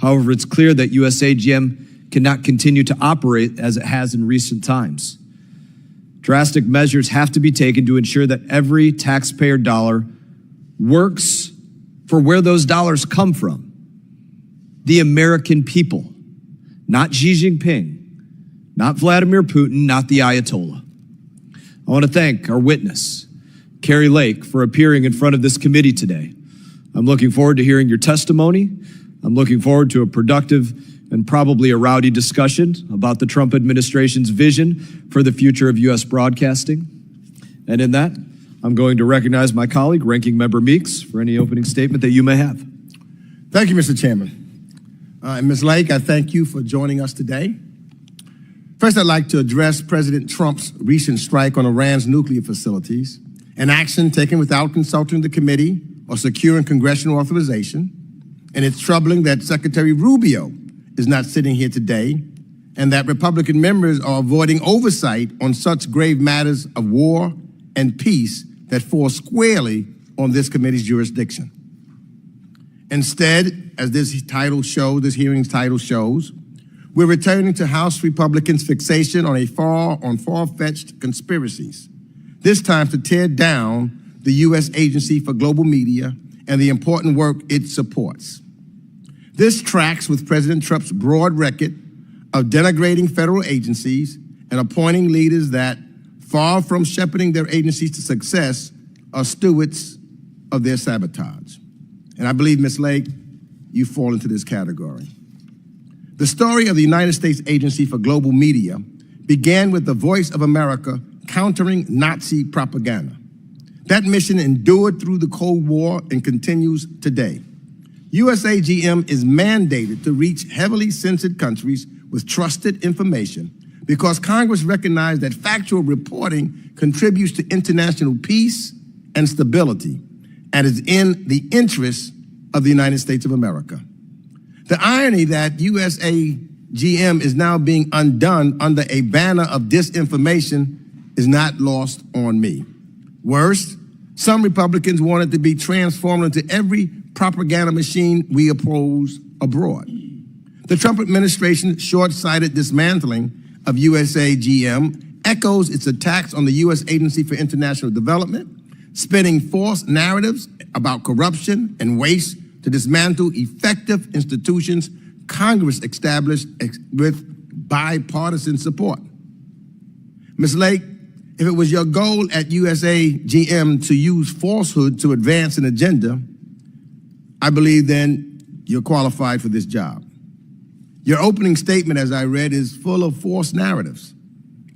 However, it's clear that USAGM cannot continue to operate as it has in recent times. Drastic measures have to be taken to ensure that every taxpayer dollar works for where those dollars come from. The American people, not Xi Jinping, not Vladimir Putin, not the Ayatollah. I want to thank our witness, Carrie Lake, for appearing in front of this committee today. I'm looking forward to hearing your testimony. I'm looking forward to a productive and probably a rowdy discussion about the Trump administration's vision for the future of U.S. broadcasting. And in that, I'm going to recognize my colleague, Ranking Member Meeks, for any opening statement that you may have. Thank you, Mr. Chairman. And Ms. Lake, I thank you for joining us today. First, I'd like to address President Trump's recent strike on Iran's nuclear facilities, an action taken without consulting the committee or securing congressional authorization. And it's troubling that Secretary Rubio is not sitting here today and that Republican members are avoiding oversight on such grave matters of war and peace that fall squarely on this committee's jurisdiction. Instead, as this hearing's title shows, we're returning to House Republicans' fixation on far-fetched conspiracies, this time to tear down the U.S. Agency for Global Media and the important work it supports. This tracks with President Trump's broad record of denigrating federal agencies and appointing leaders that, far from shepherding their agencies to success, are stewards of their sabotage. And I believe, Ms. Lake, you fall into this category. The story of the United States Agency for Global Media began with the Voice of America countering Nazi propaganda. That mission endured through the Cold War and continues today. USAGM is mandated to reach heavily censored countries with trusted information because Congress recognized that factual reporting contributes to international peace and stability and is in the interest of the United States of America. The irony that USAGM is now being undone under a banner of disinformation is not lost on me. Worse, some Republicans want it to be transformed into every propaganda machine we oppose abroad. The Trump administration's short-sighted dismantling of USAGM echoes its attacks on the U.S. Agency for International Development, spinning false narratives about corruption and waste to dismantle effective institutions Congress established with bipartisan support. Ms. Lake, if it was your goal at USAGM to use falsehood to advance an agenda, I believe then you're qualified for this job. Your opening statement, as I read, is full of false narratives,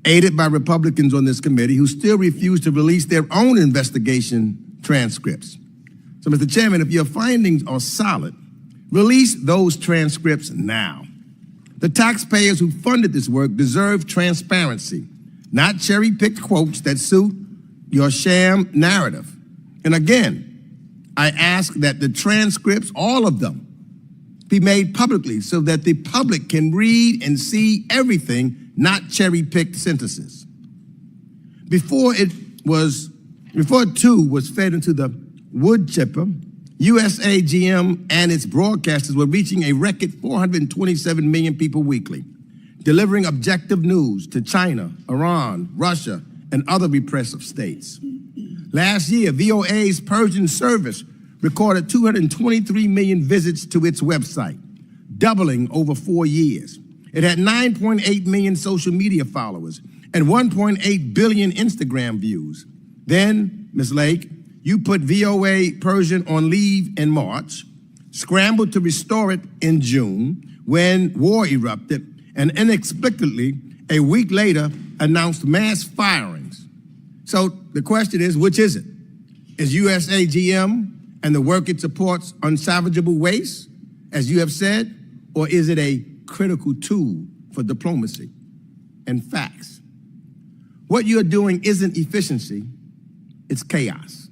aided by Republicans on this committee who still refuse to release their own investigation transcripts. So, Mr. Chairman, if your findings are solid, release those transcripts now. The taxpayers who funded this work deserve transparency, not cherry-picked quotes that suit your sham narrative. And again, I ask that the transcripts, all of them, be made publicly so that the public can read and see everything, not cherry-picked sentences. Before it too was fed into the wood chipper, USAGM and its broadcasters were reaching a record 427 million people weekly, delivering objective news to China, Iran, Russia, and other repressive states. Last year, VOA's Persian service recorded 223 million visits to its website, doubling over 4 years. It had 9.8 million social media followers and 1.8 billion Instagram views. Then, Ms. Lake, you put VOA Persian on leave in March, scrambled to restore it in June when war erupted, and inexplicably, a week later, announced mass firings. So the question is, which is it? Is USAGM and the work it supports unsalvageable waste, as you have said, or is it a critical tool for diplomacy and facts? What you're doing isn't efficiency, it's chaos.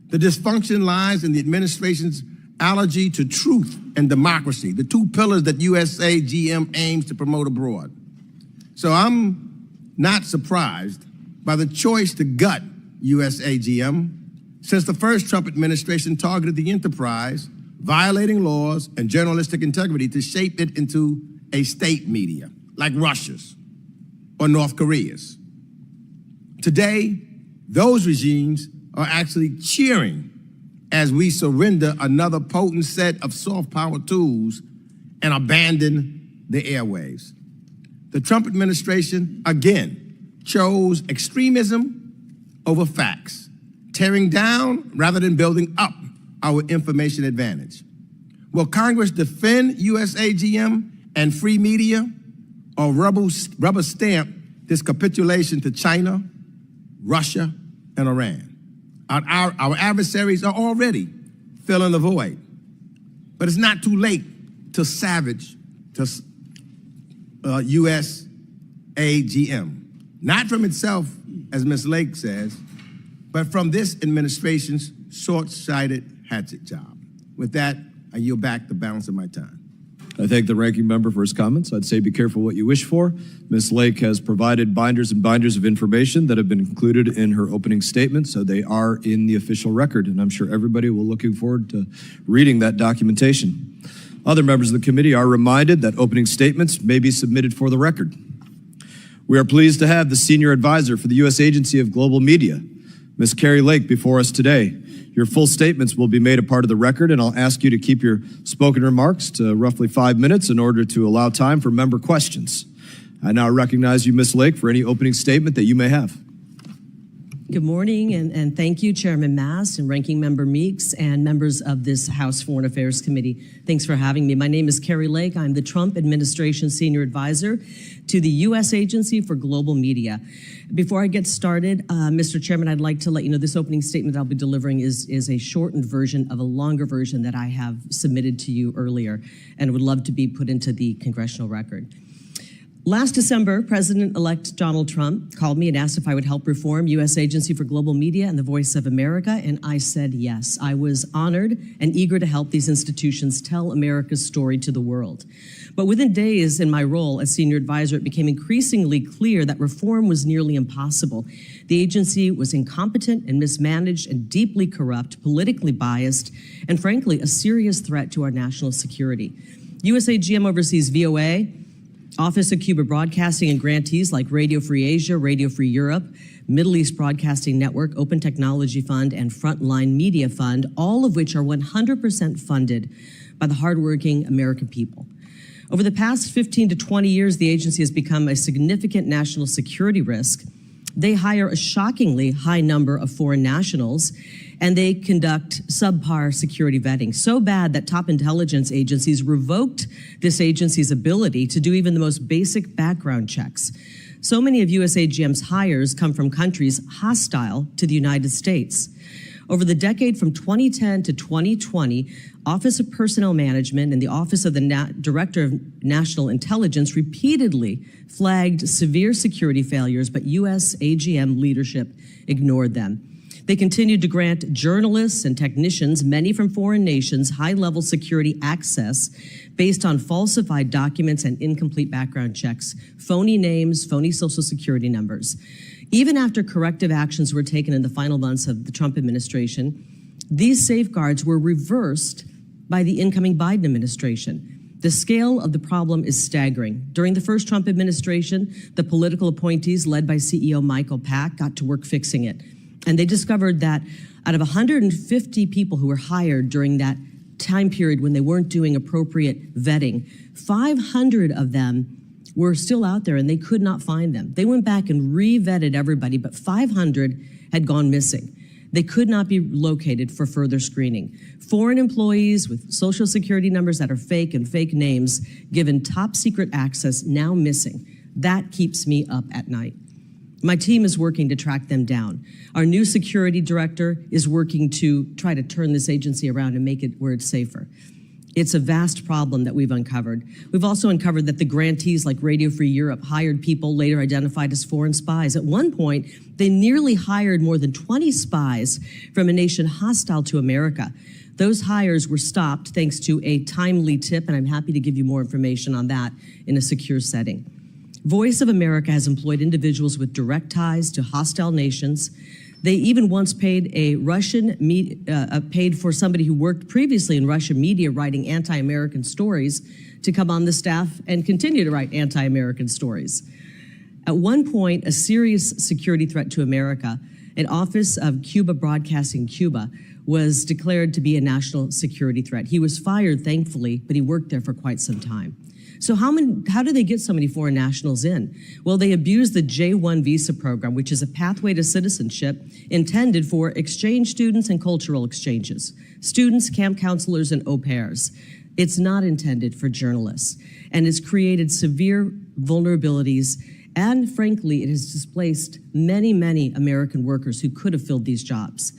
The dysfunction lies in the administration's allergy to truth and democracy, the two pillars that USAGM aims to promote abroad. So I'm not surprised by the choice to gut USAGM, since the first Trump administration targeted the enterprise violating laws and journalistic integrity to shape it into a state media, like Russia's or North Korea's. Today, those regimes are actually cheering as we surrender another potent set of soft power tools and abandon the airwaves. The Trump administration, again, chose extremism over facts, tearing down rather than building up our information advantage. Will Congress defend USAGM and free media, or rubber stamp this capitulation to China, Russia, and Iran? Our adversaries are already filling the void, but it's not too late to savage USAGM, not from itself, as Ms. Lake says, but from this administration's short-sighted hatchet job. With that, I yield back the balance of my time. I thank the ranking member for his comments. I'd say be careful what you wish for. Ms. Lake has provided binders and binders of information that have been included in her opening statement, so they are in the official record, and I'm sure everybody will looking forward to reading that documentation. Other members of the committee are reminded that opening statements may be submitted for the record. We are pleased to have the Senior Advisor for the U.S. Agency of Global Media, Ms. Carrie Lake, before us today. Your full statements will be made a part of the record, and I'll ask you to keep your spoken remarks to roughly 5 minutes in order to allow time for member questions. I now recognize you, Ms. Lake, for any opening statement that you may have. Good morning, and thank you, Chairman Mast and Ranking Member Meeks and members of this House Foreign Affairs Committee. Thanks for having me. My name is Kari Lake. I'm the Trump Administration Senior Advisor to the U.S. Agency for Global Media. Before I get started, Mr. Chairman, I'd like to let you know this opening statement I'll be delivering is a shortened version of a longer version that I have submitted to you earlier and would love to be put into the congressional record. Last December, President-elect Donald Trump called me and asked if I would help reform U.S. Agency for Global Media and the Voice of America, and I said yes. I was honored and eager to help these institutions tell America's story to the world. But within days in my role as senior advisor, it became increasingly clear that reform was nearly impossible. The agency was incompetent and mismanaged and deeply corrupt, politically biased, and frankly, a serious threat to our national security. USAGM oversees VOA, Office of Cuba Broadcasting, and grantees like Radio Free Asia, Radio Free Europe, Middle East Broadcasting Network, Open Technology Fund, and Frontline Media Fund, all of which are 100% funded by the hardworking American people. Over the past 15 to 20 years, the agency has become a significant national security risk. They hire a shockingly high number of foreign nationals, and they conduct subpar security vetting, so bad that top intelligence agencies revoked this agency's ability to do even the most basic background checks. So many of USAGM's hires come from countries hostile to the United States. Over the decade from 2010 to 2020, Office of Personnel Management and the Office of the Director of National Intelligence repeatedly flagged severe security failures, but USAGM leadership ignored them. They continued to grant journalists and technicians, many from foreign nations, high-level security access based on falsified documents and incomplete background checks, phony names, phony social security numbers. Even after corrective actions were taken in the final months of the Trump administration, these safeguards were reversed by the incoming Biden administration. The scale of the problem is staggering. During the first Trump administration, the political appointees led by CEO Michael Pack got to work fixing it. And they discovered that out of 150 people who were hired during that time period when they weren't doing appropriate vetting, 500 of them were still out there and they could not find them. They went back and re-vetted everybody, but 500 had gone missing. They could not be located for further screening. Foreign employees with social security numbers that are fake and fake names given top secret access now missing. That keeps me up at night. My team is working to track them down. Our new security director is working to try to turn this agency around and make it where it's safer. It's a vast problem that we've uncovered. We've also uncovered that the grantees like Radio Free Europe hired people later identified as foreign spies. At one point, they nearly hired more than 20 spies from a nation hostile to America. Those hires were stopped thanks to a timely tip, and I'm happy to give you more information on that in a secure setting. Voice of America has employed individuals with direct ties to hostile nations, They even once paid paid for somebody who worked previously in Russian media writing anti-American stories to come on the staff and continue to write anti-American stories. At one point, a serious security threat to America, an office of Cuba Broadcasting Cuba was declared to be a national security threat. He was fired, thankfully, but he worked there for quite some time. So how do they get so many foreign nationals in? Well, they abuse the J-1 visa program, which is a pathway to citizenship intended for exchange students and cultural exchanges, students, camp counselors, and au pairs. It's not intended for journalists, and it's created severe vulnerabilities, and frankly, it has displaced many, many American workers who could have filled these jobs.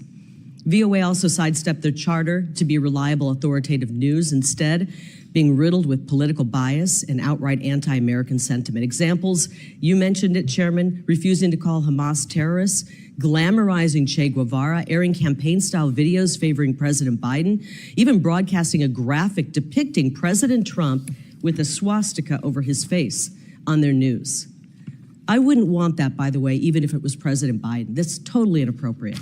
VOA also sidestepped their charter to be reliable, authoritative news, instead being riddled with political bias and outright anti-American sentiment. Examples, you mentioned it, Chairman, refusing to call Hamas terrorists, glamorizing Che Guevara, airing campaign-style videos favoring President Biden, even broadcasting a graphic depicting President Trump with a swastika over his face on their news. I wouldn't want that, by the way, even if it was President Biden. That's totally inappropriate.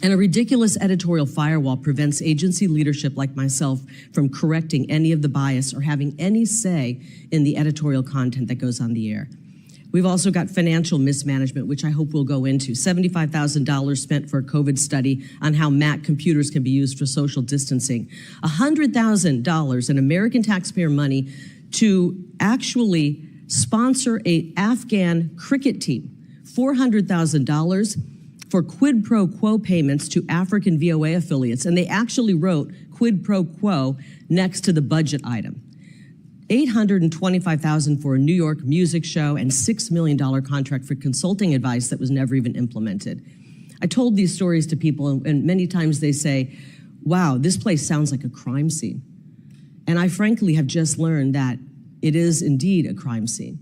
And a ridiculous editorial firewall prevents agency leadership like myself from correcting any of the bias or having any say in the editorial content that goes on the air. We've also got financial mismanagement, which I hope we'll go into. $75,000 spent for a COVID study on how Mac computers can be used for social distancing. $100,000 in American taxpayer money to actually sponsor an Afghan cricket team. $400,000 for quid pro quo payments to African VOA affiliates, and they actually wrote quid pro quo next to the budget item. $825,000 for a New York music show and $6 million contract for consulting advice that was never even implemented. I told these stories to people, and many times they say, wow, this place sounds like a crime scene. And I frankly have just learned that it is indeed a crime scene.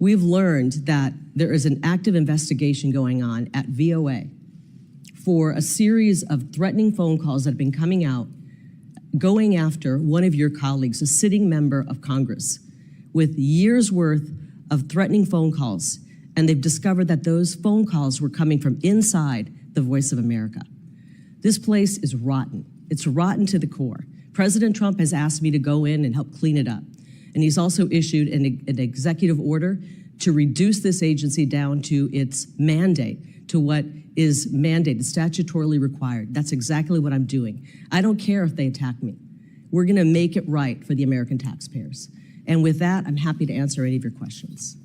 We've learned that there is an active investigation going on at VOA for a series of threatening phone calls that have been coming out, going after one of your colleagues, a sitting member of Congress, with years' worth of threatening phone calls. And they've discovered that those phone calls were coming from inside the Voice of America. This place is rotten. It's rotten to the core. President Trump has asked me to go in and help clean it up. And he's also issued an executive order to reduce this agency down to its mandate, to what is mandated, statutorily required. That's exactly what I'm doing. I don't care if they attack me. We're gonna make it right for the American taxpayers. And with that, I'm happy to answer any of your questions.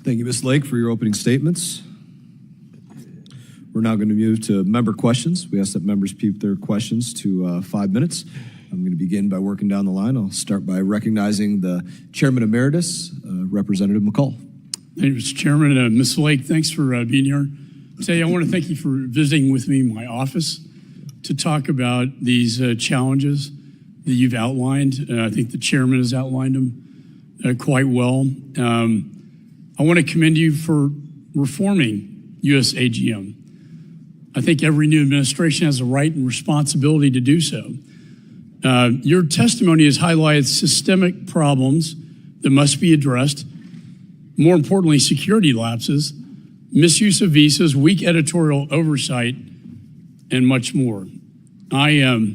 Thank you, Ms. Lake, for your opening statements. We're now going to move to member questions. We ask that members keep their questions to 5 minutes. I'm going to begin by working down the line. I'll start by recognizing the Chairman Emeritus, Representative McCall. Thank you, Mr. Chairman. Ms. Lake, thanks for being here. Today, I want to thank you for visiting with me in my office to talk about these challenges that you've outlined. I think the chairman has outlined them quite well. I want to commend you for reforming USAGM. I think every new administration has a right and responsibility to do so. Your testimony has highlighted systemic problems that must be addressed. More importantly, security lapses, misuse of visas, weak editorial oversight, and much more. I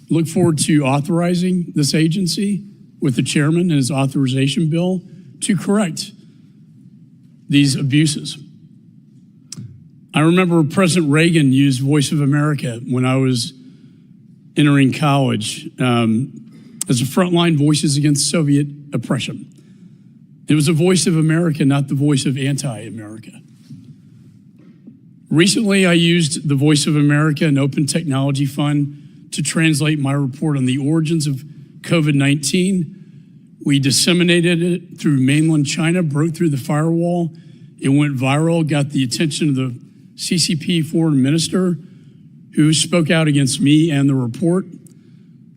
look forward to authorizing this agency with the chairman and his authorization bill to correct these abuses. I remember President Reagan used Voice of America when I was entering college as a frontline voices against Soviet oppression. It was a voice of America, not the voice of anti-America. Recently, I used the Voice of America and Open Technology Fund to translate my report on the origins of COVID-19. We disseminated it through mainland China, broke through the firewall. It went viral, got the attention of the CCP foreign minister who spoke out against me and the report.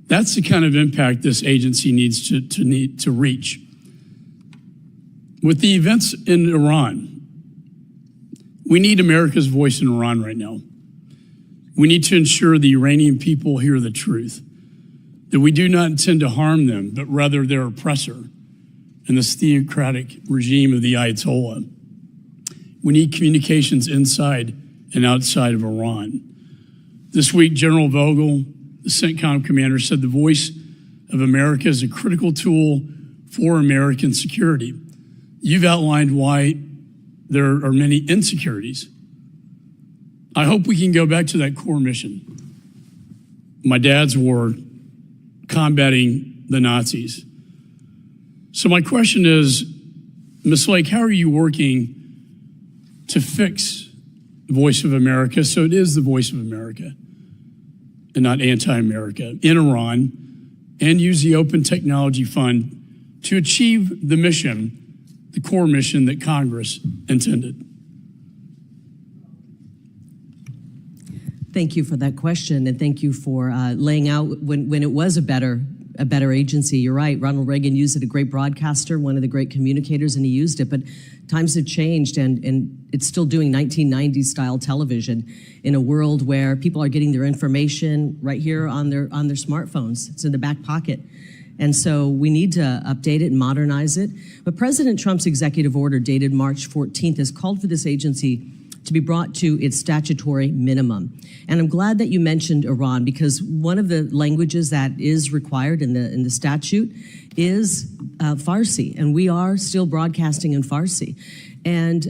That's the kind of impact this agency needs to reach. With the events in Iran, we need America's voice in Iran right now. We need to ensure the Iranian people hear the truth, that we do not intend to harm them, but rather their oppressor, and this theocratic regime of the Ayatollah. We need communications inside and outside of Iran. This week, General Vogel, the CENTCOM commander, said the voice of America is a critical tool for American security. You've outlined why there are many insecurities. I hope we can go back to that core mission. My dad's war, combating the Nazis. So my question is, Ms. Lake, how are you working to fix the Voice of America so it is the voice of America and not anti-America in Iran, and use the Open Technology Fund to achieve the mission, the core mission that Congress intended? Thank you for that question, and thank you for laying out when it was a better agency. You're right. Ronald Reagan used it, a great broadcaster, one of the great communicators, and he used it. But times have changed, and it's still doing 1990s style television in a world where people are getting their information right here on their smartphones. It's in the back pocket. And so we need to update it and modernize it. But President Trump's executive order dated March 14th has called for this agency to be brought to its statutory minimum. And I'm glad that you mentioned Iran, because one of the languages that is required in the statute is Farsi, and we are still broadcasting in Farsi. And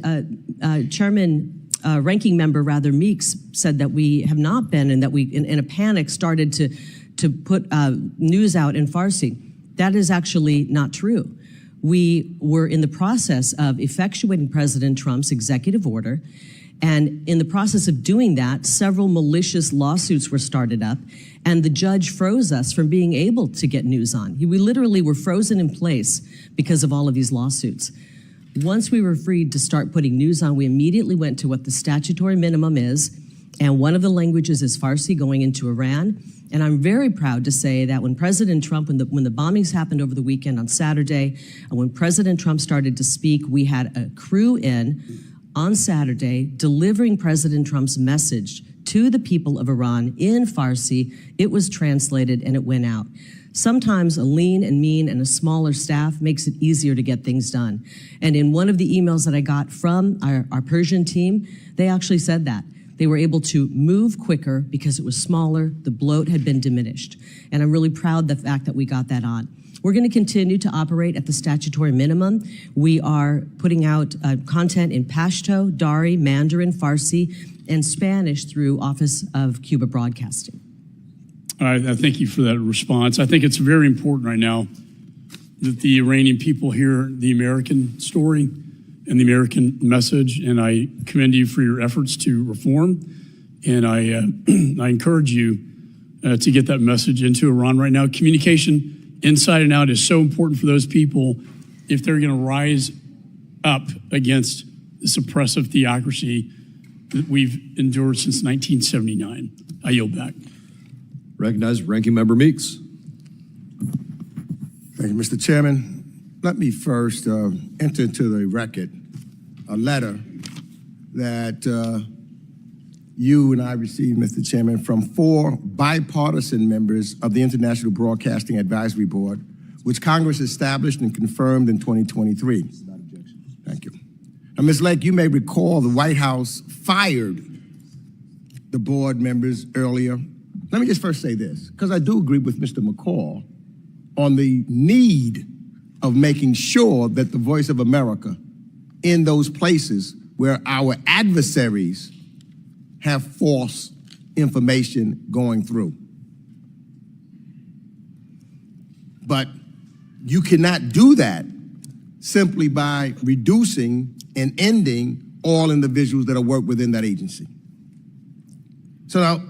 Ranking Member Meeks said that we have not been, and that we, in a panic, started to put news out in Farsi. That is actually not true. We were in the process of effectuating President Trump's executive order. And in the process of doing that, several malicious lawsuits were started up, and the judge froze us from being able to get news on. We literally were frozen in place because of all of these lawsuits. Once we were freed to start putting news on, we immediately went to what the statutory minimum is, and one of the languages is Farsi going into Iran. And I'm very proud to say that when President Trump, when the bombings happened over the weekend on Saturday, and when President Trump started to speak, we had a crew in on Saturday delivering President Trump's message to the people of Iran in Farsi. It was translated and it went out. Sometimes a lean and mean and a smaller staff makes it easier to get things done. And in one of the emails that I got from our Persian team, they actually said that. They were able to move quicker because it was smaller, the bloat had been diminished. And I'm really proud of the fact that we got that on. We're going to continue to operate at the statutory minimum. We are putting out content in Pashto, Dari, Mandarin, Farsi, and Spanish through Office of Cuba Broadcasting. All right, I thank you for that response. I think it's very important right now that the Iranian people hear the American story and the American message, and I commend you for your efforts to reform, and I encourage you to get that message into Iran right now. Communication inside and out is so important for those people if they're going to rise up against this oppressive theocracy that we've endured since 1979. I yield back. Recognize Ranking Member Meeks. Thank you, Mr. Chairman. Let me first enter into the record a letter that you and I received, Mr. Chairman, from 4 bipartisan members of the International Broadcasting Advisory Board, which Congress established and confirmed in 2023. Thank you. Now, Ms. Lake, you may recall the White House fired the board members earlier. Let me just first say this, because I do agree with Mr. McCall on the need of making sure that the voice of America in those places where our adversaries have false information going through. But you cannot do that simply by reducing and ending all individuals that are work within that agency. So now,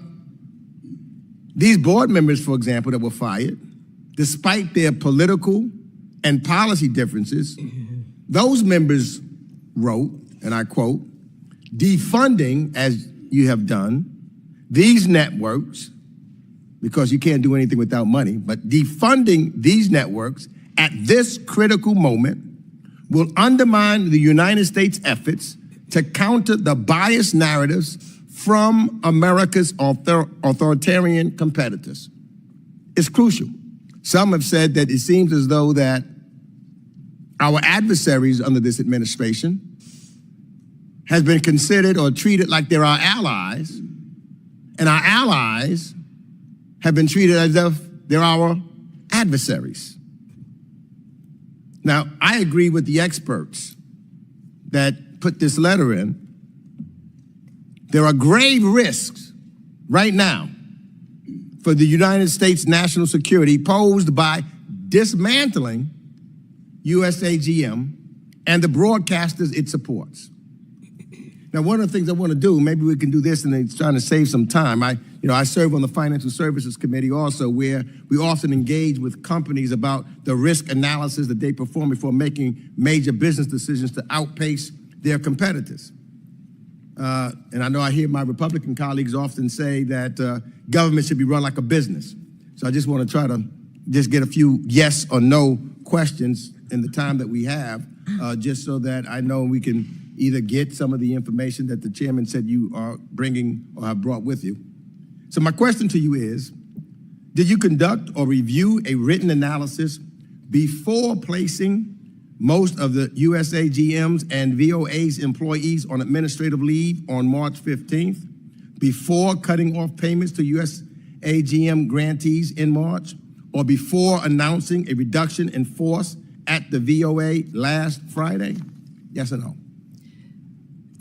these board members, for example, that were fired, despite their political and policy differences, those members wrote, and I quote, defunding, as you have done, these networks, because you can't do anything without money, but defunding these networks at this critical moment will undermine the United States' efforts to counter the biased narratives from America's authoritarian competitors. It's crucial. Some have said that it seems as though that our adversaries under this administration has been considered or treated like they're our allies, and our allies have been treated as if they're our adversaries. Now, I agree with the experts that put this letter in. There are grave risks right now for the United States national security posed by dismantling USAGM and the broadcasters it supports. Now, one of the things I want to do, maybe we can do this and it's trying to save some time. I serve on the Financial Services Committee also, where we often engage with companies about the risk analysis that they perform before making major business decisions to outpace their competitors. And I know I hear my Republican colleagues often say that government should be run like a business. So I just want to try to just get a few yes or no questions in the time that we have, just so that I know we can either get some of the information that the chairman said you are bringing or have brought with you. So my question to you is, did you conduct or review a written analysis before placing most of the USAGM's and VOA's employees on administrative leave on March 15th, before cutting off payments to USAGM grantees in March, or before announcing a reduction in force at the VOA last Friday? Yes or no?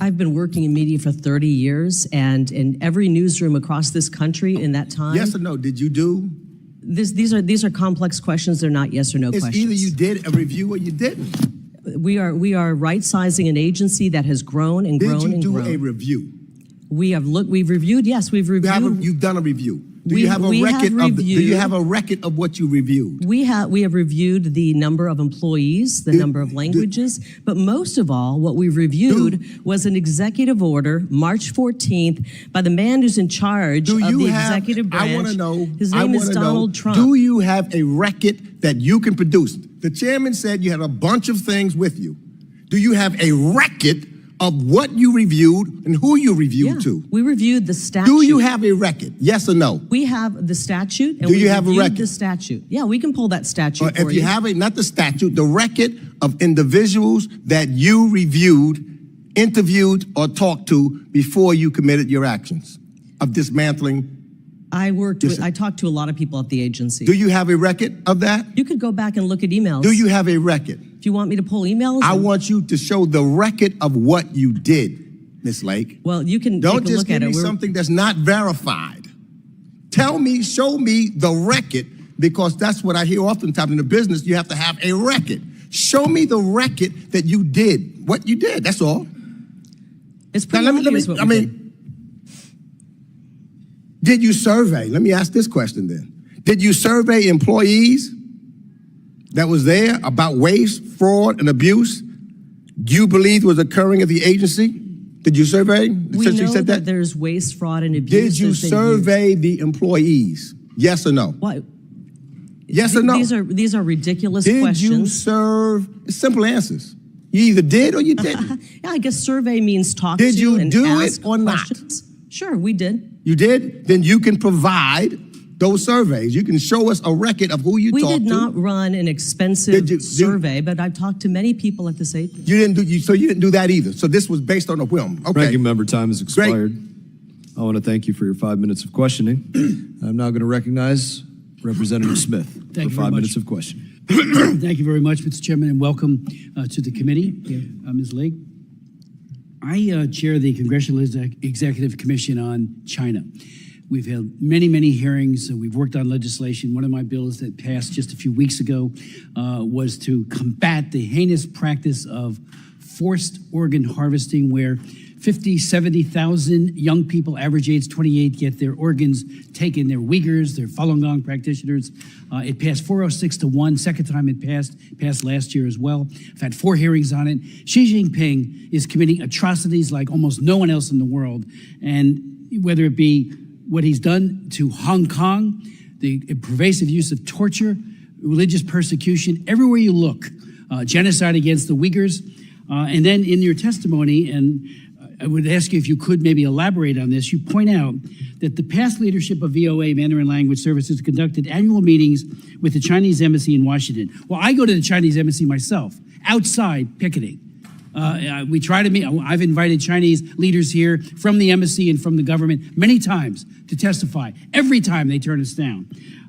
I've been working in media for 30 years, and in every newsroom across this country in that time. Yes or no? Did you do? These are complex questions. They're not yes or no questions. Either you did a review or you didn't. We are right-sizing an agency that has grown and grown and grown. Did you do a review? We've reviewed. Yes, we've reviewed. You've done a review. Do you have a record of what you reviewed? We have reviewed the number of employees, the number of languages, but most of all, what we reviewed was an executive order, March 14th, by the man who's in charge of the executive branch. I want to know. His name is Donald Trump. Do you have a record that you can produce? The chairman said you had a bunch of things with you. Do you have a record of what you reviewed and who you reviewed to? We reviewed the statute. Do you have a record? Yes or no? We have the statute, and do you have a record? The statute. Yeah, we can pull that statute for if you have it, not the statute, the record of individuals that you reviewed, interviewed, or talked to before you committed your actions of dismantling. I talked to a lot of people at the agency. Do you have a record of that? You could go back and look at emails. Do you have a record? Do you want me to pull emails? I want you to show the record of what you did, Ms. Lake. Well, you can Don't take a just look at give it. me something that's not verified. Show me the record, because that's what I hear oftentimes in the business. You have to have a record. Show me the record that you did, what you did. That's all. It's pretty obvious what we did. Did you survey? Let me ask this question then. Did you survey employees that was there about waste, fraud, and abuse you believe was occurring at the agency? Did you survey? We know that there's waste, fraud, and abuse. Did you survey the employees? Yes or no? What? Yes or no? These are ridiculous questions. Did you serve? Simple answers. You either did or you didn't. Yeah, I guess survey means talk to and ask questions. Did you do it or not? Sure, we did. You did? Then you can provide those surveys. You can show us a record of who you talked to. We did not run an expensive survey, but I've talked to many people at this agency. You didn't do that either. So this was based on a whim. Okay. Ranking member, time has expired. Great. I want to thank you for your 5 minutes of questioning. I'm now going to recognize Representative Smith for 5 minutes of questioning. Thank you very much, Mr. Chairman, and welcome to the committee, Ms. Lake. I chair the Congressional Executive Commission on China. We've held many, many hearings. We've worked on legislation. One of my bills that passed just a few weeks ago was to combat the heinous practice of forced organ harvesting, where 50, 70,000 young people, average age 28, get their organs taken. They're Uyghurs, they're Falun Gong practitioners. It passed 406 to 1. Second time it passed last year as well. I've had 4 hearings on it. Xi Jinping is committing atrocities like almost no one else in the world. And whether it be what he's done to Hong Kong, the pervasive use of torture, religious persecution, everywhere you look, genocide against the Uyghurs. And then in your testimony, and I would ask you if you could maybe elaborate on this, you point out that the past leadership of VOA Mandarin Language Services conducted annual meetings with the Chinese embassy in Washington. Well, I go to the Chinese embassy myself, outside picketing. We try to meet, I've invited Chinese leaders here from the embassy and from the government many times to testify. Every time they turn us down.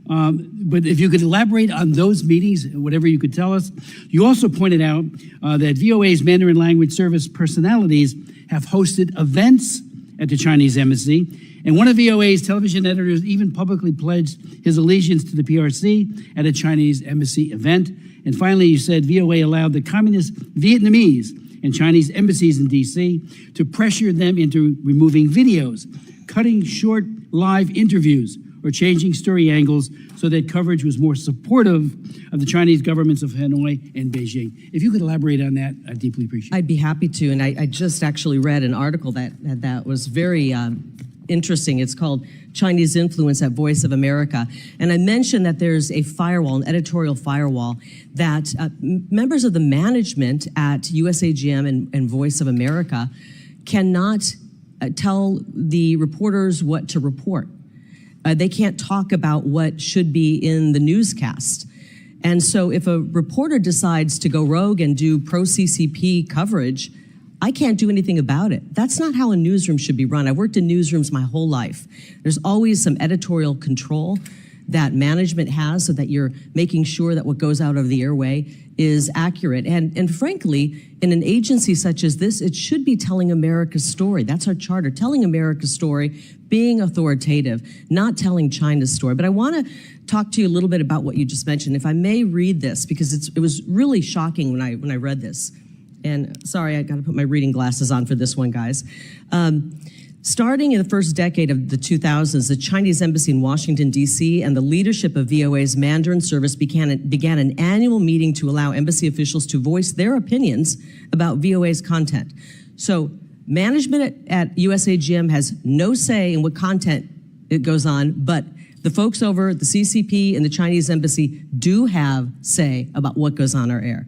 But if you could elaborate on those meetings, whatever you could tell us. You also pointed out that VOA's Mandarin language service personalities have hosted events at the Chinese embassy. And one of VOA's television editors even publicly pledged his allegiance to the PRC at a Chinese embassy event. And finally, you said VOA allowed the communist Vietnamese and Chinese embassies in DC to pressure them into removing videos, cutting short live interviews, or changing story angles so that coverage was more supportive of the Chinese governments of Hanoi and Beijing. If you could elaborate on that, I'd deeply appreciate it. I'd be happy to, and I just actually read an article that was very interesting. It's called Chinese Influence at Voice of America. And I mentioned that there's a firewall, an editorial firewall, that members of the management at USAGM and Voice of America cannot tell the reporters what to report. They can't talk about what should be in the newscast. And so if a reporter decides to go rogue and do pro-CCP coverage, I can't do anything about it. That's not how a newsroom should be run. I worked in newsrooms my whole life. There's always some editorial control that management has so that you're making sure that what goes out over the airway is accurate. And frankly, in an agency such as this, it should be telling America's story. That's our charter, telling America's story, being authoritative, not telling China's story. But I want to talk to you a little bit about what you just mentioned. If I may read this, because it was really shocking when I read this. And sorry, I got to put my reading glasses on for this one, guys. Starting in the first decade of the 2000s, the Chinese embassy in Washington, D.C. and the leadership of VOA's Mandarin service began an annual meeting to allow embassy officials to voice their opinions about VOA's content. So management at USAGM has no say in what content it goes on, but the folks over at the CCP and the Chinese embassy do have say about what goes on our air.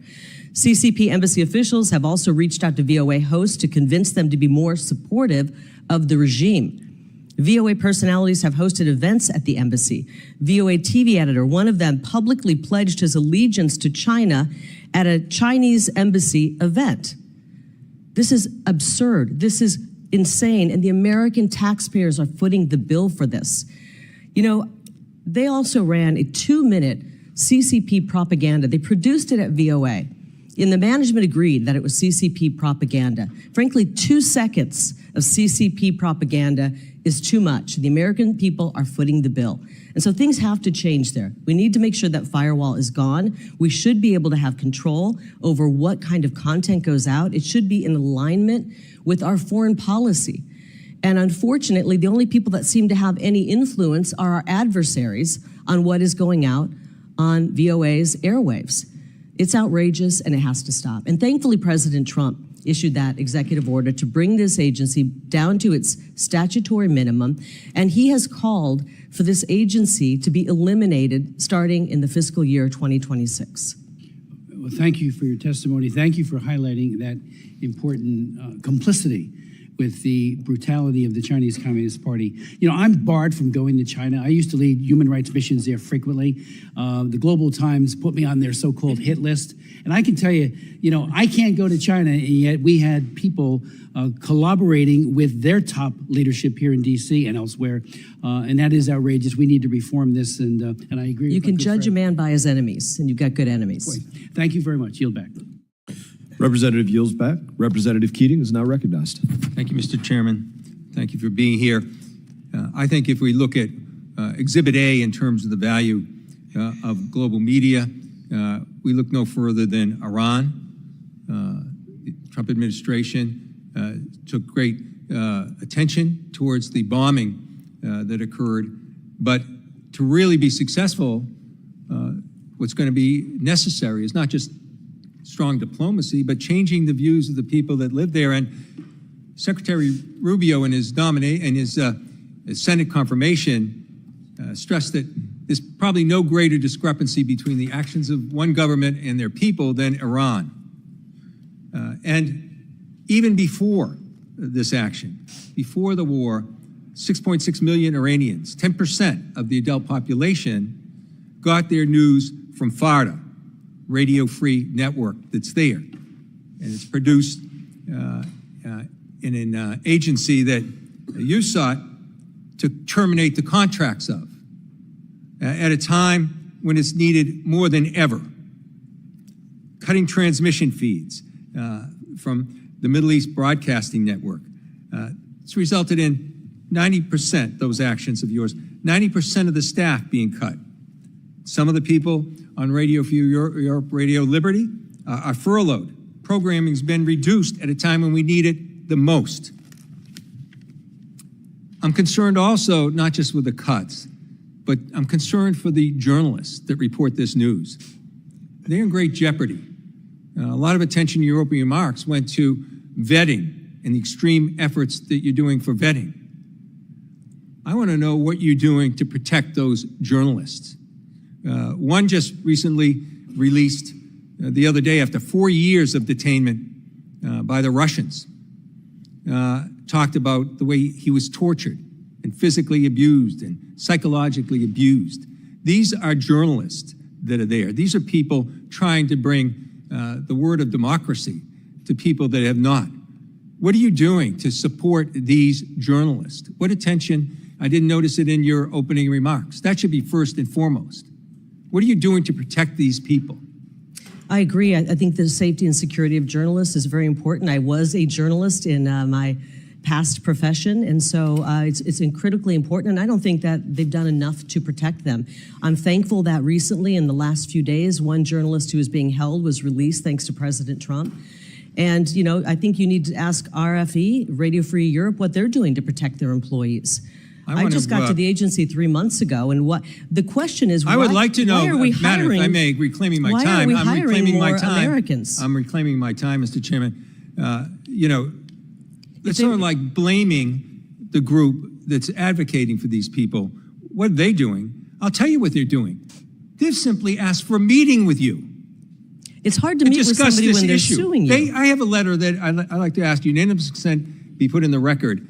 CCP embassy officials have also reached out to VOA hosts to convince them to be more supportive of the regime. VOA personalities have hosted events at the embassy. VOA TV editor, one of them, publicly pledged his allegiance to China at a Chinese embassy event. This is absurd. This is insane, and the American taxpayers are footing the bill for this. You know, they also ran a 2-minute CCP propaganda. They produced it at VOA. And the management agreed that it was CCP propaganda. Frankly, 2 seconds of CCP propaganda is too much. The American people are footing the bill. And so things have to change there. We need to make sure that firewall is gone. We should be able to have control over what kind of content goes out. It should be in alignment with our foreign policy. And unfortunately, the only people that seem to have any influence are our adversaries on what is going out on VOA's airwaves. It's outrageous, and it has to stop. And thankfully, President Trump issued that executive order to bring this agency down to its statutory minimum, and he has called for this agency to be eliminated starting in the fiscal year 2026. Well, thank you for your testimony. Thank you for highlighting that important complicity with the brutality of the Chinese Communist Party. You know, I'm barred from going to China. I used to lead human rights missions there frequently. The Global Times put me on their so-called hit list. And I can tell you, you know, I can't go to China, and yet we had people collaborating with their top leadership here in D.C. and elsewhere. And that is outrageous. We need to reform this, and I agree. You can judge a man by his enemies, and you've got good enemies. Boy, thank you very much. Yield back. Representative yields back. Representative Keating is now recognized. Thank you, Mr. Chairman. Thank you for being here. I think if we look at Exhibit A in terms of the value of global media, we look no further than Iran. The Trump administration took great attention towards the bombing that occurred. But to really be successful, what's going to be necessary is not just strong diplomacy, but changing the views of the people that live there. And Secretary Rubio in his Senate confirmation stressed that there's probably no greater discrepancy between the actions of one government and their people than Iran. And even before this action, before the war, 6.6 million Iranians, 10% of the adult population, got their news from Farda, radio-free network that's there. And it's produced in an agency that you sought to terminate the contracts of at a time when it's needed more than ever. Cutting transmission feeds from the Middle East Broadcasting Network. It's resulted in 90%, those actions of yours, 90% of the staff being cut. Some of the people on Radio Free Europe, Radio Liberty are furloughed. Programming's been reduced at a time when we need it the most. I'm concerned also, not just with the cuts, but I'm concerned for the journalists that report this news. They're in great jeopardy. A lot of attention in your opening remarks went to vetting and the extreme efforts that you're doing for vetting. I want to know what you're doing to protect those journalists. One just recently released the other day, after 4 years of detainment by the Russians, talked about the way he was tortured and physically abused and psychologically abused. These are journalists that are there. These are people trying to bring the word of democracy to people that have not. What are you doing to support these journalists? What attention? I didn't notice it in your opening remarks. That should be first and foremost. What are you doing to protect these people? I agree. I think the safety and security of journalists is very important. I was a journalist in my past profession, and so it's critically important, and I don't think that they've done enough to protect them. I'm thankful that recently, in the last few days, one journalist who was being held was released thanks to President Trump. And, you know, I think you need to ask RFE, Radio Free Europe, what they're doing to protect their employees. I just got to the agency 3 months ago, and what the question is, I would like to know, why are we Matter, hiring, if I may, reclaiming my why time. Are we I'm hiring reclaiming more my time. Americans? I'm reclaiming my time, Mr. Chairman. You know, it's sort of like blaming the group that's advocating for these people. What are they doing? I'll tell you what they're doing. They've simply asked for a meeting with you. It's hard to meet with somebody when they're suing you. I have a letter that I'd like to ask unanimous consent be put in the record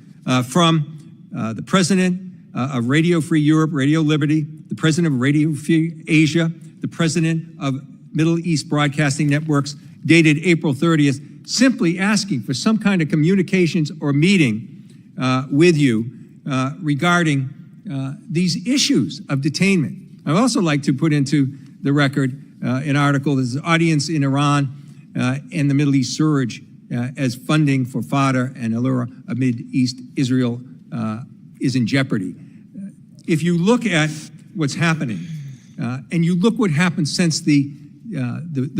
from the president of Radio Free Europe, Radio Liberty, the president of Radio Free Asia, the president of Middle East Broadcasting Networks, dated April 30th, simply asking for some kind of communications or meeting with you regarding these issues of detainment. I'd also like to put into the record an article. There's an audience in Iran and the Middle East surge as funding for Fatah and Allura amid East Israel is in jeopardy. If you look at what's happening, and you look what happened since the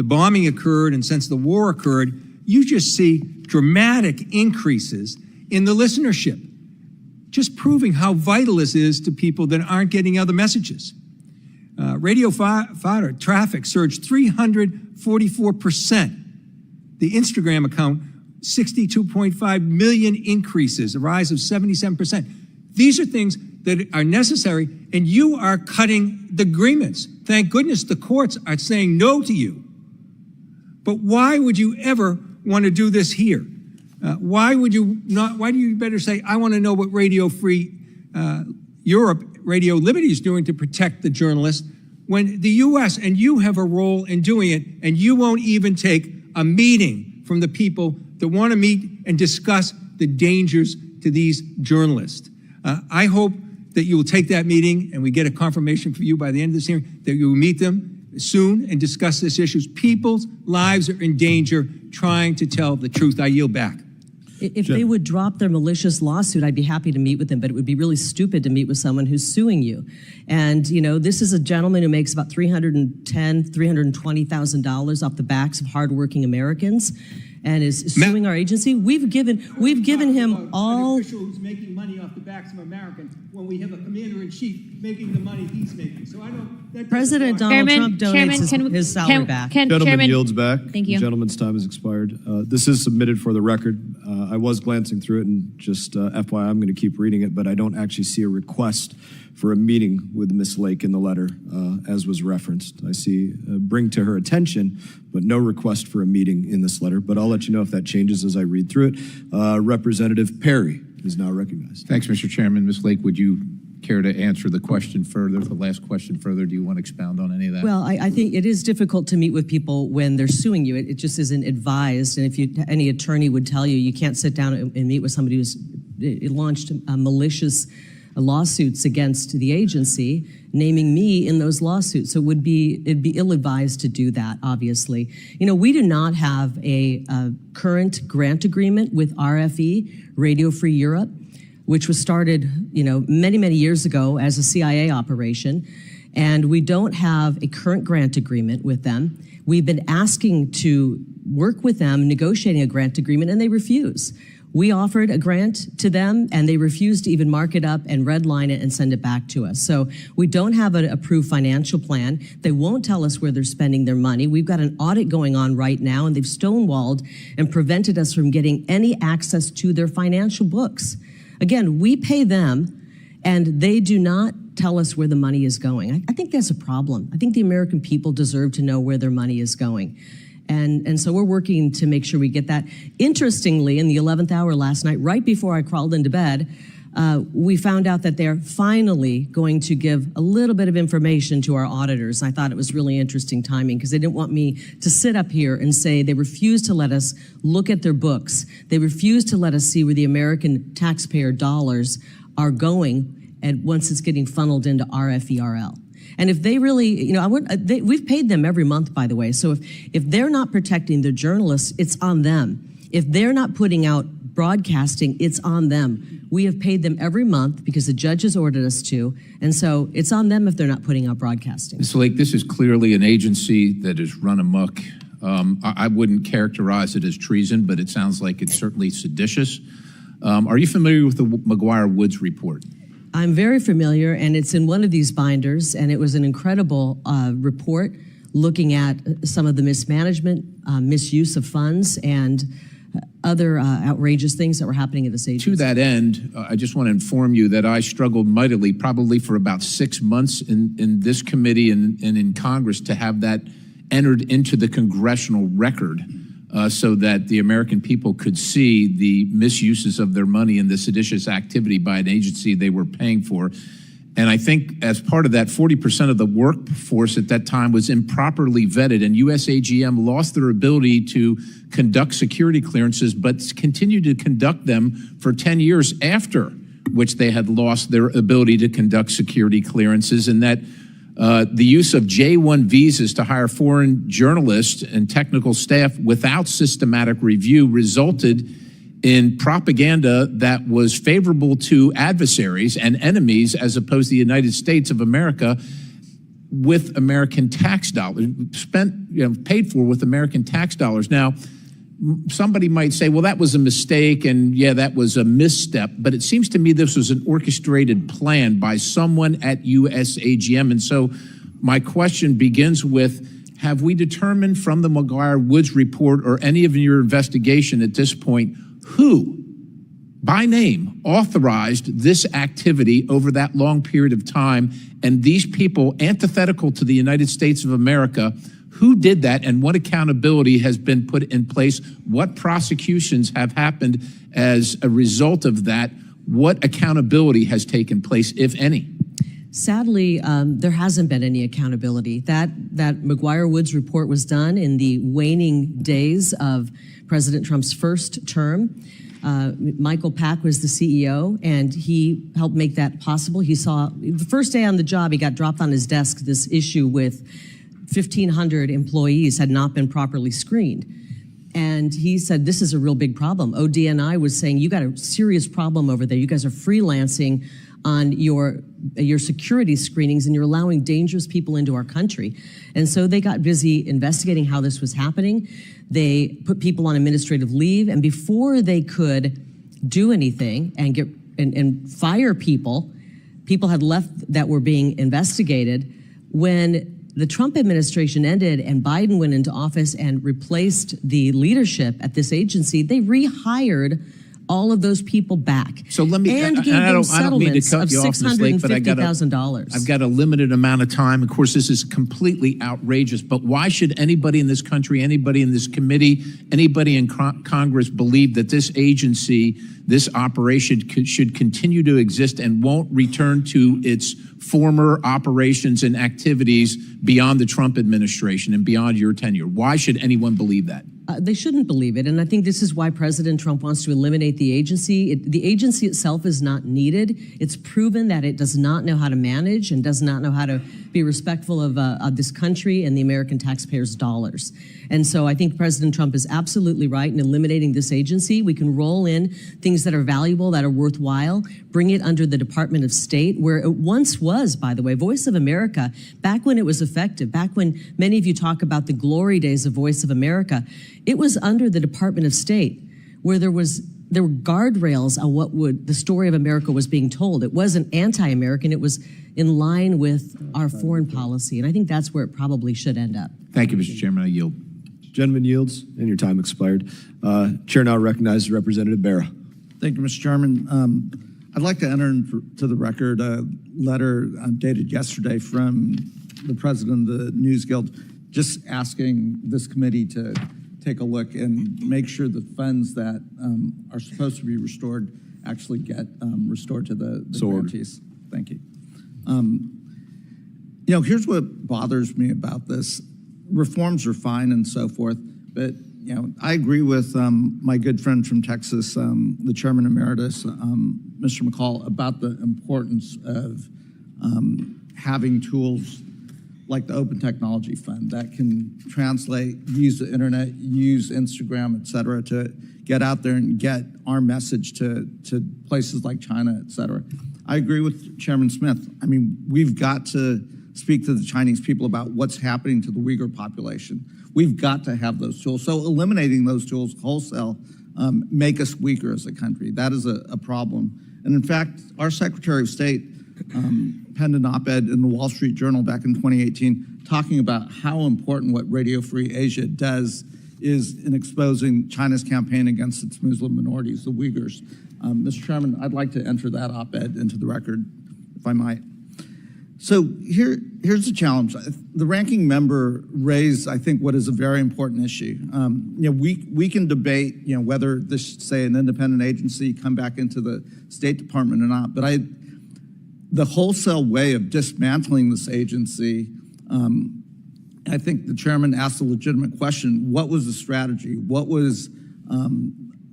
bombing occurred and since the war occurred, you just see dramatic increases in the listenership, just proving how vital this is to people that aren't getting other messages. Radio Fatah traffic surged 344%. The Instagram account, 62.5 million increases, a rise of 77%. These are things that are necessary, and you are cutting the agreements. Thank goodness the courts are saying no to you. But why would you ever want to do this here? Why would you not? Why do you better say, I want to know what Radio Free Europe, Radio Liberty is doing to protect the journalists, when the U.S. and you have a role in doing it, and you won't even take a meeting from the people that want to meet and discuss the dangers to these journalists. I hope that you will take that meeting, and we get a confirmation for you by the end of this hearing, that you will meet them soon and discuss these issues. People's lives are in danger trying to tell the truth. I yield back. If they would drop their malicious lawsuit, I'd be happy to meet with them, but it would be really stupid to meet with someone who's suing you. And, you know, this is a gentleman who makes about $320,000 off the backs of hardworking Americans and is suing our agency. We've given him all. An official who's making money off the backs of Americans when we have a commander-in-chief making the money he's making. So I don't. President Donald Trump donates his salary back. Gentleman yields back. Thank you. The gentleman's time has expired. This is submitted for the record. I was glancing through it, and just FYI, I'm going to keep reading it, but I don't actually see a request for a meeting with Ms. Lake in the letter, as was referenced. I see bring to her attention, but no request for a meeting in this letter. But I'll let you know if that changes as I read through it. Representative Perry is now recognized. Thanks, Mr. Chairman. Ms. Lake, would you care to answer the question further, the last question further? Do you want to expound on any of that? Well, I think it is difficult to meet with people when they're suing you. It just isn't advised. And if any attorney would tell you, you can't sit down and meet with somebody who's launched malicious lawsuits against the agency, naming me in those lawsuits. So it'd be ill-advised to do that, obviously. You know, we do not have a current grant agreement with RFE, Radio Free Europe, which was started, you know, many, many years ago as a CIA operation. And we don't have a current grant agreement with them. We've been asking to work with them, negotiating a grant agreement, and they refuse. We offered a grant to them, and they refused to even mark it up and redline it and send it back to us. So we don't have an approved financial plan. They won't tell us where they're spending their money. We've got an audit going on right now, and they've stonewalled and prevented us from getting any access to their financial books. Again, we pay them, and they do not tell us where the money is going. I think that's a problem. I think the American people deserve to know where their money is going. And so we're working to make sure we get that. Interestingly, in the 11th hour last night, right before I crawled into bed, we found out that they're finally going to give a little bit of information to our auditors. I thought it was really interesting timing because they didn't want me to sit up here and say they refuse to let us look at their books. They refuse to let us see where the American taxpayer dollars are going and once it's getting funneled into RFERL. And if they really, you know, we've paid them every month, by the way. So if they're not protecting their journalists, it's on them. If they're not putting out broadcasting, it's on them. We have paid them every month because the judge has ordered us to. And so it's on them if they're not putting out broadcasting. Ms. Lake, this is clearly an agency that is run amok. I wouldn't characterize it as treason, but it sounds like it's certainly seditious. Are you familiar with the McGuire-Woods report? I'm very familiar, and it's in one of these binders, and it was an incredible report looking at some of the mismanagement, misuse of funds, and other outrageous things that were happening at this agency. To that end, I just want to inform you that I struggled mightily, probably for about 6 months in this committee and in Congress to have that entered into the congressional record so that the American people could see the misuses of their money and the seditious activity by an agency they were paying for. And I think as part of that, 40% of the workforce at that time was improperly vetted, and USAGM lost their ability to conduct security clearances, but continued to conduct them for 10 years after which they had lost their ability to conduct security clearances, and that the use of J-1 visas to hire foreign journalists and technical staff without systematic review resulted in propaganda that was favorable to adversaries and enemies as opposed to the United States of America with American tax dollars, paid for with American tax dollars. Now, somebody might say, well, that was a mistake, and yeah, that was a misstep, but it seems to me this was an orchestrated plan by someone at USAGM. And so my question begins with, have we determined from the McGuire-Woods report or any of your investigation at this point who, by name, authorized this activity over that long period of time, and these people antithetical to the United States of America? Who did that, and what accountability has been put in place? What prosecutions have happened as a result of that? What accountability has taken place, if any? Sadly, there hasn't been any accountability. That McGuire-Woods report was done in the waning days of President Trump's first term. Michael Pack was the CEO, and he helped make that possible. He saw, the first day on the job, he got dropped on his desk this issue with 1,500 employees had not been properly screened. And he said, this is a real big problem. ODNI was saying, you got a serious problem over there. You guys are freelancing on your security screenings, and you're allowing dangerous people into our country. And so they got busy investigating how this was happening. They put people on administrative leave, and before they could do anything and get and fire people had left that were being investigated. When the Trump administration ended and Biden went into office and replaced the leadership at this agency, they rehired all of those people back. So let me, and gave I them don't mean to settlements cut of you off, Ms. Lake, but I've $650,000. got a limited amount of time. Of course, this is completely outrageous, but why should anybody in this country, anybody in this committee, anybody in Congress believe that this agency, this operation should continue to exist and won't return to its former operations and activities beyond the Trump administration and beyond your tenure? Why should anyone believe that? They shouldn't believe it, and I think this is why President Trump wants to eliminate the agency. The agency itself is not needed. It's proven that it does not know how to manage and does not know how to be respectful of this country and the American taxpayers' dollars. And so I think President Trump is absolutely right in eliminating this agency. We can roll in things that are valuable, that are worthwhile, bring it under the Department of State, where it once was, by the way, Voice of America, back when it was effective, back when many of you talk about the glory days of Voice of America, it was under the Department of State, where there were guardrails on what the story of America was being told. It wasn't anti-American, it was in line with our foreign policy, and I think that's where it probably should end up. Thank you, Mr. Chairman. I yield. Gentleman yields, and your time expired. Chair now recognizes Representative Barra. Thank you, Mr. Chairman. I'd like to enter into the record a letter dated yesterday from the president of the News Guild, just asking this committee to take a look and make sure the funds that are supposed to be restored actually get restored to the grantees. Thank you. You know, here's what bothers me about this. Reforms are fine and so forth, but you know, I agree with my good friend from Texas, the Chairman Emeritus, Mr. McCall, about the importance of having tools like the Open Technology Fund that can translate, use the internet, use Instagram, et cetera, to get out there and get our message to places like China, et cetera. I agree with Chairman Smith. I mean, we've got to speak to the Chinese people about what's happening to the Uyghur population. We've got to have those tools. So eliminating those tools wholesale make us weaker as a country. That is a problem. And in fact, our Secretary of State penned an op-ed in the Wall Street Journal back in 2018 talking about how important what Radio Free Asia does is in exposing China's campaign against its Muslim minorities, the Uyghurs. Mr. Chairman, I'd like to enter that op-ed into the record, if I might. So here's the challenge. The ranking member raised, I think, what is a very important issue. You know, we can debate, you know, whether this, say, an independent agency come back into the State Department or not, but the wholesale way of dismantling this agency, I think the chairman asked a legitimate question. What was the strategy? What was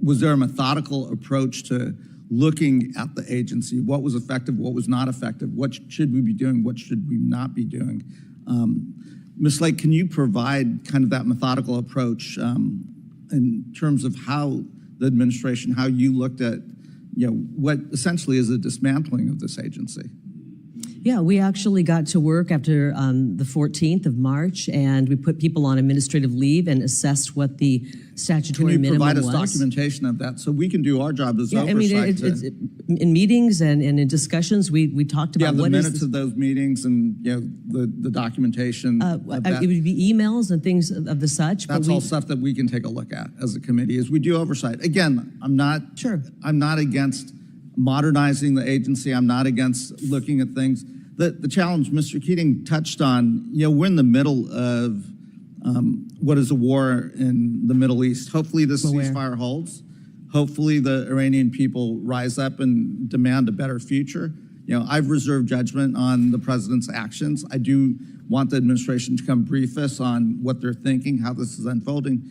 there a methodical approach to looking at the agency? What was effective? What was not effective? What should we be doing? What should we not be doing? Ms. Lake, can you provide kind of that methodical approach in terms of how the administration, how you looked at, you know, what essentially is a dismantling of this agency? Yeah, we actually got to work after the 14th of March, and we put people on administrative leave and assessed what the statutory minimum was. Can you provide us documentation of that so we can do our job as oversight? I mean, in meetings and in discussions, we talked about the minutes of those meetings and, you know, the documentation of that. It would be emails and things of the such. That's all stuff that we can take a look at as a committee as we do oversight. Again, I'm not against modernizing the agency. I'm not against looking at things. The challenge Mr. Keating touched on, you know, we're in the middle of what is a war in the Middle East. Hopefully this ceasefire holds. Hopefully the Iranian people rise up and demand a better future. You know, I've reserved judgment on the president's actions. I do want the administration to come brief us on what they're thinking, how this is unfolding.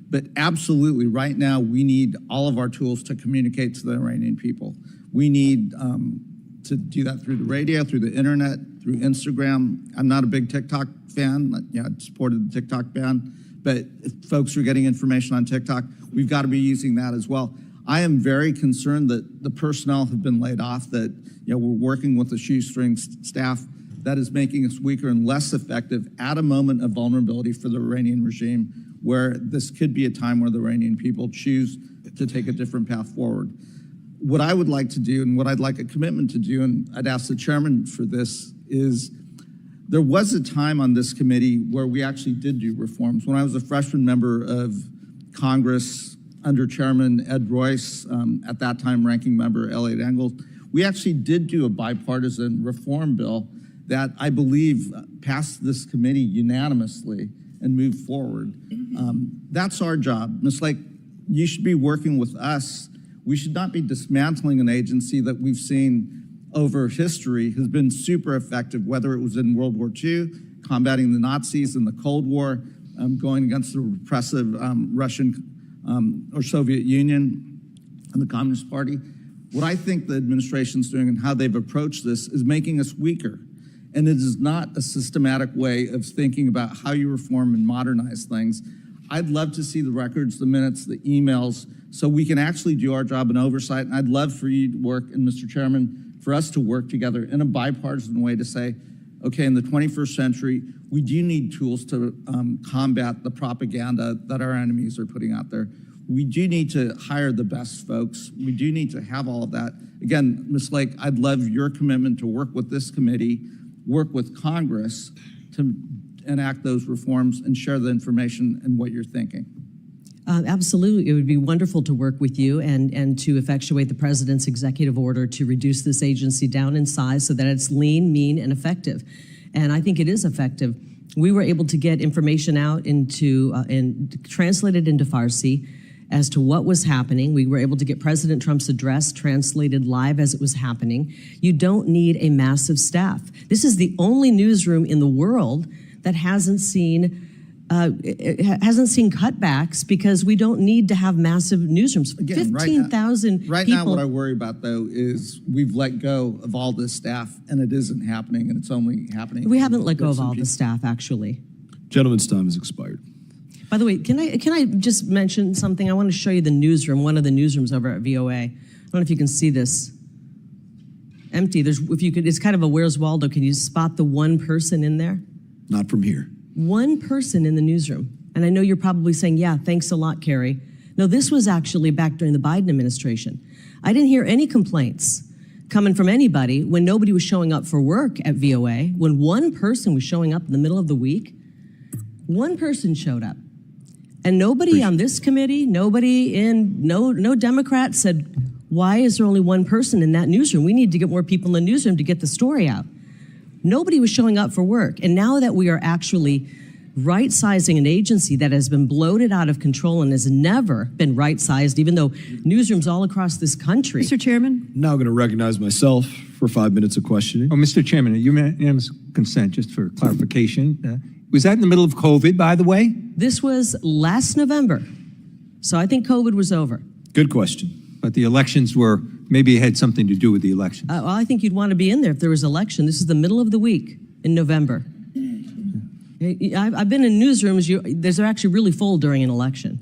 But absolutely, right now, we need all of our tools to communicate to the Iranian people. We need to do that through the radio, through the internet, through Instagram. I'm not a big TikTok fan. You know, I supported the TikTok ban. But if folks are getting information on TikTok, we've got to be using that as well. I am very concerned that the personnel have been laid off, that, you know, we're working with a shoestring staff that is making us weaker and less effective at a moment of vulnerability for the Iranian regime, where this could be a time where the Iranian people choose to take a different path forward. What I would like to do and what I'd like a commitment to do, and I'd ask the chairman for this, is there was a time on this committee where we actually did do reforms. When I was a freshman member of Congress under Chairman Ed Royce, at that time Ranking Member Elliot Engel, we actually did do a bipartisan reform bill that I believe passed this committee unanimously and moved forward. That's our job. Ms. Lake, you should be working with us. We should not be dismantling an agency that we've seen over history has been super effective, whether it was in World War II, combating the Nazis in the Cold War, going against the repressive Russian or Soviet Union and the Communist Party. What I think the administration's doing and how they've approached this is making us weaker. And it is not a systematic way of thinking about how you reform and modernize things. I'd love to see the records, the minutes, the emails, so we can actually do our job in oversight. And I'd love for you to work, and Mr. Chairman, for us to work together in a bipartisan way to say, okay, in the 21st century, we do need tools to combat the propaganda that our enemies are putting out there. We do need to hire the best folks. We do need to have all of that. Again, Ms. Lake, I'd love your commitment to work with this committee, work with Congress to enact those reforms and share the information and what you're thinking. Absolutely. It would be wonderful to work with you and to effectuate the president's executive order to reduce this agency down in size so that it's lean, mean, and effective. And I think it is effective. We were able to get information out into and translated into Farsi as to what was happening. We were able to get President Trump's address translated live as it was happening. You don't need a massive staff. This is the only newsroom in the world that hasn't seen cutbacks because we don't need to have massive newsrooms. Again, 15,000 right people. now, what I worry about, though, is we've let go of all this staff, and it isn't happening, and it's only happening. We haven't let go of all the staff, actually. Gentleman's time has expired. By the way, can I just mention something? I want to show you the newsroom, one of the newsrooms over at VOA. I don't know if you can see this. Empty. It's kind of a Where's Waldo. Can you spot the one person in there? Not from here. One person in the newsroom. And I know you're probably saying, yeah, thanks a lot, Carrie. No, this was actually back during the Biden administration. I didn't hear any complaints coming from anybody when nobody was showing up for work at VOA, when one person was showing up in the middle of the week. One person showed up. And nobody on this committee, no Democrat said, why is there only one person in that newsroom? We need to get more people in the newsroom to get the story out. Nobody was showing up for work. And now that we are actually right-sizing an agency that has been bloated out of control and has never been right-sized, even though newsrooms all across this country. Mr. Chairman? Now I'm going to recognize myself for 5 minutes of questioning. Oh, Mr. Chairman, unanimous consent, just for clarification. Was that in the middle of COVID, by the way? This was last November. So I think COVID was over. Good question. But the elections were, maybe it had something to do with the elections. Well, I think you'd want to be in there if there was an election. This is the middle of the week in November. I've been in newsrooms, they're actually really full during an election.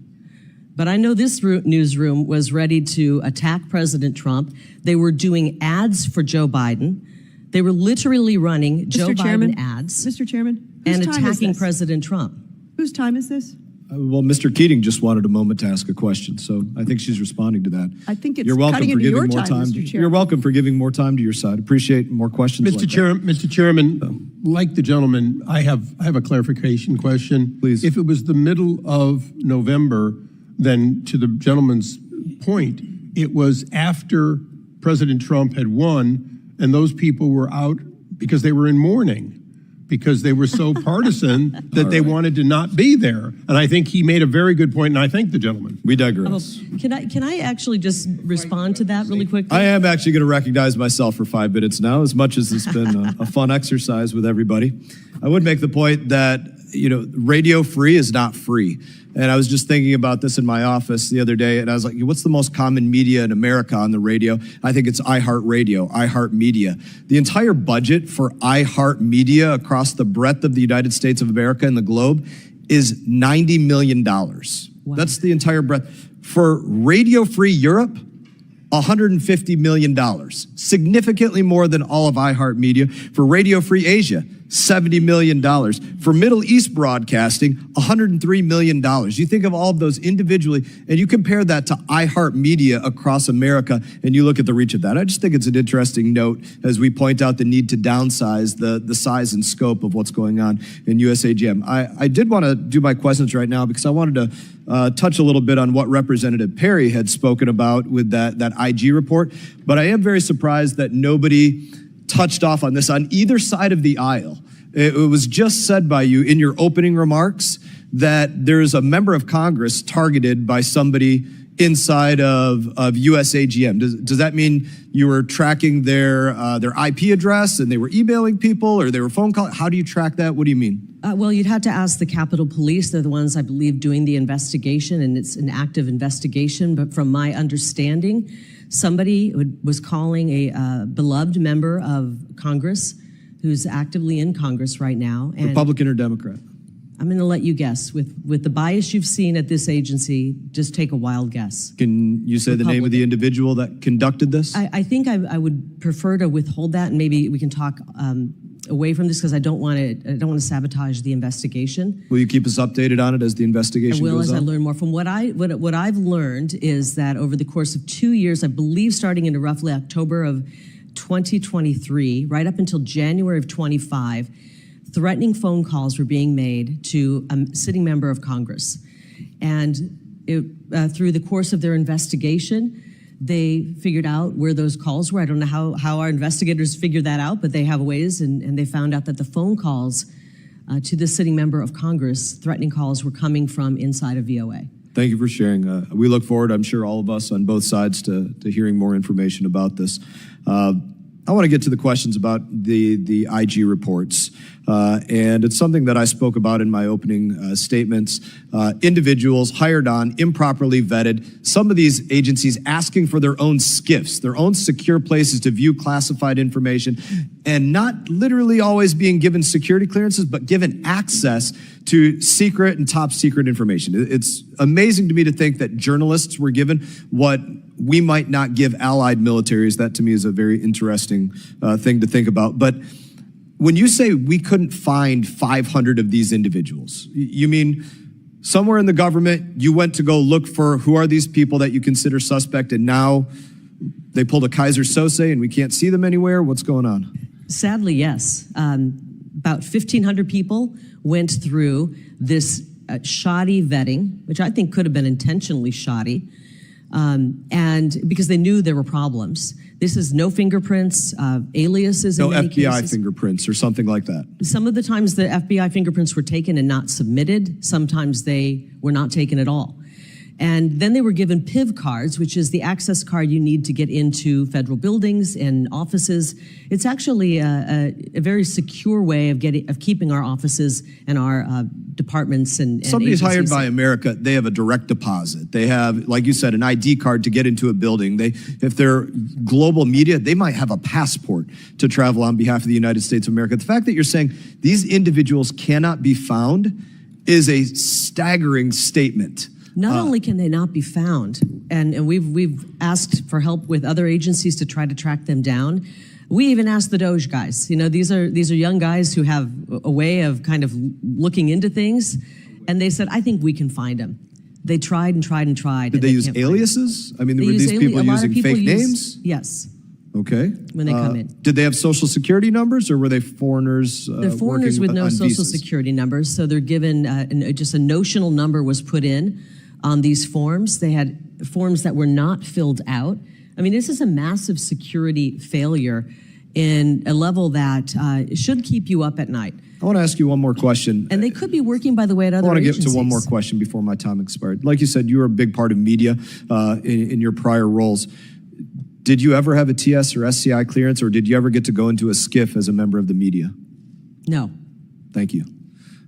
But I know this newsroom was ready to attack President Trump. They were doing ads for Joe Biden. They were literally running Joe Biden ads. Mr. Chairman? And attacking President Trump. Whose time is this? Well, Mr. Keating just wanted a moment to ask a question, so I think she's responding to that. I think it's You're welcome cutting for into giving your more time, time. Mr. Chairman. You're welcome for giving more time to your side. Appreciate more questions. Mr. Chairman, like the gentleman, I have a clarification question. Please. If it was the middle of November, then to the gentleman's point, it was after President Trump had won, and those people were out because they were in mourning, because they were so partisan that they wanted to not be there. And I think he made a very good point, and I thank the gentleman. We digress. Can I actually just respond to that really quickly? I am actually going to recognize myself for 5 minutes now, as much as it's been a fun exercise with everybody. I would make the point that, radio free is not free. And I was just thinking about this in my office the other day, and I was like, what's the most common media in America on the radio? I think it's iHeartRadio, iHeartMedia. The entire budget for iHeartMedia across the breadth of the United States of America and the globe is $90 million. Wow. That's the entire breadth. For Radio Free Europe, $150 million, significantly more than all of iHeartMedia. For Radio Free Asia, $70 million. For Middle East broadcasting, $103 million. You think of all of those individually, and you compare that to iHeartMedia across America, and you look at the reach of that. I just think it's an interesting note as we point out the need to downsize the size and scope of what's going on in USAGM. I did want to do my questions right now because I wanted to touch a little bit on what Representative Perry had spoken about with that IG report, but I am very surprised that nobody touched off on this on either side of the aisle. It was just said by you in your opening remarks that there's a member of Congress targeted by somebody inside of USAGM. Does that mean you were tracking their IP address and they were emailing people or they were phone calling? How do you track that? What do you mean? Well, you'd have to ask the Capitol Police. They're the ones, I believe, doing the investigation, and it's an active investigation. But from my understanding, somebody was calling a beloved member of Congress who's actively in Congress right now. And Republican or Democrat? I'm going to let you guess. With the bias you've seen at this agency, just take a wild guess. Can you say the name of the individual that conducted this? I think I would prefer to withhold that, and maybe we can talk away from this because I don't want to sabotage the investigation. Will you keep us updated on it as the investigation goes on? I will as I learn more. From what I've learned is that over the course of 2 years, I believe starting in roughly October of 2023, right up until January of 25, threatening phone calls were being made to a sitting member of Congress. And through the course of their investigation, they figured out where those calls were. I don't know how our investigators figured that out, but they have ways, and they found out that the phone calls to the sitting member of Congress, threatening calls, were coming from inside of VOA. Thank you for sharing. We look forward, I'm sure all of us on both sides, to hearing more information about this. I want to get to the questions about the IG reports. And it's something that I spoke about in my opening statements. Individuals hired on, improperly vetted, some of these agencies asking for their own SCIFs, their own secure places to view classified information, and not literally always being given security clearances, but given access to secret and top secret information. It's amazing to me to think that journalists were given what we might not give allied militaries. That to me is a very interesting thing to think about. But when you say we couldn't find 500 of these individuals, you mean somewhere in the government you went to go look for who are these people that you consider suspect, and now they pulled a Kaiser Sose and we can't see them anywhere? What's going on? Sadly, yes. About 1,500 people went through this shoddy vetting, which I think could have been intentionally shoddy, and because they knew there were problems. This is no fingerprints, aliases in many FBI cases. fingerprints or something like that. Some of the times the FBI fingerprints were taken and not submitted. Sometimes they were not taken at all. And then they were given PIV cards, which is the access card you need to get into federal buildings and offices. It's actually a very secure way of keeping our offices and our departments and Somebody's hired agencies by safe. America, they have a direct deposit. They have, like you said, an ID card to get into a building. If they're global media, they might have a passport to travel on behalf of the United States of America. The fact that you're saying these individuals cannot be found is a staggering statement. Not only can they not be found, and we've asked for help with other agencies to try to track them down. We even asked the Doge guys. You know, these are young guys who have a way of kind of looking into things, and they said, "I think we can find them." They tried and tried and tried. Did they use aliases? I mean, were these people using fake names? Yes. Okay. When they come in. Did they have social security numbers, or were they foreigners? They're foreigners with no social security numbers, so they're given just a notional number was put in on these forms. They had forms that were not filled out. I mean, this is a massive security failure in a level that should keep you up at night. I want to ask you one more question. And they could be working, by the way, at other agencies. I want to get to one more question before my time expired. Like you said, you were a big part of media in your prior roles. Did you ever have a TS or SCI clearance, or did you ever get to go into a SCIF as a member of the media? No. Thank you.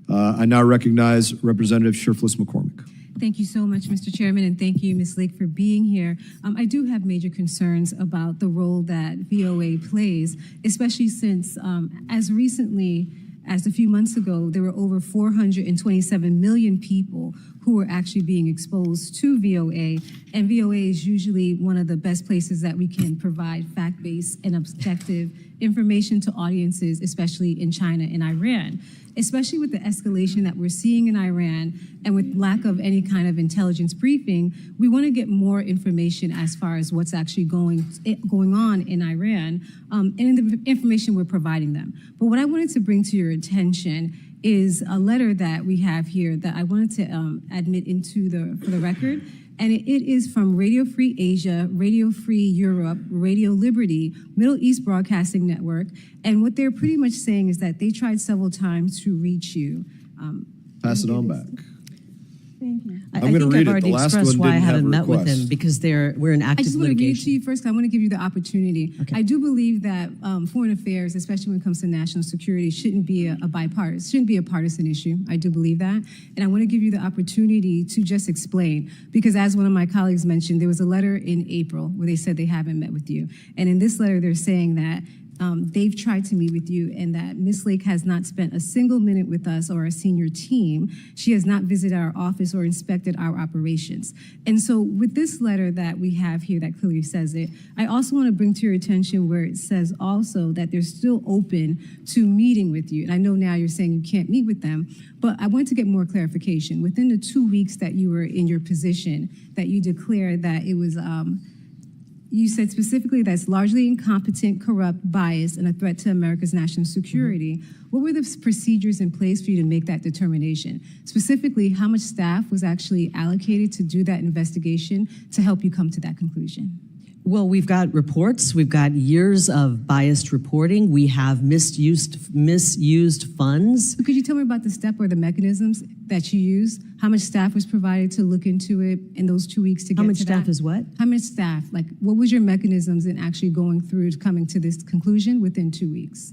I now recognize Representative Scherflis McCormick. Thank you so much, Mr. Chairman, and thank you, Ms. Lake, for being here. I do have major concerns about the role that VOA plays, especially since as recently as a few months ago, there were over 427 million people who who are actually being exposed to VOA. And VOA is usually one of the best places that we can provide fact-based and objective information to audiences, especially in China and Iran. Especially with the escalation that we're seeing in Iran and with lack of any kind of intelligence briefing, we want to get more information as far as what's actually going on in Iran and in the information we're providing them. But what I wanted to bring to your attention is a letter that we have here that I wanted to admit for the record. And it is from Radio Free Asia, Radio Free Europe, Radio Liberty, Middle East Broadcasting Network. And what they're pretty much saying is that they tried several times to reach you. Pass it on back. Thank you. I I'm gonna think read I've it. already The last expressed one why I didn't have haven't a met with request. them, because we're in I active just want to read it litigation. to you first. I want to give you the opportunity. Okay. I do believe that foreign affairs, especially when it comes to national security, shouldn't be a partisan issue. I do believe that. And I want to give you the opportunity to just explain, because as one of my colleagues mentioned, there was a letter in April where they said they haven't met with you. And in this letter, they're saying that they've tried to meet with you and that Ms. Lake has not spent a single minute with us or our senior team. She has not visited our office or inspected our operations. And so with this letter that we have here that clearly says it, I also want to bring to your attention where it says also that they're still open to meeting with you. And I know now you're saying you can't meet with them, but I want to get more clarification. Within the 2 weeks that you were in your position, that you declared that it was you said specifically that's largely incompetent, corrupt, biased, and a threat to America's national security. Mm-hmm. What were the procedures in place for you to make that determination? Specifically, how much staff was actually allocated to do that investigation to help you come to that conclusion? Well, we've got reports. We've got years of biased reporting. We have misused funds. So could you tell me about the step or the mechanisms that you used? How much staff was provided to look into it in those 2 weeks to get to that? How much staff is what? How much staff? Like, what was your mechanisms in actually going through to coming to this conclusion within 2 weeks?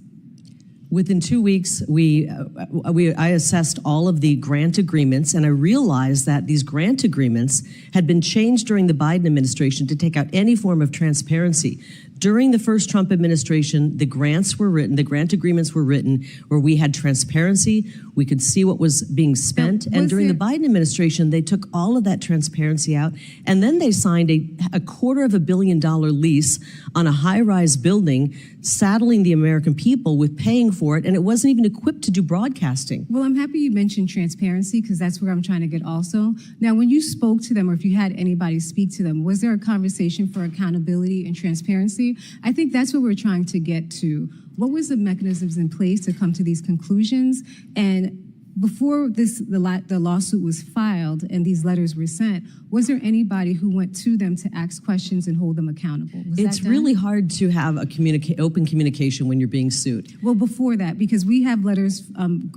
Within 2 weeks, I assessed all of the grant agreements, and I realized that these grant agreements had been changed during the Biden administration to take out any form of transparency. During the first Trump administration, the grant agreements were written where we had transparency, we could see what was being spent, and during the Biden administration, they took all of that transparency out, and then they signed a $250 million lease on a high-rise building, saddling the American people with paying for it, and it wasn't even equipped to do broadcasting. Well, I'm happy you mentioned transparency, because that's where I'm trying to get also. Now, when you spoke to them, or if you had anybody speak to them, was there a conversation for accountability and transparency? I think that's what we're trying to get to. What was the mechanisms in place to come to these conclusions? And before the lawsuit was filed and these letters were sent, was there anybody who went to them to ask questions and hold them accountable? It's really hard to have a open communication when you're being sued. Well, before that, because we have letters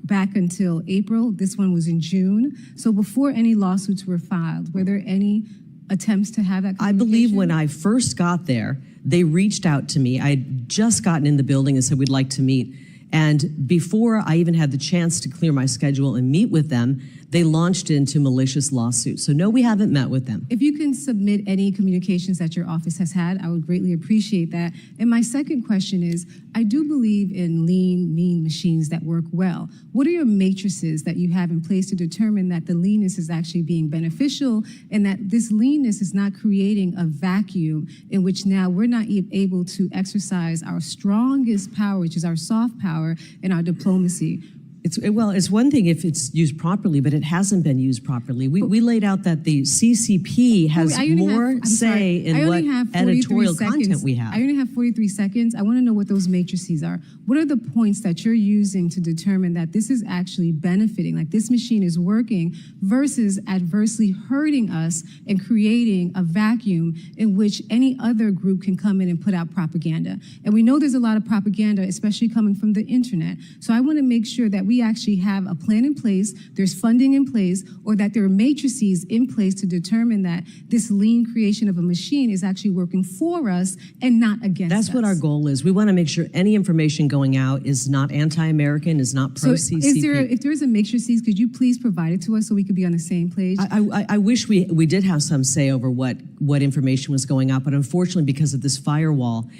back until April. This one was in June. So before any lawsuits were filed, were there any attempts to have that communication? I believe when I first got there, they reached out to me. I had just gotten in the building and said, we'd like to meet. And before I even had the chance to clear my schedule and meet with them, they launched into malicious lawsuits. So no, we haven't met with them. If you can submit any communications that your office has had, I would greatly appreciate that. And my second question is, I do believe in lean, mean machines that work well. What are your matrices that you have in place to determine that the leanness is actually being beneficial and that this leanness is not creating a vacuum in which now we're not able to exercise our strongest power, which is our soft power and our diplomacy? It's one thing if it's used properly, but it hasn't been used properly. We laid out that the CCP has more say in what editorial content we have. I only have 43 seconds. I want to know what those matrices are. What are the points that you're using to determine that this is actually benefiting, like this machine is working, versus adversely hurting us and creating a vacuum in which any other group can come in and put out propaganda? And we know there's a lot of propaganda, especially coming from the internet. So I want to make sure that we actually have a plan in place, there's funding in place, or that there are matrices in place to determine that this lean creation of a machine is actually working for us and not against us. That's what our goal is. We want to make sure any information going out is not anti-American, is not pro-CCP. So if there's a matrices, could you please provide it to us so we could be on the same page? I wish we did have some say over what information was going out, but unfortunately, because of this firewall,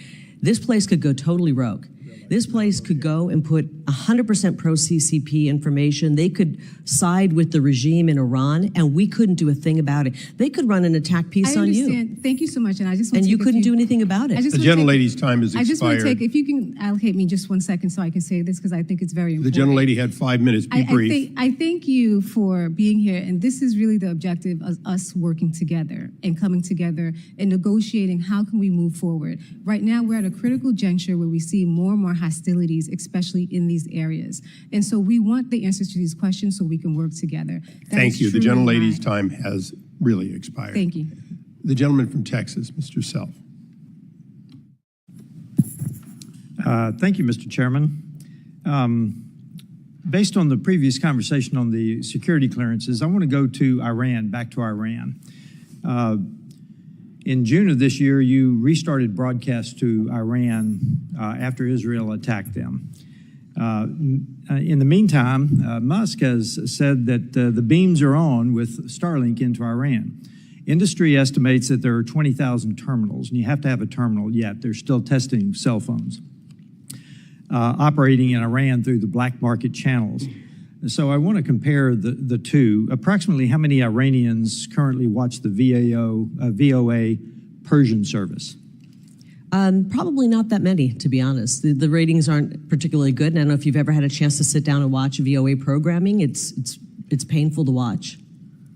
this place could go totally rogue. This place could go and put 100% pro-CCP information. They could side with the regime in Iran, and we couldn't do a thing about it. They could run an attack piece on you. I understand. Thank you so much. And I just want And to you couldn't do anything about it. I just The want to gentlelady's time has I just want to expired. take, if you can allocate me just 1 second so I can say this, because I think it's very The important. gentlelady had 5 minutes. Be brief. I thank you for being here, and this is really the objective of us working together and coming together and negotiating how can we move forward. Right now, we're at a critical juncture where we see more and more hostilities, especially in these areas. And so we want the answers to these questions so we can work together. That Thank is you. The truly gentlelady's my- time has really expired. Thank you. The gentleman from Texas, Mr. Self. Thank you, Mr. Chairman. Based on the previous conversation on the security clearances, I want to go to Iran, back to Iran. In June of this year, you restarted broadcasts to Iran after Israel attacked them. In the meantime, Musk has said that the beams are on with Starlink into Iran. Industry estimates that there are 20,000 terminals, and you have to have a terminal yet. They're still testing cell phones. Operating in Iran through the black market channels. So I want to compare the two. Approximately how many Iranians currently watch the VOA Persian service? Probably not that many, to be honest. The ratings aren't particularly good. And I don't know if you've ever had a chance to sit down and watch VOA programming. It's painful to watch.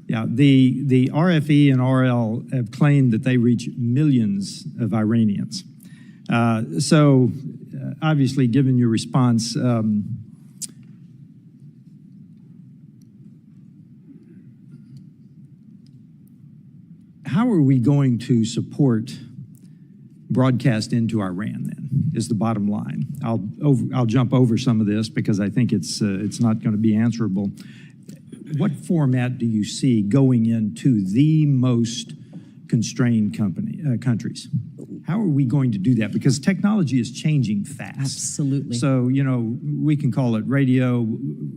Yeah, the RFE and RL have claimed that they reach millions of Iranians. Obviously, given your response, how are we going to support broadcast into Iran then, is the bottom line. I'll jump over some of this because I think it's not going to be answerable. What format do you see going into the most constrained countries? How are we going to do that? Because technology is changing fast. Absolutely. So, you know, we can call it radio,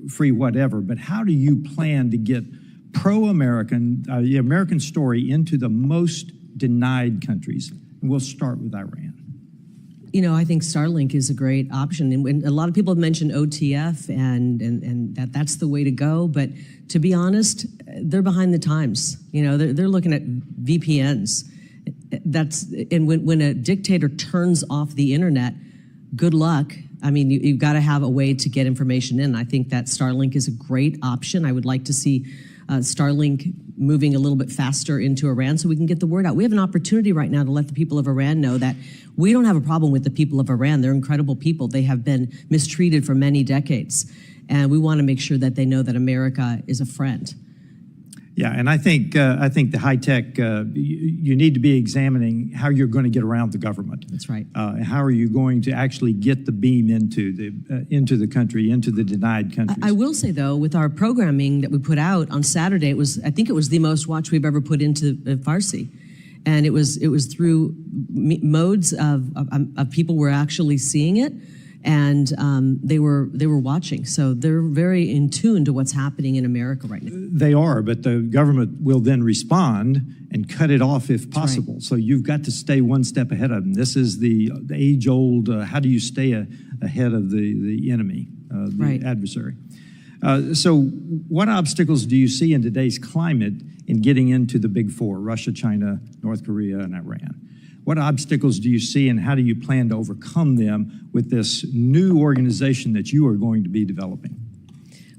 free, whatever, but how do you plan to get pro-American, the American story into the most denied countries? And we'll start with Iran. You know, I think Starlink is a great option. And when a lot of people have mentioned OTF and that's the way to go. But to be honest, they're behind the times. You know, they're looking at VPNs. And when a dictator turns off the internet, good luck. I mean, you've got to have a way to get information in. I think that Starlink is a great option. I would like to see Starlink moving a little bit faster into Iran so we can get the word out. We have an opportunity right now to let the people of Iran know that we don't have a problem with the people of Iran. They're incredible people. They have been mistreated for many decades. And we want to make sure that they know that America is a friend. Yeah, and I think the high tech, you need to be examining how you're going to get around the government. That's right. How are you going to actually get the beam into the country, into the denied countries? I will say though, with our programming that we put out on Saturday, I think it was the most watch we've ever put into Farsi, and it was through modes of people were actually seeing it. And they were watching, so they're very in tune to what's happening in America right now. They are, but the government will then respond and cut it off if possible. Right. So you've got to stay one step ahead of them. This is the age-old, how do you stay ahead of the enemy, the adversary? So what obstacles do you see in today's climate in getting into the big four, Russia, China, North Korea, and Iran? What obstacles do you see, and how do you plan to overcome them with this new organization that you are going to be developing?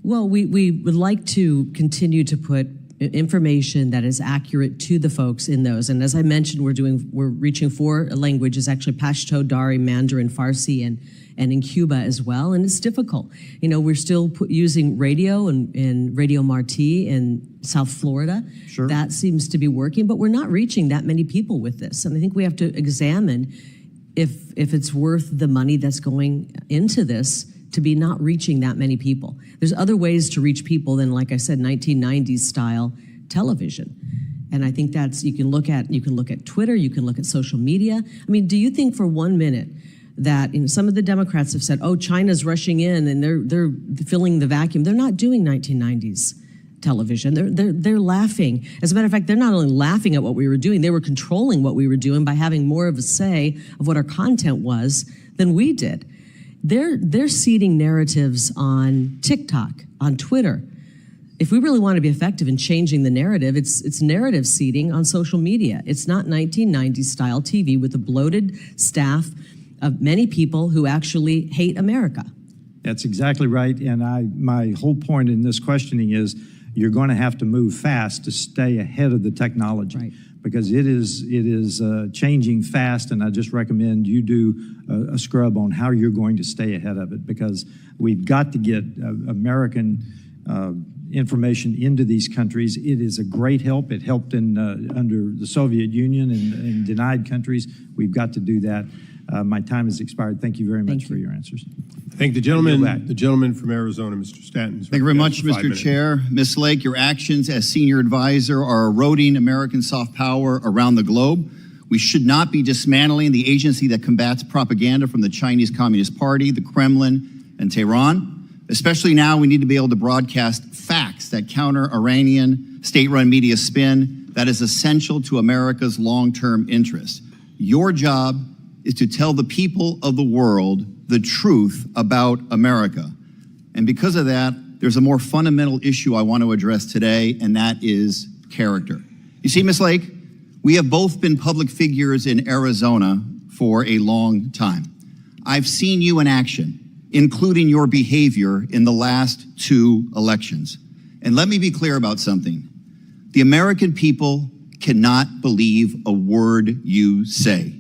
Well, we would like to continue to put information that is accurate to the folks in those. And as I mentioned, we're reaching 4 languages, actually Pashto, Dari, Mandarin, Farsi, and in Cuba as well. And it's difficult. You know, we're still using radio and Radio Marti in South Florida. Sure. That seems to be working, but we're not reaching that many people with this. And I think we have to examine if it's worth the money that's going into this to be not reaching that many people. There's other ways to reach people than, like I said, 1990s style television. And I think you can look at Twitter, you can look at social media. I mean, do you think for 1 minute that some of the Democrats have said, oh, China's rushing in and they're filling the vacuum? They're not doing 1990s television. They're laughing. As a matter of fact, they're not only laughing at what we were doing, they were controlling what we were doing by having more of a say of what our content was than we did. they're seeding narratives on TikTok, on Twitter. If we really want to be effective in changing the narrative, it's narrative seeding on social media. It's not 1990s style TV with a bloated staff of many people who actually hate America. That's exactly right. And my whole point in this questioning is you're going to have to move fast to stay ahead of the technology. Right. Because it is changing fast, and I just recommend you do a scrub on how you're going to stay ahead of it, because we've got to get American information into these countries. It is a great help. It helped under the Soviet Union and denied countries. We've got to do that. My time has expired. Thank you very much for your answers. Thank the gentleman from Arizona, Mr. Stanton. Thank you very much, Mr. Chair. Ms. Lake, your actions as senior advisor are eroding American soft power around the globe. We should not be dismantling the agency that combats propaganda from the Chinese Communist Party, the Kremlin, and Tehran. Especially now, we need to be able to broadcast facts that counter Iranian state-run media spin that is essential to America's long-term interests. Your job is to tell the people of the world the truth about America. And because of that, there's a more fundamental issue I want to address today, and that is character. You see, Ms. Lake, we have both been public figures in Arizona for a long time. I've seen you in action, including your behavior in the last 2 elections. And let me be clear about something. The American people cannot believe a word you say.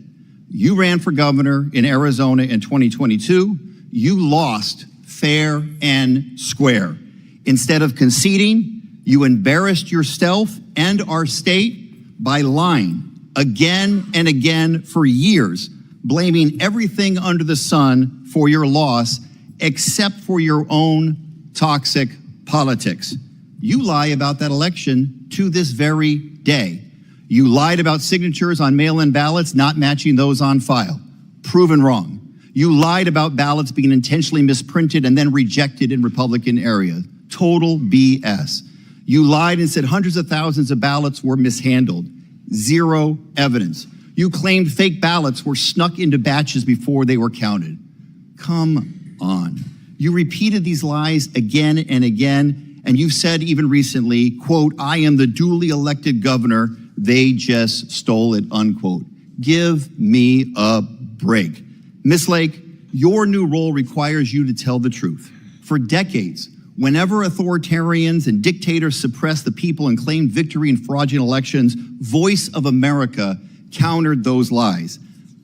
You ran for governor in Arizona in 2022. You lost fair and square. Instead of conceding, you embarrassed yourself and our state by lying again and again for years, blaming everything under the sun for your loss except for your own toxic politics. You lie about that election to this very day. You lied about signatures on mail-in ballots not matching those on file. Proven wrong. You lied about ballots being intentionally misprinted and then rejected in Republican areas. Total BS. You lied and said hundreds of thousands of ballots were mishandled. Zero evidence. You claimed fake ballots were snuck into batches before they were counted. Come on. You repeated these lies again and again, and you've said even recently, quote, I am the duly elected governor. They just stole it, unquote. Give me a break. Ms. Lake, your new role requires you to tell the truth. For decades, whenever authoritarians and dictators suppressed the people and claimed victory in fraudulent elections, Voice of America countered those lies.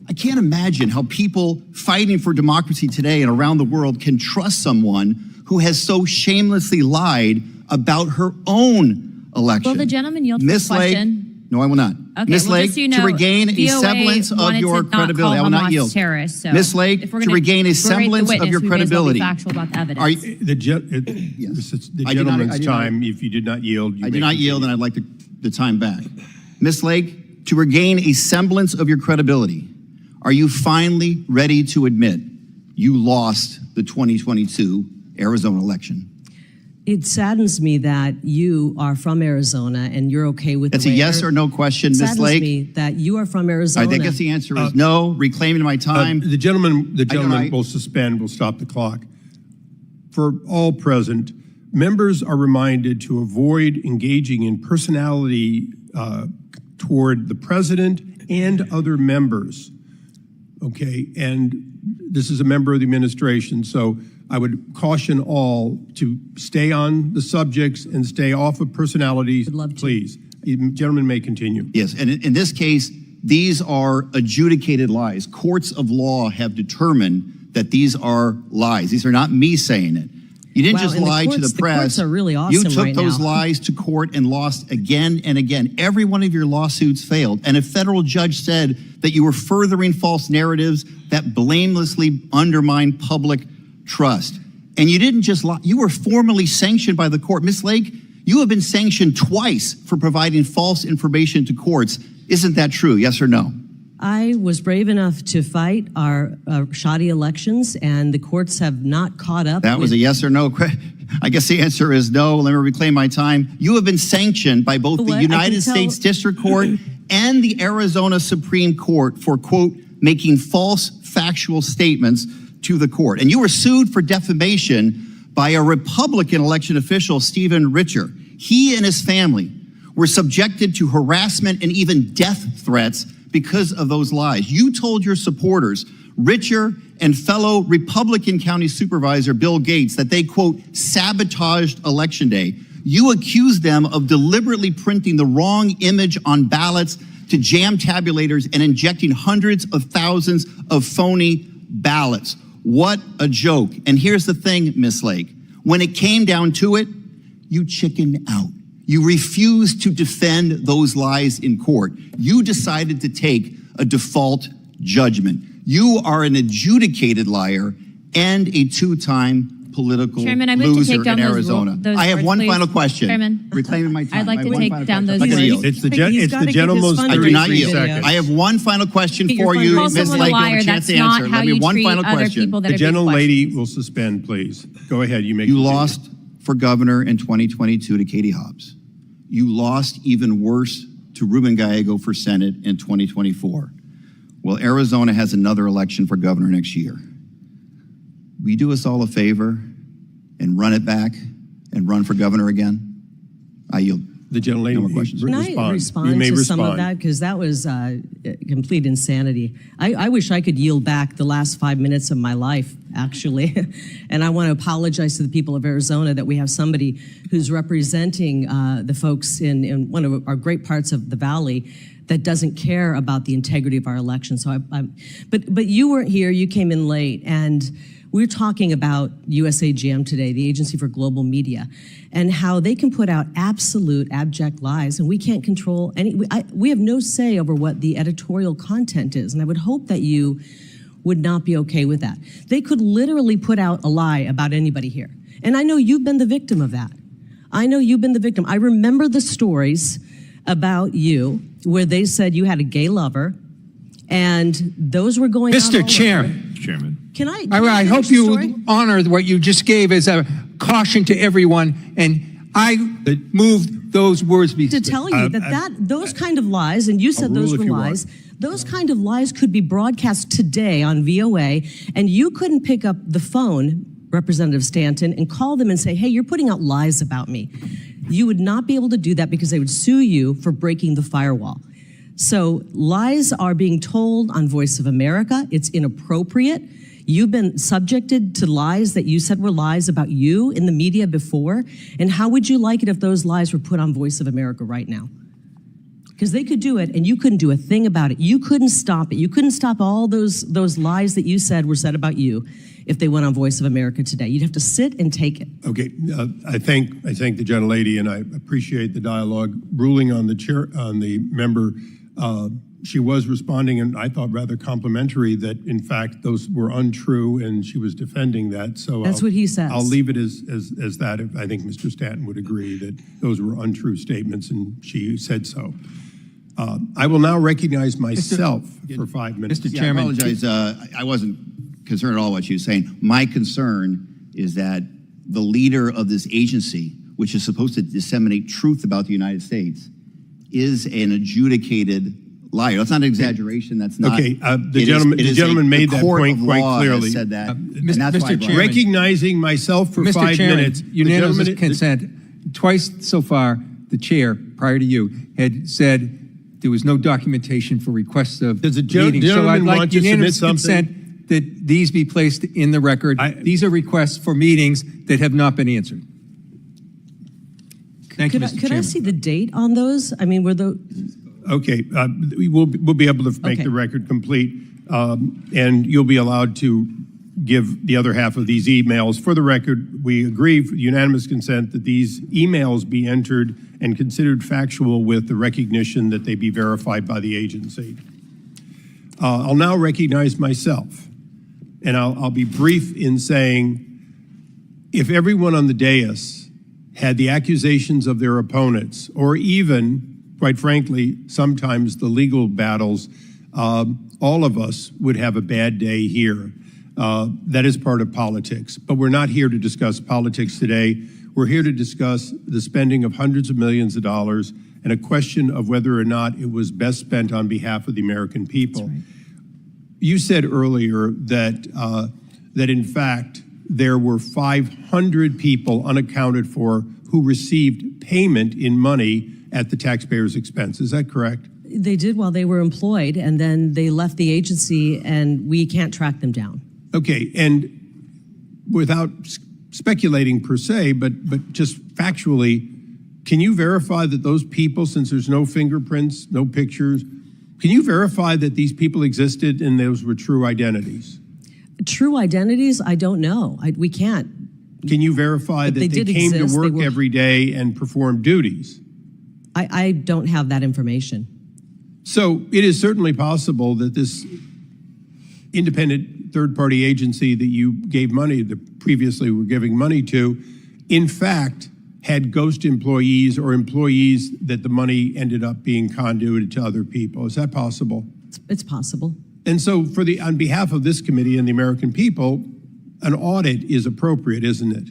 I can't imagine how people fighting for democracy today and around the world can trust someone who has so shamelessly lied about her own election. Will the gentleman yield to the question? No, I will not. Okay, Ms. well, Lake, just so you know, to regain a VOA semblance of your credibility, I will not yield. So Ms. Lake, to regain a semblance of your credibility. Factual about the evidence. Are you, The gentleman's time, if you did not yield. I did not yield, and I'd like the time back. Ms. Lake, to regain a semblance of your credibility, are you finally ready to admit you lost the 2022 Arizona election? It saddens me that you are from Arizona and you're okay with That's the a way yes or no question, Ms. saddens Lake. me that you are from Arizona. I guess the answer is no. Reclaiming my time. The gentleman will suspend, will stop the clock. For all present, members are reminded to avoid engaging in personality toward the president and other members. Okay, and this is a member of the administration, so I would caution all to stay on the subjects and stay off of personalities, please. Gentleman may continue. Yes, and in this case, these are adjudicated lies. Courts of law have determined that these are lies. These are not me saying it. You didn't just lie to the press. The courts are really awesome You took right those now. lies to court and lost again and again. Every one of your lawsuits failed. And a federal judge said that you were furthering false narratives that blamelessly undermined public trust. And you didn't just lie. You were formally sanctioned by the court. Ms. Lake, you have been sanctioned twice for providing false information to courts. Isn't that true? Yes or no? I was brave enough to fight our shoddy elections, and the courts have not caught up. That was a yes or no. I guess the answer is no. Let me reclaim my time. You have been sanctioned by both the United States District Court and the Arizona Supreme Court for, quote, making false factual statements to the court. And you were sued for defamation by a Republican election official, Stephen Richer. He and his family were subjected to harassment and even death threats because of those lies. You told your supporters, Richer and fellow Republican County Supervisor Bill Gates, that they, quote, sabotaged Election Day. You accused them of deliberately printing the wrong image on ballots to jam tabulators and injecting hundreds of thousands of phony ballots. What a joke. And here's the thing, Ms. Lake. When it came down to it, you chickened out. You refused to defend those lies in court. You decided to take a default judgment. You are an adjudicated liar and a two-time political Chairman, I move to loser take down in those Arizona. those I have words, one please. final question. Chairman, Reclaiming my time. I'd like I to have one take final down question. those Like a words. deal. It's the He's gotta get his gentleman's fundraising I do not 33 yield. seconds. I have one final question Get your for you, Call Ms. someone a Lake. You liar. have a chance That's to not answer. how Let me you one treat final other question. people that The are being gentlelady questioned. will suspend, please. Go ahead, you make You the decision. lost for governor in 2022 to Katie Hobbs. You lost even worse to Ruben Gallego for Senate in 2024. Well, Arizona has another election for governor next year. Will you do us all a favor and run it back and run for governor again? I yield. The gentlelady No more questions. Can I respond to some of that? Because that was complete insanity. I wish I could yield back the last 5 minutes of my life, actually. And I want to apologize to the people of Arizona that we have somebody who's representing the folks in one of our great parts of the Valley that doesn't care about the integrity of our election. So, but you weren't here. You came in late, and we're talking about USAGM today, the Agency for Global Media, and how they can put out absolute abject lies, and we can't control any. We have no say over what the editorial content is, and I would hope that you would not be okay with that. They could literally put out a lie about anybody here, and I know you've been the victim of that. I know you've been the victim. I remember the stories about you where they said you had a gay lover, and those were going out all Mr. over. Chairman. Can I I hope finish the story? you honor what you just gave as a caution to everyone, and I moved those words. To tell you that those kind of lies, and you said I'll those rule were if you lies, those kind of lies could be broadcast today on VOA, and you couldn't pick up the phone, Representative Stanton, and call them and say, hey, you're putting out lies about me. You would not be able to do that because they would sue you for breaking the firewall. So lies are being told on Voice of America. It's inappropriate. You've been subjected to lies that you said were lies about you in the media before. And how would you like it if those lies were put on Voice of America right now? Because they could do it and you couldn't do a thing about it. You couldn't stop it. You couldn't stop all those lies that you said were said about you if they went on Voice of America today. You'd have to sit and take it. Okay, I thank the gentlelady, and I appreciate the dialogue. Ruling on the member, she was responding, and I thought rather complimentary that in fact those were untrue, and she was defending that. So That's what he says. I'll leave it as that. I think Mr. Stanton would agree that those were untrue statements, and she said so. I will now recognize myself for 5 minutes. Mr. Yeah, Chairman. I apologize. I wasn't concerned at all what she was saying. My concern is that the leader of this agency, which is supposed to disseminate truth about the United States, is an adjudicated liar. That's not an exaggeration. That's not. Okay, the gentleman made that point quite clearly. Said that. Mr. And that's why I brought it up. Recognizing myself for Mr. 5 Chairman, minutes. unanimous consent. Twice so far, the chair, prior to you, had said there was no documentation for requests of Does the meetings. So I'd gentleman like want to submit unanimous something? consent that these be placed in the record. These are requests for meetings that have not been answered. Thank you, Mr. Could Chairman. I see the date on those? I mean, were those... Okay, we'll be able to make Okay. the record complete, and you'll be allowed to give the other half of these emails. For the record, we agree for unanimous consent that these emails be entered and considered factual with the recognition that they be verified by the agency. I'll now recognize myself, and I'll be brief in saying, if everyone on the dais had the accusations of their opponents, or even, quite frankly, sometimes the legal battles, all of us would have a bad day here. That is part of politics. But we're not here to discuss politics today. We're here to discuss the spending of hundreds of millions of dollars and a question of whether or not it was best spent on behalf of the American people. You said earlier that that, in fact, there were 500 people unaccounted for who received payment in money at the taxpayer's expense. Is that correct? They did while they were employed, and then they left the agency, and we can't track them down. Okay, and without speculating per se, but just factually, can you verify that those people, since there's no fingerprints, no pictures, can you verify that these people existed and those were true identities? True identities, I don't know. We can't. Can you verify that they came to work every day and performed duties? I don't have that information. So it is certainly possible that this independent third-party agency that you gave money, that previously were giving money to, in fact, had ghost employees or employees that the money ended up being conduited to other people. Is that possible? It's possible. And so on behalf of this committee and the American people, an audit is appropriate, isn't it?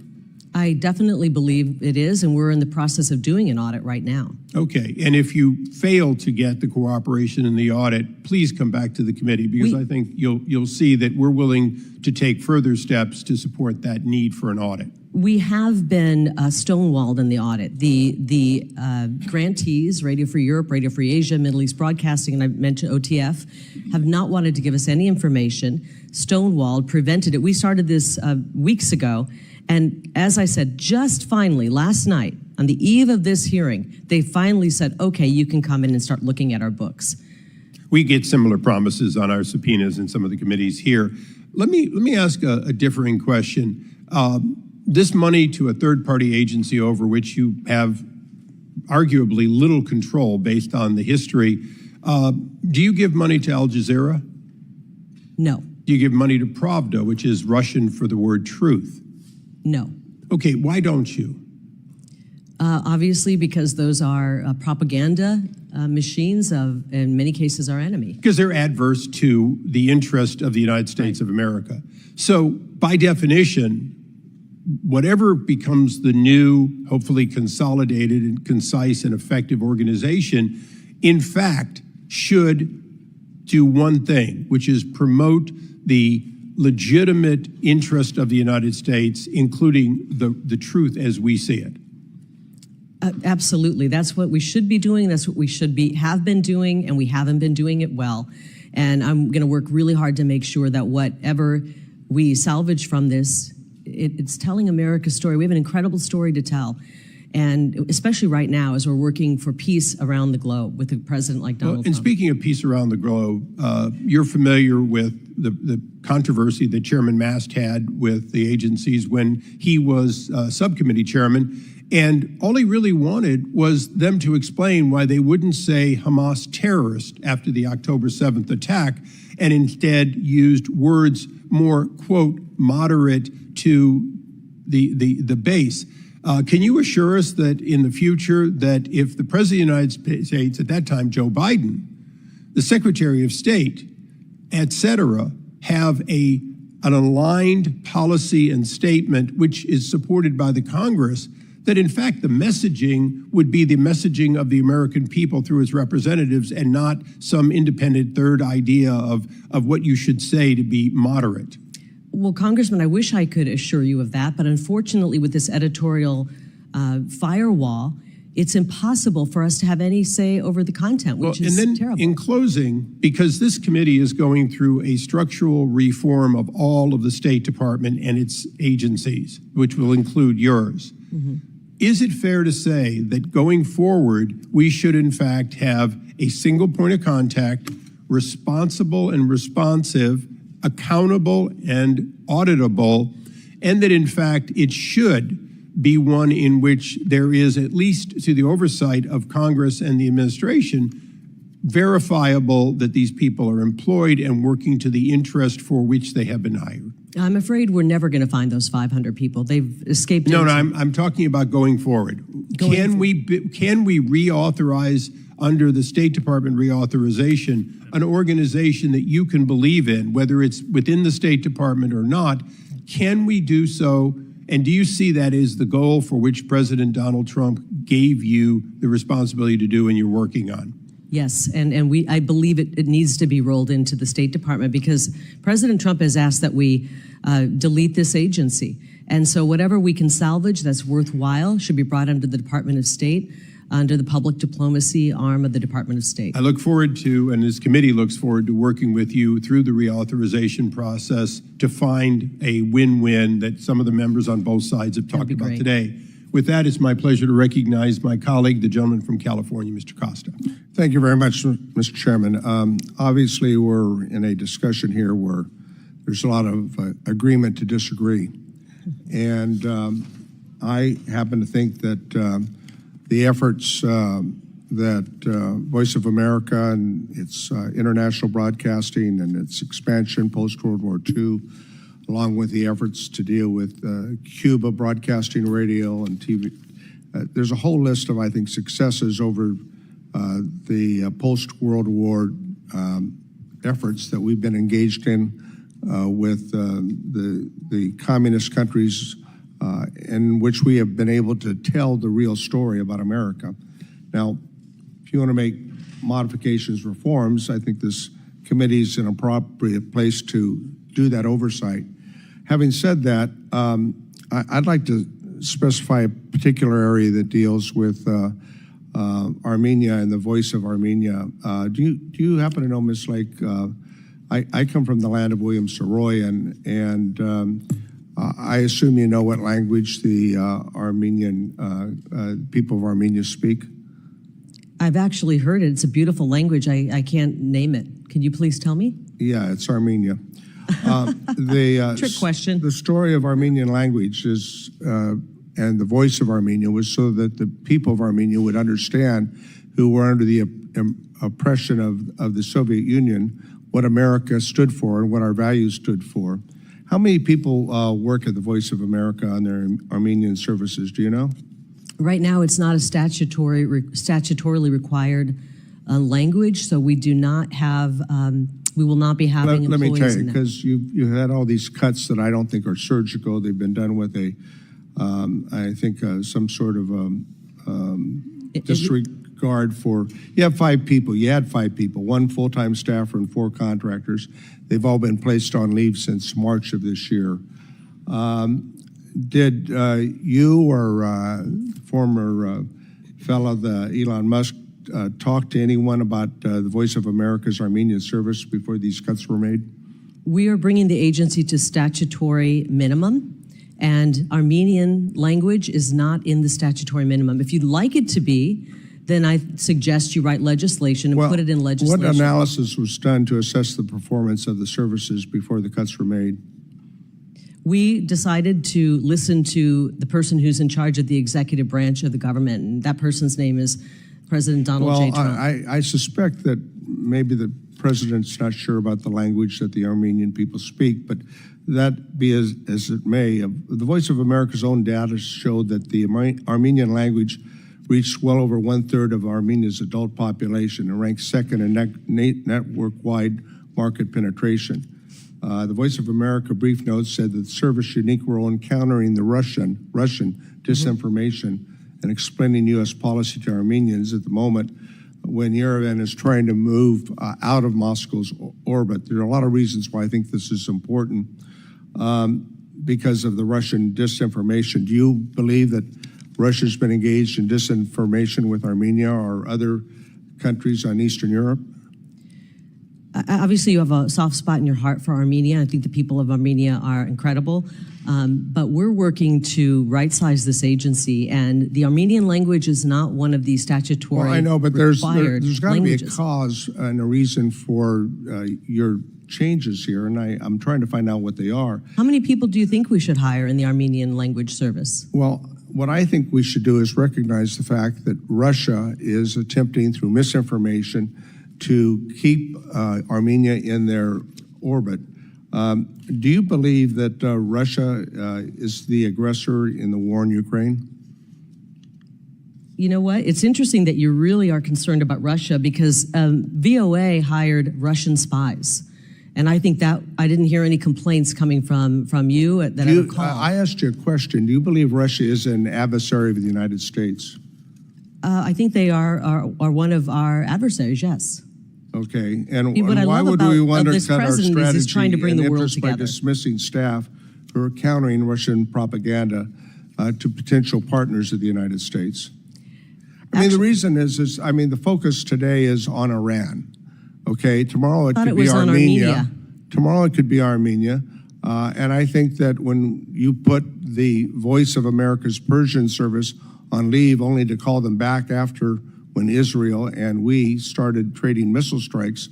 I definitely believe it is, and we're in the process of doing an audit right now. Okay, and if you fail to get the cooperation in the audit, please come back to the committee, because I think you'll see that we're willing to take further steps to support that need for an audit. We have been stonewalled in the audit. The grantees, Radio Free Europe, Radio Free Asia, Middle East Broadcasting, and I mentioned OTF, have not wanted to give us any information, stonewalled, prevented it. We started this weeks ago, and as I said, just finally, last night, on the eve of this hearing, they finally said, okay, you can come in and start looking at our books. We get similar promises on our subpoenas in some of the committees here. Let me ask a differing question. This money to a third-party agency over which you have arguably little control based on the history, do you give money to Al Jazeera? No. Do you give money to Pravda, which is Russian for the word truth? No. Okay, why don't you? Obviously, because those are propaganda machines of, in many cases, our enemy. Because they're adverse to the interest of the United States of America. So, by definition, whatever becomes the new, hopefully consolidated and concise and effective organization, in fact, should do one thing, which is promote the legitimate interest of the United States, including the truth as we see it. Absolutely. That's what we should be doing. That's what we have been doing, and we haven't been doing it well. And I'm going to work really hard to make sure that whatever we salvage from this, it's telling America's story. We have an incredible story to tell. And especially right now, as we're working for peace around the globe with a president like Donald Trump. And speaking of peace around the globe, you're familiar with the controversy that Chairman Mast had with the agencies when he was subcommittee chairman. And all he really wanted was them to explain why they wouldn't say Hamas terrorist after the October 7th attack, and instead used words more, quote, moderate to the base. Can you assure us that in the future, that if the President of the United States, at that time, Joe Biden, the Secretary of State, et cetera, have an aligned policy and statement which is supported by the Congress, that in fact the messaging would be the messaging of the American people through its representatives and not some independent third idea of what you should say to be moderate? Well, Congressman, I wish I could assure you of that, but unfortunately with this editorial firewall, it's impossible for us to have any say over the content, which is terrible. In closing, because this committee is going through a structural reform of all of the State Department and its agencies, which will include yours, is it fair to say that going forward, we should in fact have a single point of contact, responsible and responsive, accountable and auditable, and that in fact it should be one in which there is, at least to the oversight of Congress and the administration, verifiable that these people are employed and working to the interest for which they have been hired? I'm afraid we're never going to find those 500 people. They've escaped. No, I'm talking about going forward. Can we reauthorize under the State Department reauthorization an organization that you can believe in, whether it's within the State Department or not? Can we do so? And do you see that as the goal for which President Donald Trump gave you the responsibility to do and you're working on? Yes, and I believe it needs to be rolled into the State Department because President Trump has asked that we delete this agency. And so whatever we can salvage that's worthwhile should be brought under the Department of State, under the public diplomacy arm of the Department of State. I look forward to, and this committee looks forward to working with you through the reauthorization process to find a win-win that some of the members on both sides have talked about today. With that, it's my pleasure to recognize my colleague, the gentleman from California, Mr. Costa. Thank you very much, Mr. Chairman. Obviously, we're in a discussion here where there's a lot of agreement to disagree. And I happen to think that the efforts that Voice of America and its international broadcasting and its expansion post-World War II, along with the efforts to deal with Cuba broadcasting radio and TV, there's a whole list of, I think, successes over the post-World War efforts that we've been engaged in with the communist countries in which we have been able to tell the real story about America. Now, if you want to make modifications, reforms, I think this committee is an appropriate place to do that oversight. Having said that, I'd like to specify a particular area that deals with Armenia and the Voice of Armenia. Do you happen to know, Ms. Lake? I come from the land of William Saroyan, and I assume you know what language the Armenian people of Armenia speak. I've actually heard it. It's a beautiful language. I can't name it. Can you please tell me? Yeah, it's Armenia. Trick question. The story of Armenian language is, and the Voice of Armenia was so that the people of Armenia would understand, who were under the oppression of the Soviet Union, what America stood for and what our values stood for. How many people work at the Voice of America on their Armenian services? Do you know? Right now, it's not a statutorily required language, so we do not have. We will not be having Let me employees tell you, in that. because you had all these cuts that I don't think are surgical. They've been done with a, I think, some sort of disregard for. You have 5 people. You had 5 people, 1 full-time staffer and 4 contractors. They've all been placed on leave since March of this year. Did you or former fellow, Elon Musk, talk to anyone about the Voice of America's Armenian service before these cuts were made? We are bringing the agency to statutory minimum, and Armenian language is not in the statutory minimum. If you'd like it to be, then I suggest you write legislation and put it in legislation. What analysis was done to assess the performance of the services before the cuts were made? We decided to listen to the person who's in charge of the executive branch of the government, and that person's name is President Donald J. Trump. I suspect that maybe the president's not sure about the language that the Armenian people speak, but that be as it may, the Voice of America's own data showed that the Armenian language reached well over 1/3 of Armenia's adult population and ranked second in network-wide market penetration. The Voice of America brief notes said that the service's unique role in countering the Russian disinformation and explaining U.S. policy to Armenians at the moment when Yerevan is trying to move out of Moscow's orbit. There are a lot of reasons why I think this is important because of the Russian disinformation. Do you believe that Russia's been engaged in disinformation with Armenia or other countries on Eastern Europe? Obviously, you have a soft spot in your heart for Armenia. I think the people of Armenia are incredible. But we're working to right-size this agency, and the Armenian language is not one of the statutory Well, I know, but there's got to be a languages. cause and a reason for your changes here, and I'm trying to find out what they are. How many people do you think we should hire in the Armenian language service? Well, what I think we should do is recognize the fact that Russia is attempting through misinformation to keep Armenia in their orbit. Do you believe that Russia is the aggressor in the war in Ukraine? You know what? It's interesting that you really are concerned about Russia because VOA hired Russian spies. And I think that I didn't hear any complaints coming from you that I recall. I asked you a question. Do you believe Russia is an adversary of the United States? I think they are one of our adversaries, yes. Okay, and What I why love would about we of this undercut our president is he's trying to bring strategy the and world interest by together. dismissing staff who are countering Russian propaganda to potential partners of the United States? I mean, the reason is the focus today is on Iran. Okay, tomorrow it could be Armenia. Tomorrow it could be Armenia. And I think that when you put the Voice of America's Persian service on leave only to call them back after when Israel and we started trading missile strikes,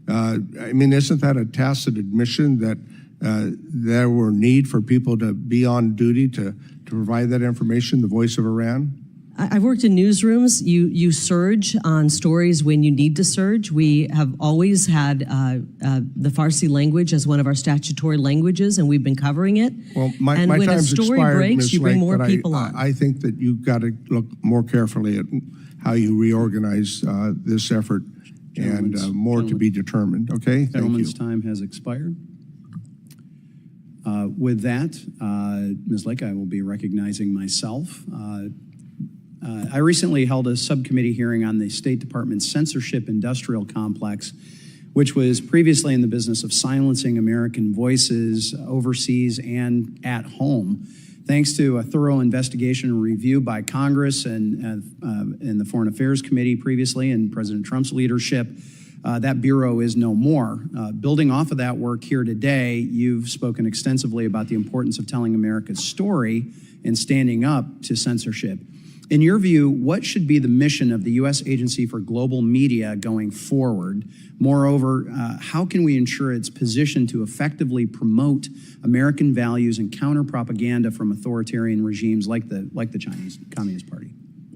isn't that a tacit admission that there were need for people to be on duty to provide that information, the voice of Iran? I've worked in newsrooms. You surge on stories when you need to surge. We have always had the Farsi language as one of our statutory languages, and we've been covering it. Well, my and when a time's story expired, breaks, Ms. you bring Lake, more people on. I think that you've got to look more carefully at how you reorganize this effort, and more to be determined. Okay, thank you. Gentleman's time has expired. With that, Ms. Lake, I will be recognizing myself. I recently held a subcommittee hearing on the State Department's censorship industrial complex, which was previously in the business of silencing American voices overseas and at home. Thanks to a thorough investigation and review by Congress and the Foreign Affairs Committee previously and President Trump's leadership, that bureau is no more. Building off of that work here today, you've spoken extensively about the importance of telling America's story and standing up to censorship. In your view, what should be the mission of the U.S. Agency for Global Media going forward? Moreover, how can we ensure its position to effectively promote American values and counter propaganda from authoritarian regimes like the Chinese Communist Party?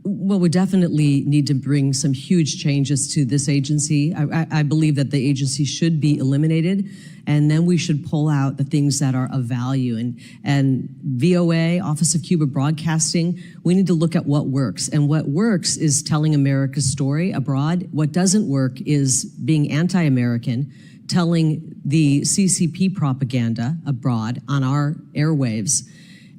Well, we definitely need to bring some huge changes to this agency. I believe that the agency should be eliminated, and then we should pull out the things that are of value. And VOA, Office of Cuba Broadcasting, we need to look at what works. And what works is telling America's story abroad. What doesn't work is being anti-American, telling the CCP propaganda abroad on our airwaves.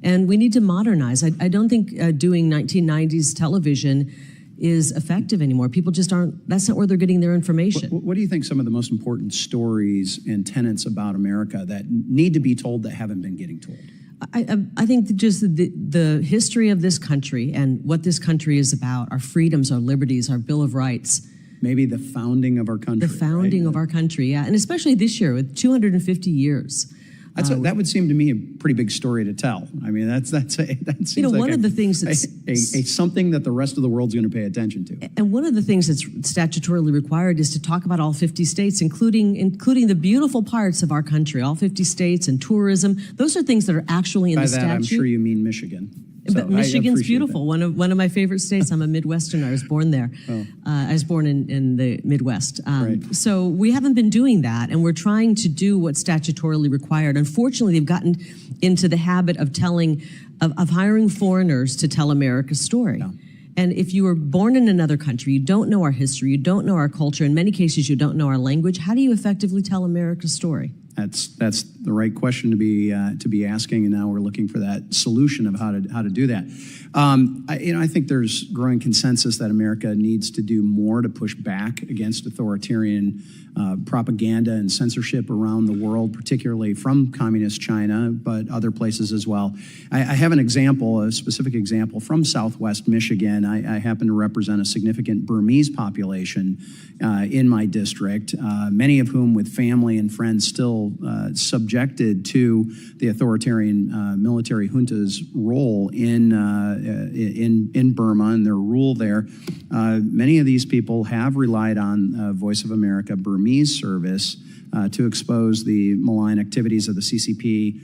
And we need to modernize. I don't think doing 1990s television is effective anymore. People just aren't, that's not where they're getting their information. What do you think some of the most important stories and tenets about America that need to be told that haven't been getting told? I think that just the history of this country and what this country is about, our freedoms, our liberties, our Bill of Rights. Maybe the founding of our country. The founding of our country, yeah. And especially this year with 250 years. That would seem to me a pretty big story to tell. I mean, that seems like one of the things that's something that the rest of the world's going to pay attention to. And one of the things that's statutorily required is to talk about all 50 states, including the beautiful parts of our country, all 50 states and tourism. Those are things that are actually in the statute. By that, I'm sure you mean Michigan. But Michigan's beautiful. One of my favorite states. I'm a Midwesterner. I was born there. I was born in the Midwest. So we haven't been doing that, and we're trying to do what's statutorily required. Unfortunately, they've gotten into the habit of hiring foreigners to tell America's story. Yeah. And if you were born in another country, you don't know our history, you don't know our culture, in many cases you don't know our language, how do you effectively tell America's story? That's the right question to be asking, and now we're looking for that solution of how to do that. I think there's growing consensus that America needs to do more to push back against authoritarian propaganda and censorship around the world, particularly from communist China, but other places as well. I have a specific example from Southwest Michigan. I happen to represent a significant Burmese population in my district, many of whom with family and friends still subjected to the authoritarian military junta's role in Burma and their rule there. Many of these people have relied on Voice of America Burmese service to expose the malign activities of the CCP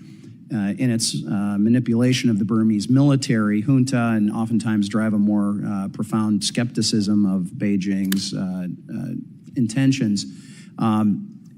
in its manipulation of the Burmese military junta, and oftentimes drive a more profound skepticism of Beijing's intentions.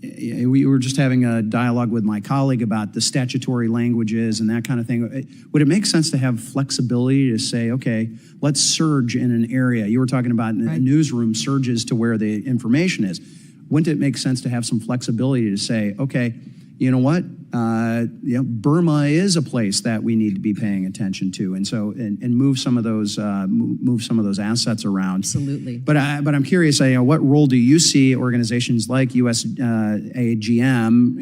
We were just having a dialogue with my colleague about the statutory languages and that kind of thing. Would it make sense to have flexibility to say, okay, let's surge in an area? You were talking about a newsroom surges to where the information is. Wouldn't it make sense to have some flexibility to say, okay, you know what? Burma is a place that we need to be paying attention to, and so and move some of those assets around. Absolutely. But I'm curious, what role do you see organizations like USAGM,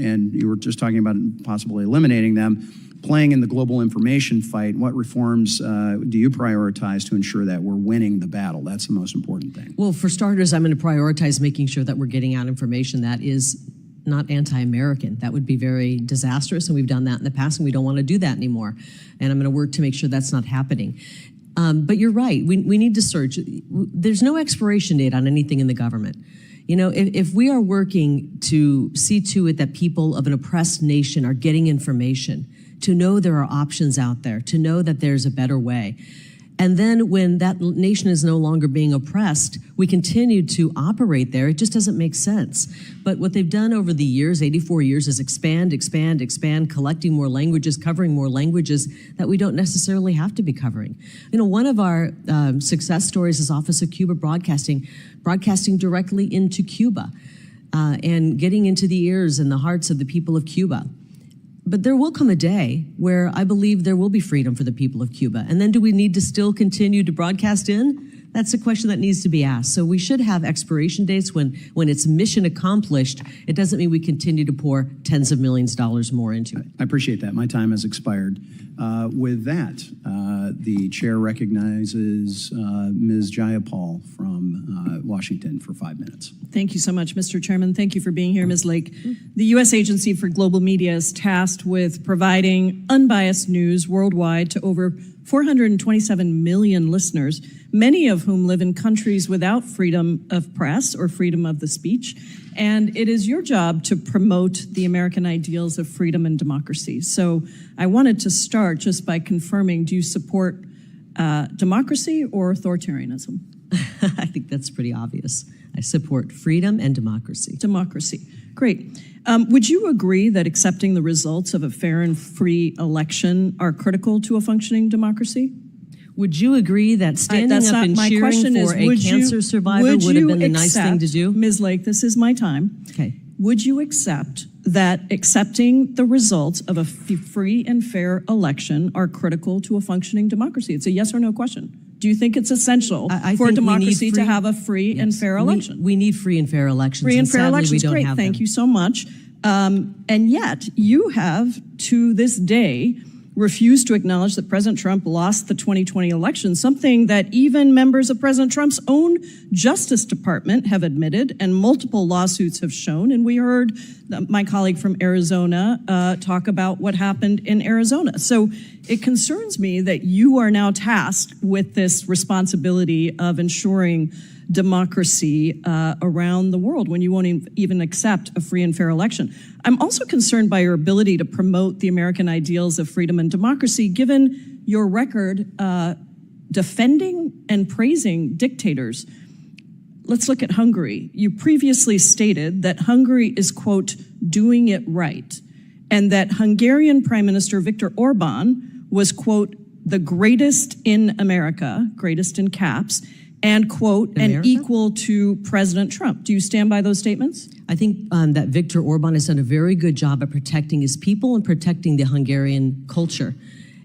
and you were just talking about possibly eliminating them, playing in the global information fight? What reforms do you prioritize to ensure that we're winning the battle? That's the most important thing. Well, for starters, I'm going to prioritize making sure that we're getting out information that is not anti-American. That would be very disastrous, and we've done that in the past, and we don't want to do that anymore. And I'm going to work to make sure that's not happening. But you're right. We need to search. There's no expiration date on anything in the government. You know, if we are working to see to it that people of an oppressed nation are getting information, to know there are options out there, to know that there's a better way. And then when that nation is no longer being oppressed, we continue to operate there. It just doesn't make sense. But what they've done over the years, 84 years, is expand, collecting more languages, covering more languages that we don't necessarily have to be covering. You know, one of our success stories is Office of Cuba broadcasting directly into Cuba and getting into the ears and the hearts of the people of Cuba. But there will come a day where I believe there will be freedom for the people of Cuba. And then do we need to still continue to broadcast in? That's a question that needs to be asked. So we should have expiration dates when it's mission accomplished. It doesn't mean we continue to pour tens of millions of dollars more into it. I appreciate that. My time has expired. With that, the chair recognizes Ms. Jayapal from Washington for 5 minutes. Thank you so much, Mr. Chairman. Thank you for being here, Ms. Lake. The U.S. Agency for Global Media is tasked with providing unbiased news worldwide to over 427 million listeners, many of whom live in countries without freedom of press or freedom of the speech. And it is your job to promote the American ideals of freedom and democracy. So I wanted to start just by confirming, do you support democracy or authoritarianism? I think that's pretty obvious. I support freedom and democracy. Democracy. Great. Would you agree that accepting the results of a fair and free election are critical to a functioning democracy? Would you agree that standing up and cheering for a cancer survivor would have been the nice thing to do? Ms. Lake, this is my time. Okay. Would you accept that accepting the results of a free and fair election are critical to a functioning democracy? It's a yes or no question. Do you think it's essential for democracy to have a free and fair election? We need free and fair elections. Free and fair sadly, elections, we don't great. have Thank them. you so much. And yet, you have, to this day, refused to acknowledge that President Trump lost the 2020 election, something that even members of President Trump's own Justice Department have admitted and multiple lawsuits have shown. And we heard my colleague from Arizona talk about what happened in Arizona. So it concerns me that you are now tasked with this responsibility of ensuring democracy around the world when you won't even accept a free and fair election. I'm also concerned by your ability to promote the American ideals of freedom and democracy, given your record defending and praising dictators. Let's look at Hungary. You previously stated that Hungary is, quote, doing it right, and that Hungarian Prime Minister Viktor Orban was, quote, the greatest in America, greatest in caps, and, quote, and equal to President Trump. Do you stand by those statements? I think that Viktor Orban has done a very good job at protecting his people and protecting the Hungarian culture.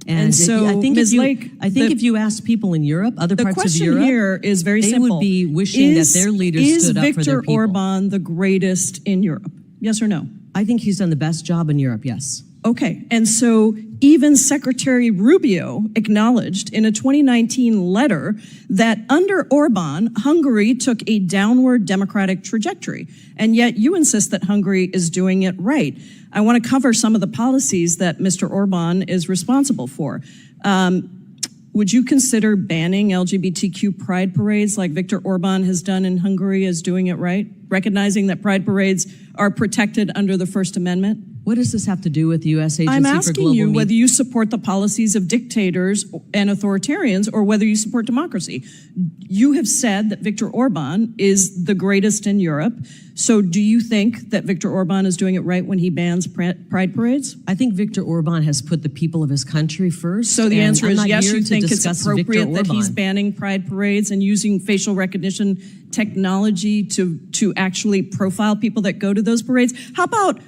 And so, I think Ms. Lake, if you ask people in Europe, other parts of Europe, the question here is very simple. They would be wishing that their leaders stood up for their people. Is Viktor Orban the greatest in Europe? Yes or no? I think he's done the best job in Europe, yes. Okay, and so even Secretary Rubio acknowledged in a 2019 letter that under Orban, Hungary took a downward democratic trajectory, and yet you insist that Hungary is doing it right. I want to cover some of the policies that Mr. Orban is responsible for. Would you consider banning LGBTQ pride parades like Viktor Orban has done in Hungary as doing it right, recognizing that pride parades are protected under the First Amendment? What does this have to do with the U.S. Agency for Global Media? I'm asking you whether you support the policies of dictators and authoritarians or whether you support democracy. You have said that Viktor Orban is the greatest in Europe. So do you think that Viktor Orban is doing it right when he bans pride parades? I think Viktor Orban has put the people of his country first. So the answer is yes, you think it's appropriate that he's banning pride parades and using facial recognition technology to actually profile people that go to those parades. How about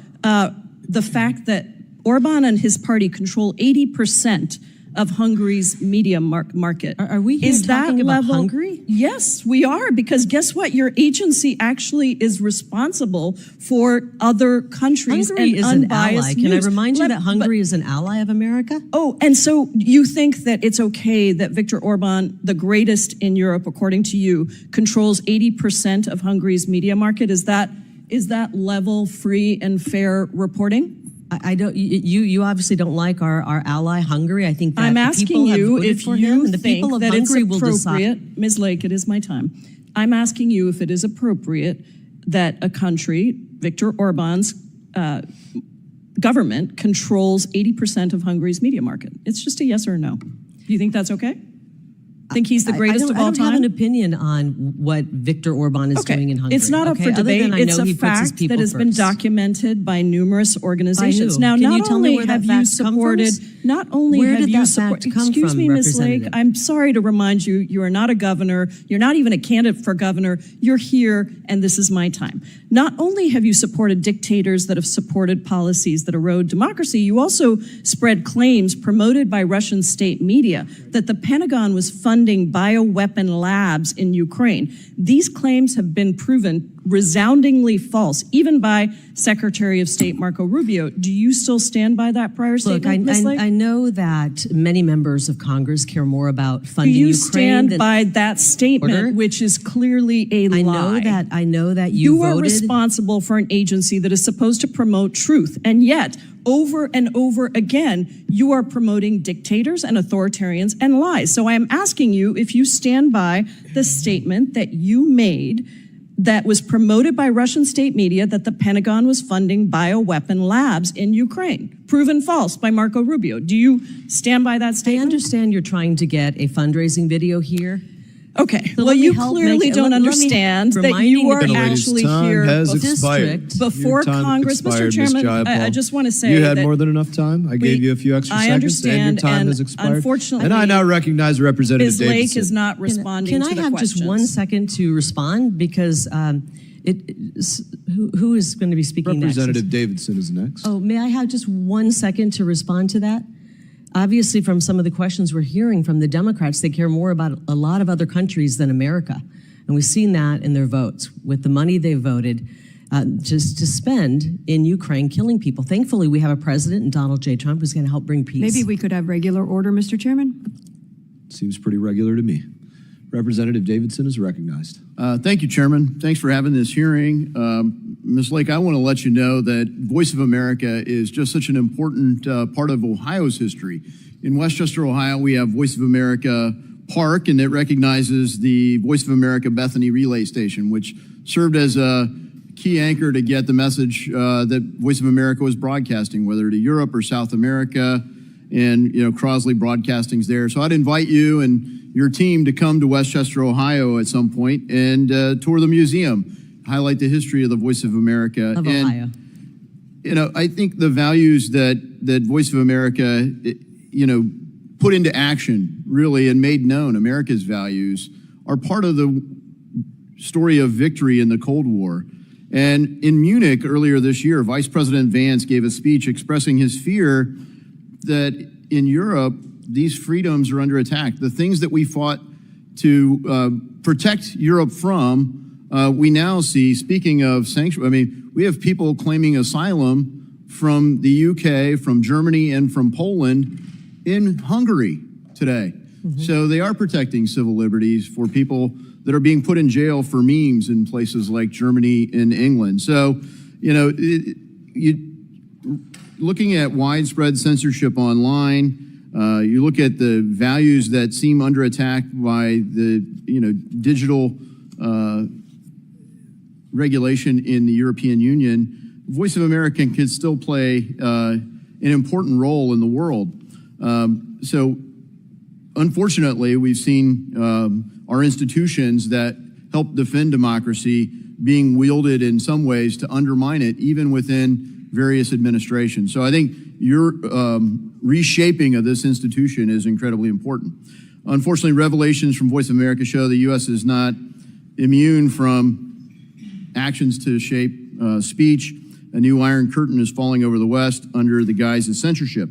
the fact that Orban and his party control 80% of Hungary's media market. Are we here talking about Hungary? Yes, we are, because guess what? Your agency actually is responsible for other countries Hungary and is an unbiased ally. Can I news. remind you that Hungary is an ally of America? Oh, and so you think that it's okay that Viktor Orban, the greatest in Europe, according to you, controls 80% of Hungary's media market? Is that level, free, and fair reporting? I don't. You obviously don't like our ally Hungary. I think that I'm the asking people have you voted if for him, you and the think people of that it's Hungary will decide. appropriate. Ms. Lake, it is my time. I'm asking you if it is appropriate that a country, Viktor Orban's government, controls 80% of Hungary's media market. It's just a yes or a no. Do you think that's okay? Think he's the greatest of all I don't time? have an opinion on what Viktor Orban is doing in Hungary. It's not up for Other debate. than I It's know a he puts his fact people that has been first. documented by numerous organizations. who? Now, Can you not tell me only where that have you fact come supported, from? not only Where have did you that supported, fact come excuse from, me, Ms. Lake, Representative? I'm sorry to remind you, you are not a governor. You're not even a candidate for governor. You're here, and this is my time. Not only have you supported dictators that have supported policies that erode democracy, you also spread claims promoted by Russian state media that the Pentagon was funding bioweapon labs in Ukraine. These claims have been proven resoundingly false, even by Secretary of State Marco Rubio. Do you still stand by that prior Look, statement, Ms. Lake? I know that many members of Congress care more about Do funding you Ukraine stand than by that statement, order? which is clearly a lie? I know that you are voted. responsible for an agency that is supposed to promote truth, and yet, over and over again, you are promoting dictators and authoritarians and lies. So I am asking you if you stand by the statement that you made that was promoted by Russian state media that the Pentagon was funding bioweapon labs in Ukraine. Proven false by Marco Rubio. Do you stand by that statement? I understand you're trying to get a fundraising video here. Okay, So well, let me you help clearly make- don't let me understand that remind you me are that- actually here before Congress. Mr. Chairman, I just want to say you had that more than enough time. I gave you a few extra I seconds, understand, and your time and has expired. unfortunately, and I now recognize Representative Ms. Lake Davidson. is not responding Can to I the have questions. just 1 second to respond? Because who is going to be speaking Representative next? Davidson is next. Oh, may I have just 1 second to respond to that? Obviously, from some of the questions we're hearing from the Democrats, they care more about a lot of other countries than America. And we've seen that in their votes, with the money they voted just to spend in Ukraine, killing people. Thankfully, we have a president in Donald J. Trump who's going to help bring peace. Maybe we could have regular order, Mr. Chairman? Seems pretty regular to me. Representative Davidson is recognized. Thank you, Chairman. Thanks for having this hearing. Ms. Lake, I want to let you know that Voice of America is just such an important part of Ohio's history. In Westchester, Ohio, we have Voice of America Park, and it recognizes the Voice of America Bethany Relay Station, which served as a key anchor to get the message that Voice of America was broadcasting, whether to Europe or South America, and Crosley Broadcasting's there. So I'd invite you and your team to come to Westchester, Ohio at some point and tour the museum, highlight the history of the Voice of America. Of Ohio. I think the values that Voice of America, put into action, really, and made known, America's values, are part of the story of victory in the Cold War. And in Munich earlier this year, Vice President Vance gave a speech expressing his fear that in Europe, these freedoms are under attack. The things that we fought to protect Europe from, we now see, speaking of sanctuary, we have people claiming asylum from the UK, from Germany, and from Poland in Hungary today. Mm-hmm. So they are protecting civil liberties for people that are being put in jail for memes in places like Germany and England. So, looking at widespread censorship online, you look at the values that seem under attack by the digital regulation in the European Union. Voice of America can still play an important role in the world. So unfortunately, we've seen our institutions that help defend democracy being wielded in some ways to undermine it, even within various administrations. So I think your reshaping of this institution is incredibly important. Unfortunately, revelations from Voice of America show the U.S. is not immune from actions to shape speech. a new iron curtain is falling over the West under the guise of censorship.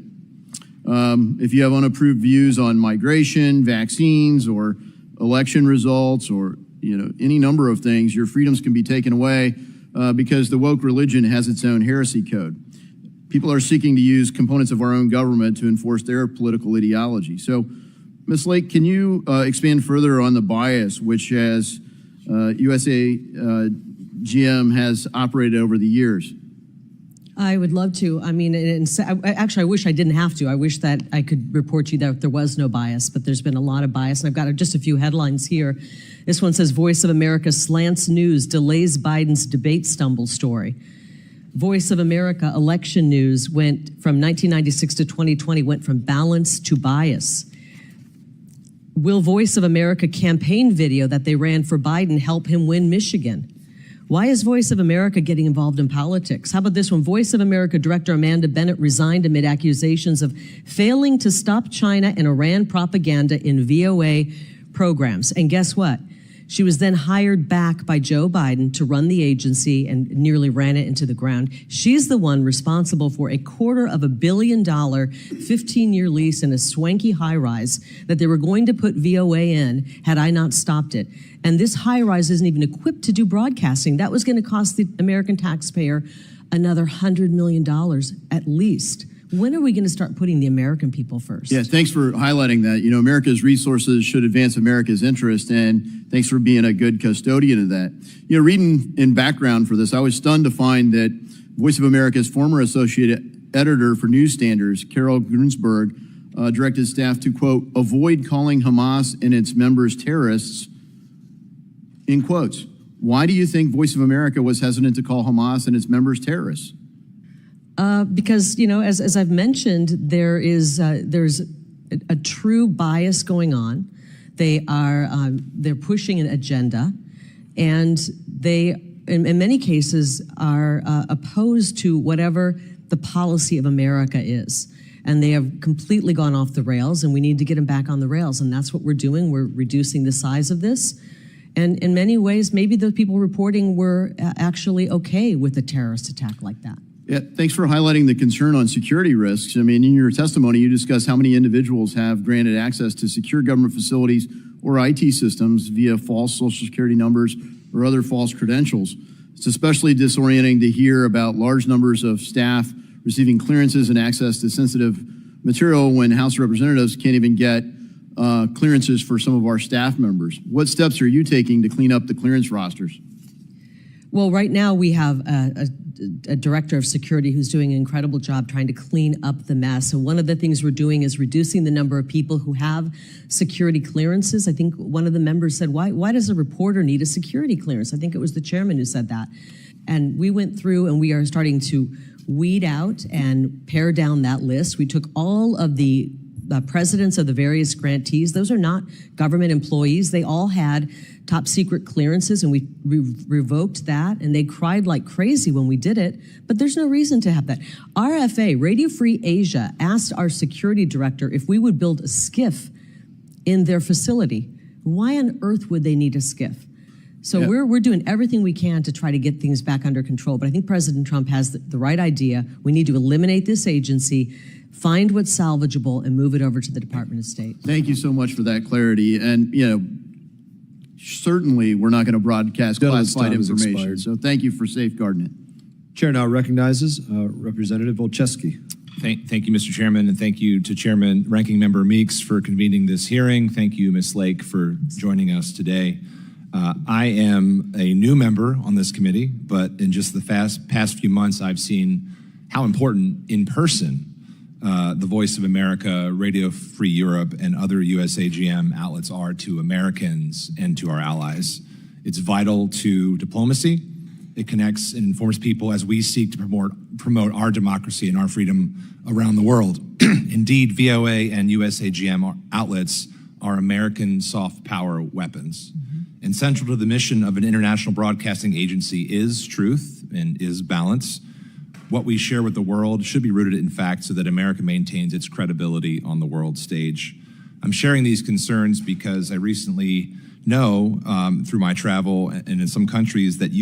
If you have unapproved views on migration, vaccines, or election results, or any number of things, your freedoms can be taken away because the woke religion has its own heresy code. People are seeking to use components of our own government to enforce their political ideology. So, Ms. Lake, can you expand further on the bias which has GM has operated over the years? I would love to. I mean, actually, I wish I didn't have to. I wish that I could report to you that there was no bias, but there's been a lot of bias. And I've got just a few headlines here. This one says, Voice of America slants news, delays Biden's debate stumble story. Voice of America election news went from 1996 to 2020, went from balance to bias. Will Voice of America campaign video that they ran for Biden help him win Michigan? Why is Voice of America getting involved in politics? How about this one? Voice of America director Amanda Bennett resigned amid accusations of failing to stop China and Iran propaganda in VOA programs. And guess what? She was then hired back by Joe Biden to run the agency and nearly ran it into the ground. She's the one responsible for a $250 million 15-year lease in a swanky high-rise that they were going to put VOA in had I not stopped it. And this high-rise isn't even equipped to do broadcasting. That was going to cost the American taxpayer another $100 million at least. When are we going to start putting the American people first? Yeah, thanks for highlighting that. America's resources should advance America's interest, and thanks for being a good custodian of that. Reading in background for this, I was stunned to find that Voice of America's former associate editor for news standards, Carol Grunsberg, directed staff to, quote, avoid calling Hamas and its members terrorists, in quotes. Why do you think Voice of America was hesitant to call Hamas and its members terrorists? Because, as I've mentioned, there's a true bias going on. They're pushing an agenda, and they, in many cases, are opposed to whatever the policy of America is. And they have completely gone off the rails, and we need to get them back on the rails. And that's what we're doing. We're reducing the size of this. And in many ways, maybe the people reporting were actually okay with a terrorist attack like that. Yeah, thanks for highlighting the concern on security risks. I mean, in your testimony, you discuss how many individuals have granted access to secure government facilities or IT systems via false Social Security numbers or other false credentials. It's especially disorienting to hear about large numbers of staff receiving clearances and access to sensitive material when House of Representatives can't even get clearances for some of our staff members. What steps are you taking to clean up the clearance rosters? Well, right now we have a director of security who's doing an incredible job trying to clean up the mess. And one of the things we're doing is reducing the number of people who have security clearances. I think one of the members said, why does a reporter need a security clearance? I think it was the chairman who said that. And we went through and we are starting to weed out and pare down that list. We took all of the presidents of the various grantees. Those are not government employees. They all had top secret clearances, and we revoked that, and they cried like crazy when we did it, but there's no reason to have that. RFA, Radio Free Asia, asked our security director if we would build a SCIF in their facility. Why on earth would they need a SCIF? So we're doing everything we can to try to get things back under control, but I think President Trump has the right idea. We need to eliminate this agency, find what's salvageable, and move it over to the Department of State. Thank you so much for that clarity. And, certainly we're not going to broadcast classified information. So thank you for safeguarding it. Chair now recognizes Representative Olszewski. Thank you, Mr. Chairman, and thank you to Chairman Ranking Member Meeks for convening this hearing. Thank you, Ms. Lake, for joining us today. I am a new member on this committee, but in just the past few months, I've seen how important in person the Voice of America, Radio Free Europe, and other USAGM outlets are to Americans and to our allies. It's vital to diplomacy. It connects and informs people as we seek to promote our democracy and our freedom around the world. Indeed, VOA and USAGM outlets are American soft power weapons. And central to the mission of an international broadcasting agency is truth and is balance. What we share with the world should be rooted in fact so that America maintains its credibility on the world stage. I'm sharing these concerns because I recently know through my travel and in some countries that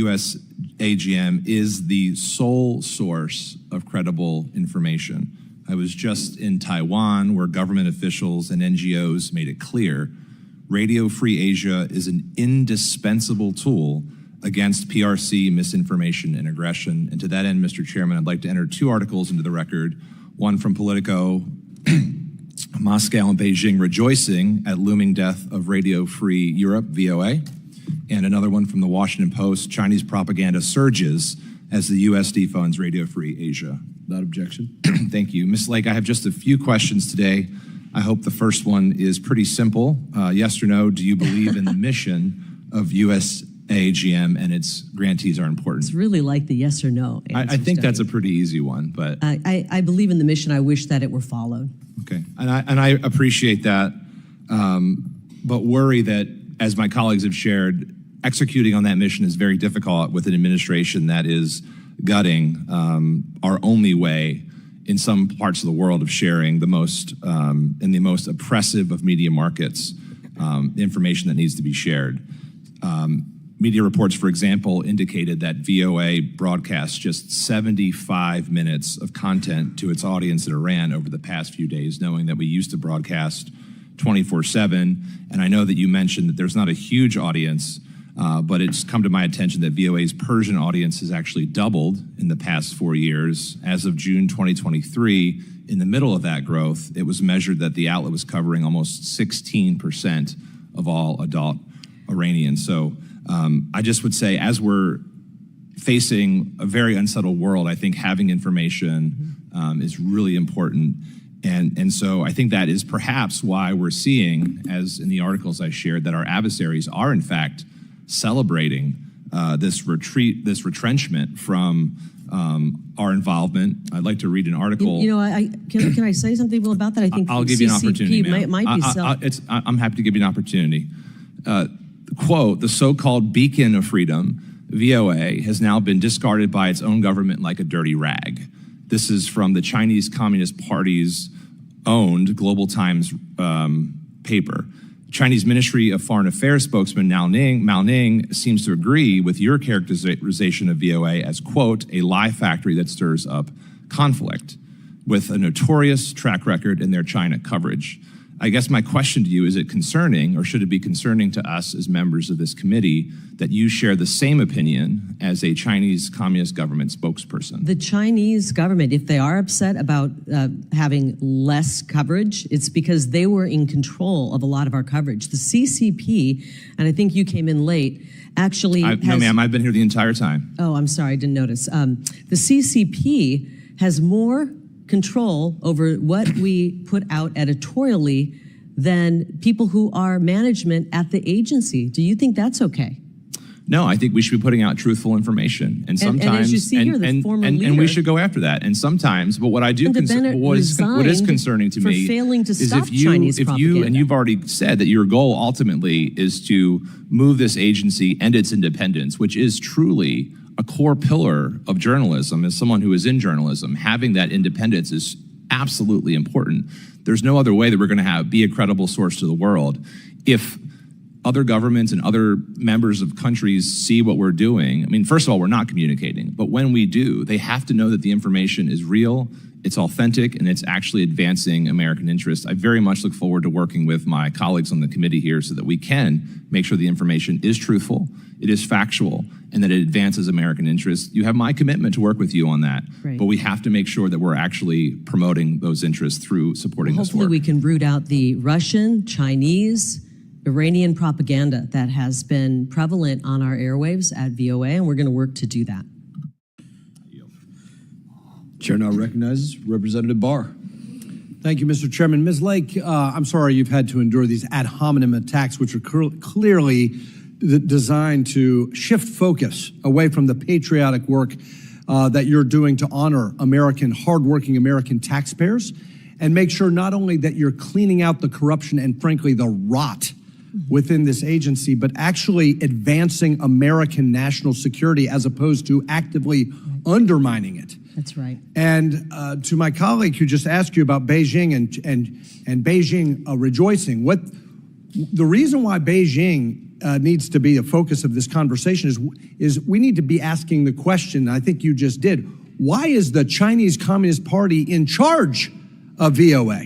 AGM is the sole source of credible information. I was just in Taiwan, where government officials and NGOs made it clear Radio Free Asia is an indispensable tool against PRC misinformation and aggression. And to that end, Mr. Chairman, I'd like to enter 2 articles into the record, one from Politico, Moscow and Beijing rejoicing at looming death of Radio Free Europe, VOA, and another one from the Washington Post, Chinese propaganda surges as the U.S. defunds Radio Free Asia. Without objection. Thank you. Ms. Lake, I have just a few questions today. I hope the first one is pretty simple. Yes or no, do you believe in the mission of USAGM and its grantees are important? It's really like the yes or no answers, I think that's a don't pretty easy one, but... I believe in the mission. I wish that it were followed. Okay, and I appreciate that, but worry that, as my colleagues have shared, executing on that mission is very difficult with an administration that is gutting our only way in some parts of the world of sharing the most, in the most oppressive of media markets, information that needs to be shared. Media reports, for example, indicated that VOA broadcast just 75 minutes of content to its audience in Iran over the past few days, knowing that we used to broadcast 24/7. And I know that you mentioned that there's not a huge audience, but it's come to my attention that VOA's Persian audience has actually doubled in the past 4 years. As of June 2023, in the middle of that growth, it was measured that the outlet was covering almost 16% of all adult Iranians. So I just would say, as we're facing a very unsettled world, I think having information is really important. And so I think that is perhaps why we're seeing, as in the articles I shared, that our adversaries are in fact celebrating this retrenchment from our involvement. I'd like to read an article. You know, can I say something about that? I think I'll give you an opportunity, ma'am. might be I'm happy to give you an opportunity. Quote, the so-called beacon of freedom, VOA, has now been discarded by its own government like a dirty rag. This is from the Chinese Communist Party's owned Global Times paper. Chinese Ministry of Foreign Affairs spokesman Mao Ning seems to agree with your characterization of VOA as, quote, a lie factory that stirs up conflict, with a notorious track record in their China coverage. I guess my question to you, is it concerning, or should it be concerning to us as members of this committee, that you share the same opinion as a Chinese Communist government spokesperson? The Chinese government, if they are upset about having less coverage, it's because they were in control of a lot of our coverage. The CCP, and I think you came in late, actually no, ma'am, I've been here the entire time. Oh, I'm sorry, I didn't notice. The CCP has more control over what we put out editorially than people who are management at the agency. Do you think that's okay? No, I think we should be putting out truthful information, and sometimes, and as you see here, the former leader, and we should go after that. And sometimes, but what I do, what is concerning to me is if you, and you've already said that your goal ultimately is to move this agency and its independence, which is truly a core pillar of journalism. As someone who is in journalism, having that independence is absolutely important. There's no other way that we're going to be a credible source to the world. If other governments and other members of countries see what we're doing, I mean, first of all, we're not communicating, but when we do, they have to know that the information is real, it's authentic, and it's actually advancing American interests. I very much look forward to working with my colleagues on the committee here so that we can make sure the information is truthful, it is factual, and that it advances American interests. You have my commitment to work with you on that, but we have to make sure that we're actually promoting those interests through supporting this work. Hopefully we can root out the Russian, Chinese, Iranian propaganda that has been prevalent on our airwaves at VOA, and we're going to work to do that. Chair now recognizes Representative Barr. Thank you, Mr. Chairman. Ms. Lake, I'm sorry you've had to endure these ad hominem attacks, which are clearly designed to shift focus away from the patriotic work that you're doing to honor hardworking American taxpayers, and make sure not only that you're cleaning out the corruption and, frankly, the rot within this agency, but actually advancing American national security as opposed to actively undermining it. That's right. And to my colleague who just asked you about Beijing and Beijing rejoicing, the reason why Beijing needs to be a focus of this conversation is we need to be asking the question, I think you just did, why is the Chinese Communist Party in charge of VOA?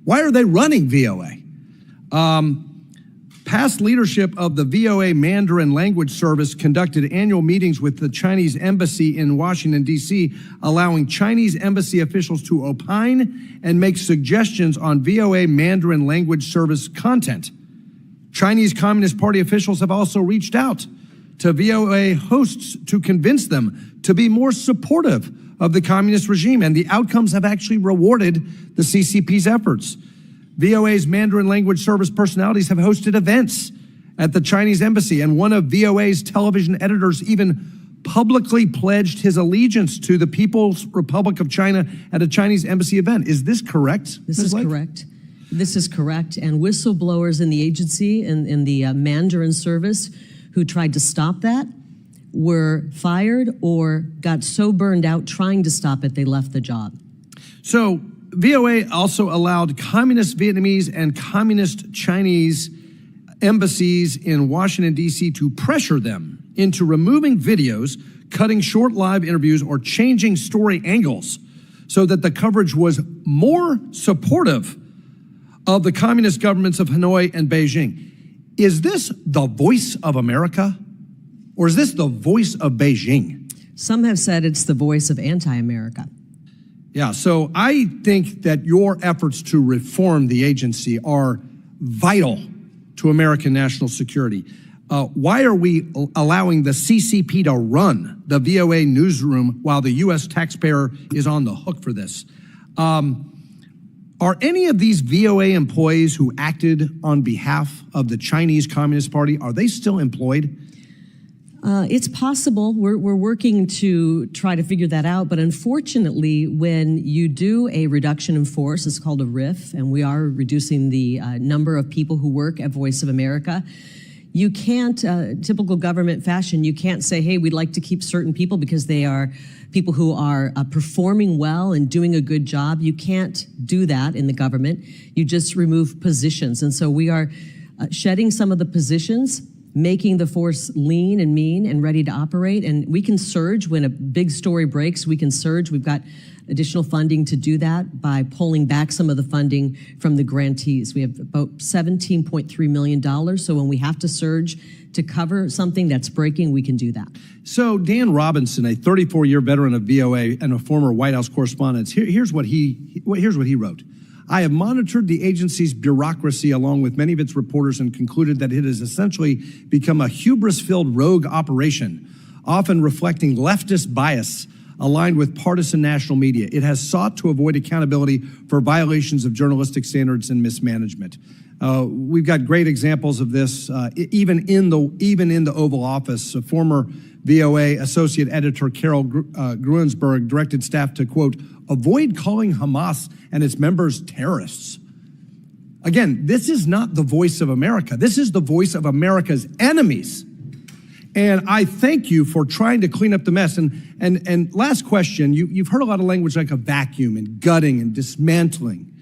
Why are they running VOA? Past leadership of the VOA Mandarin language service conducted annual meetings with the Chinese embassy in Washington, D.C., allowing Chinese embassy officials to opine and make suggestions on VOA Mandarin language service content. Chinese Communist Party officials have also reached out to VOA hosts to convince them to be more supportive of the communist regime, and the outcomes have actually rewarded the CCP's efforts. VOA's Mandarin language service personalities have hosted events at the Chinese embassy, and one of VOA's television editors even publicly pledged his allegiance to the People's Republic of China at a Chinese embassy event. Is this correct? This is correct. This is correct. And whistleblowers in the agency and in the Mandarin service who tried to stop that were fired or got so burned out trying to stop it, they left the job. So VOA also allowed communist Vietnamese and communist Chinese embassies in Washington, D.C. to pressure them into removing videos, cutting short live interviews, or changing story angles so that the coverage was more supportive of the communist governments of Hanoi and Beijing. Is this the voice of America, or is this the voice of Beijing? Some have said it's the voice of anti-America. Yeah, so I think that your efforts to reform the agency are vital to American national security. Why are we allowing the CCP to run the VOA newsroom while the U.S. taxpayer is on the hook for this? Are any of these VOA employees who acted on behalf of the Chinese Communist Party, are they still employed? It's possible. We're working to try to figure that out. But unfortunately, when you do a reduction in force, it's called a RIF, and we are reducing the number of people who work at Voice of America. You can't, typical government fashion, you can't say, hey, we'd like to keep certain people because they are people who are performing well and doing a good job. You can't do that in the government. You just remove positions. And so we are shedding some of the positions, making the force lean and mean and ready to operate. And we can surge when a big story breaks. We can surge. We've got additional funding to do that by pulling back some of the funding from the grantees. We have about $17.3 million. So when we have to surge to cover something that's breaking, we can do that. So Dan Robinson, a 34-year veteran of VOA and a former White House correspondent, here's what he wrote. I have monitored the agency's bureaucracy along with many of its reporters and concluded that it has essentially become a hubris-filled rogue operation, often reflecting leftist bias aligned with partisan national media. It has sought to avoid accountability for violations of journalistic standards and mismanagement. We've got great examples of this, even in the Oval Office. A former VOA associate editor Carol Gruensberg directed staff to, quote, avoid calling Hamas and its members terrorists. Again, this is not the voice of America. This is the voice of America's enemies. And I thank you for trying to clean up the mess. And last question, you've heard a lot of language like a vacuum and gutting and dismantling.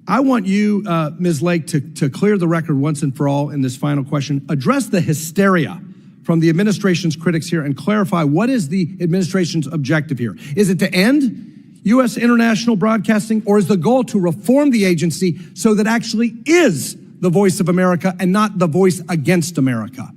I want you, Ms. Lake, to clear the record once and for all in this final question. Address the hysteria from the administration's critics here and clarify what is the administration's objective here. Is it to end U.S. international broadcasting, or is the goal to reform the agency so that actually is the voice of America and not the voice against America?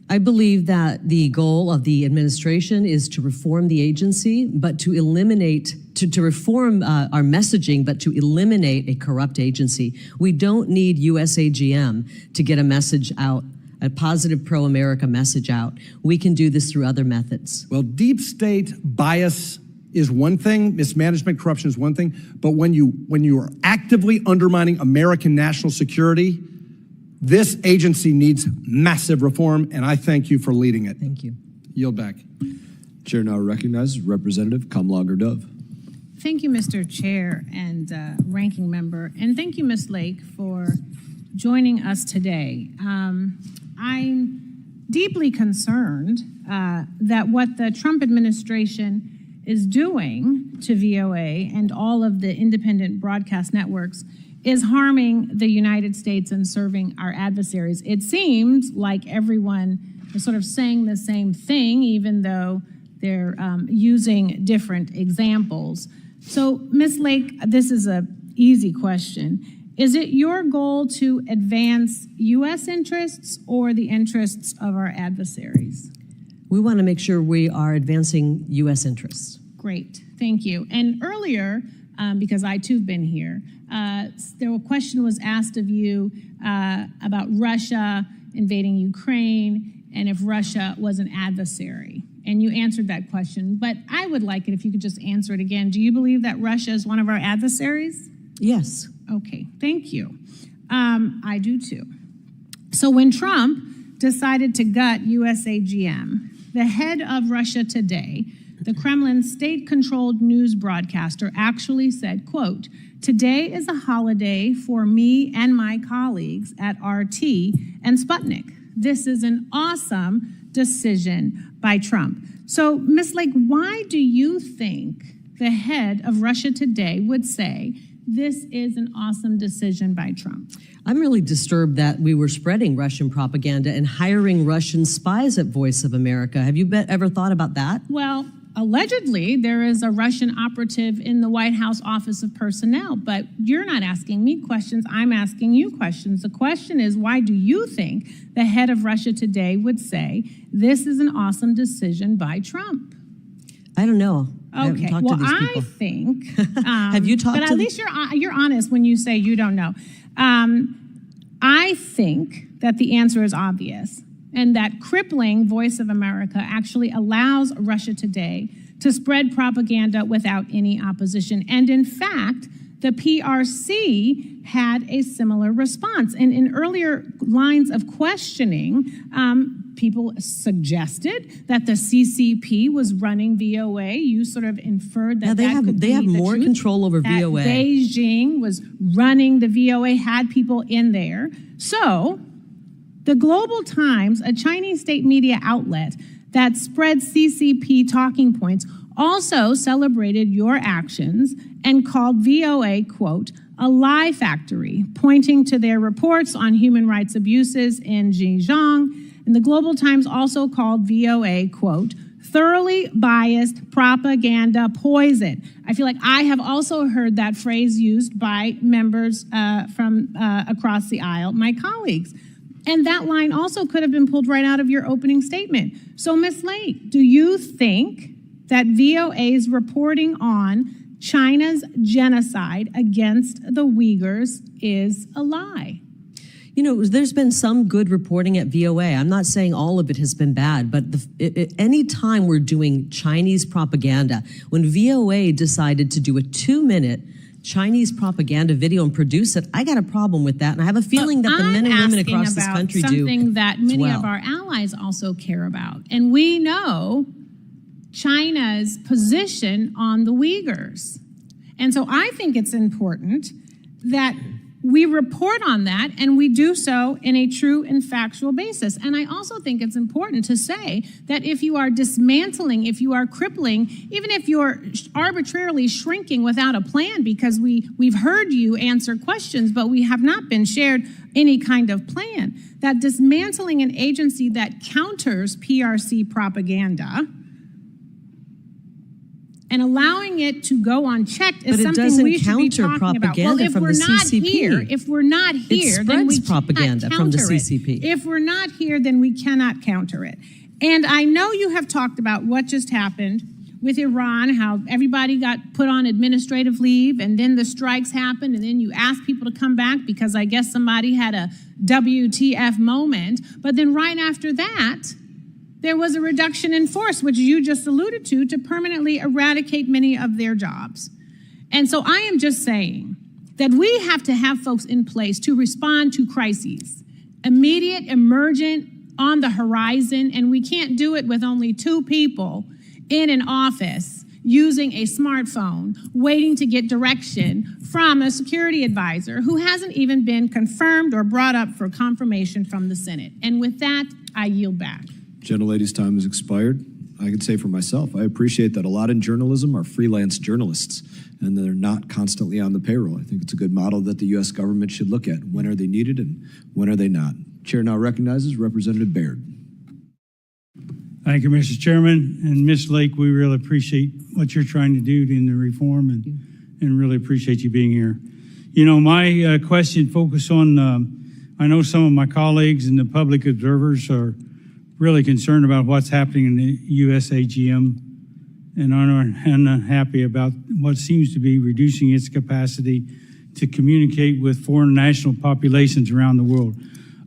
I believe that the goal of the administration is to reform the agency, but to eliminate, to reform our messaging, but to eliminate a corrupt agency. We don't need USAGM to get a message out, a positive pro-America message out. We can do this through other methods. Well, deep state bias is one thing, mismanagement, corruption is one thing, but when you are actively undermining American national security, this agency needs massive reform, and I thank you for leading it. Thank you. Yield back. Chair now recognizes Representative Kamlager Dove. Thank you, Mr. Chair and Ranking Member, and thank you, Ms. Lake, for joining us today. I'm deeply concerned that what the Trump administration is doing to VOA and all of the independent broadcast networks is harming the United States and serving our adversaries. It seems like everyone is sort of saying the same thing, even though they're using different examples. So, Ms. Lake, this is an easy question. Is it your goal to advance U.S. interests or the interests of our adversaries? We want to make sure we are advancing U.S. interests. Great, thank you. And earlier, because I too have been here, a question was asked of you about Russia invading Ukraine and if Russia was an adversary. And you answered that question, but I would like it if you could just answer it again. Do you believe that Russia is one of our adversaries? Yes. Okay, thank you. I do too. So when Trump decided to gut USAGM, the head of Russia Today, the Kremlin's state-controlled news broadcaster, actually said, quote, "Today is a holiday for me and my colleagues at RT and Sputnik. This is an awesome decision by Trump." So, Ms. Lake, why do you think the head of Russia Today would say this is an awesome decision by Trump? I'm really disturbed that we were spreading Russian propaganda and hiring Russian spies at Voice of America. Have you ever thought about that? Well, allegedly, there is a Russian operative in the White House Office of Personnel, but you're not asking me questions, I'm asking you questions. The question is, why do you think the head of Russia Today would say this is an awesome decision by Trump? I don't know. Okay, well, I think... Have you talked to But at least you're honest when you say you don't know. I think that the answer is obvious, and that crippling Voice of America actually allows Russia Today to spread propaganda without any opposition. And in fact, the PRC had a similar response. And in earlier lines of questioning, people suggested that the CCP was running VOA. You sort of inferred that they have more control over VOA. Beijing was running the VOA, had people in there. So the Global Times, a Chinese state media outlet that spreads CCP talking points, also celebrated your actions and called VOA, quote, a lie factory, pointing to their reports on human rights abuses in Xinjiang. And the Global Times also called VOA, quote, thoroughly biased propaganda poison. I feel like I have also heard that phrase used by members from across the aisle, my colleagues. And that line also could have been pulled right out of your opening statement. So, Ms. Lake, do you think that VOA's reporting on China's genocide against the Uyghurs is a lie? You know, there's been some good reporting at VOA. I'm not saying all of it has been bad, but any time we're doing Chinese propaganda, when VOA decided to do a 2-minute Chinese propaganda video and produce it, I got a problem with that. And I have a feeling that the men and women across this country do. Something that many well. of our allies also care about. And we know China's position on the Uyghurs. And so I think it's important that we report on that, and we do so in a true and factual basis. And I also think it's important to say that if you are dismantling, if you are crippling, even if you're arbitrarily shrinking without a plan, because we've heard you answer questions, but we have not been shared any kind of plan, that dismantling an agency that counters PRC propaganda and allowing it to go unchecked is something we should be talking about. Well, if we're not here, then we propaganda from the CCP. If we're not here, then we cannot counter it. And I know you have talked about what just happened with Iran, how everybody got put on administrative leave, and then the strikes happened, and then you asked people to come back because I guess somebody had a WTF moment. But then right after that, there was a reduction in force, which you just alluded to permanently eradicate many of their jobs. And so I am just saying that we have to have folks in place to respond to crises, immediate, emergent, on the horizon, and we can't do it with only 2 people in an office using a smartphone, waiting to get direction from a security advisor who hasn't even been confirmed or brought up for confirmation from the Senate. And with that, I yield back. Gentlelady's time has expired. I can say for myself, I appreciate that a lot in journalism are freelance journalists. and they're not constantly on the payroll. I think it's a good model that the U.S. government should look at. When are they needed and when are they not? Chair now recognizes Representative Baird. Thank you, Mr. Chairman. And Ms. Lake, we really appreciate what you're trying to do in the reform and really appreciate you being here. You know, my question focused on, I know some of my colleagues and the public observers are really concerned about what's happening in the USAGM and are unhappy about what seems to be reducing its capacity to communicate with foreign national populations around the world.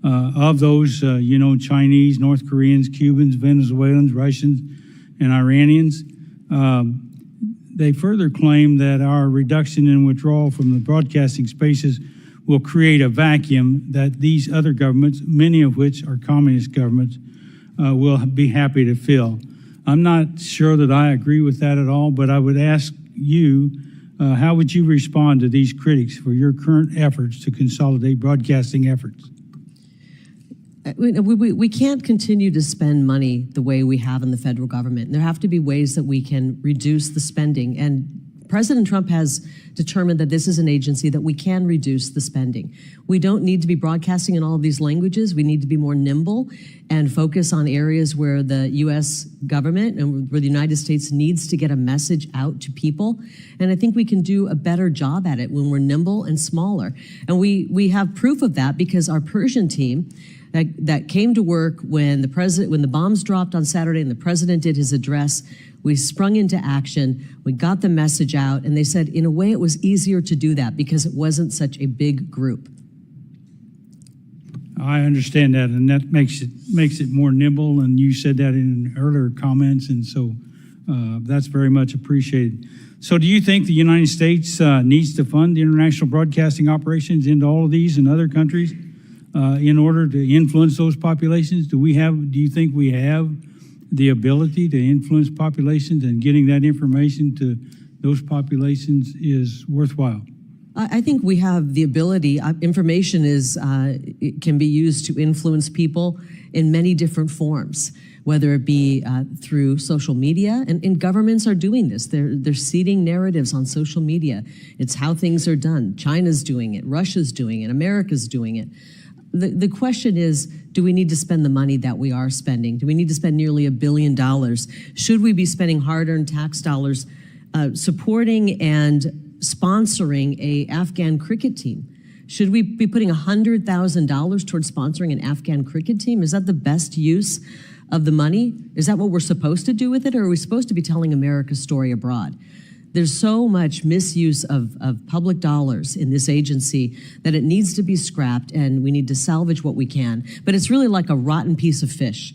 Of those, you know, Chinese, North Koreans, Cubans, Venezuelans, Russians, and Iranians. They further claim that our reduction in withdrawal from the broadcasting spaces will create a vacuum that these other governments, many of which are communist governments, will be happy to fill. I'm not sure that I agree with that at all, but I would ask you, how would you respond to these critics for your current efforts to consolidate broadcasting efforts? We can't continue to spend money the way we have in the federal government. There have to be ways that we can reduce the spending. And President Trump has determined that this is an agency that we can reduce the spending. We don't need to be broadcasting in all of these languages. We need to be more nimble and focus on areas where the U.S. government and where the United States needs to get a message out to people. And I think we can do a better job at it when we're nimble and smaller. And we have proof of that because our Persian team that came to work when the bombs dropped on Saturday and the president did his address, we sprung into action, we got the message out, and they said, in a way, it was easier to do that because it wasn't such a big group. I understand that, and that makes it more nimble, and you said that in earlier comments, and so that's very much appreciated. So do you think the United States needs to fund the international broadcasting operations into all of these and other countries in order to influence those populations? Do you think we have the ability to influence populations, and getting that information to those populations is worthwhile? I think we have the ability. Information it can be used to influence people in many different forms, whether it be through social media, and governments are doing this. They're seeding narratives on social media. It's how things are done. China's doing it, Russia's doing it, America's doing it. The question is, do we need to spend the money that we are spending? Do we need to spend nearly $1 billion? Should we be spending hard-earned tax dollars supporting and sponsoring an Afghan cricket team? Should we be putting $100,000 towards sponsoring an Afghan cricket team? Is that the best use of the money? Is that what we're supposed to do with it, or are we supposed to be telling America's story abroad? There's so much misuse of public dollars in this agency that it needs to be scrapped, and we need to salvage what we can. But it's really like a rotten piece of fish.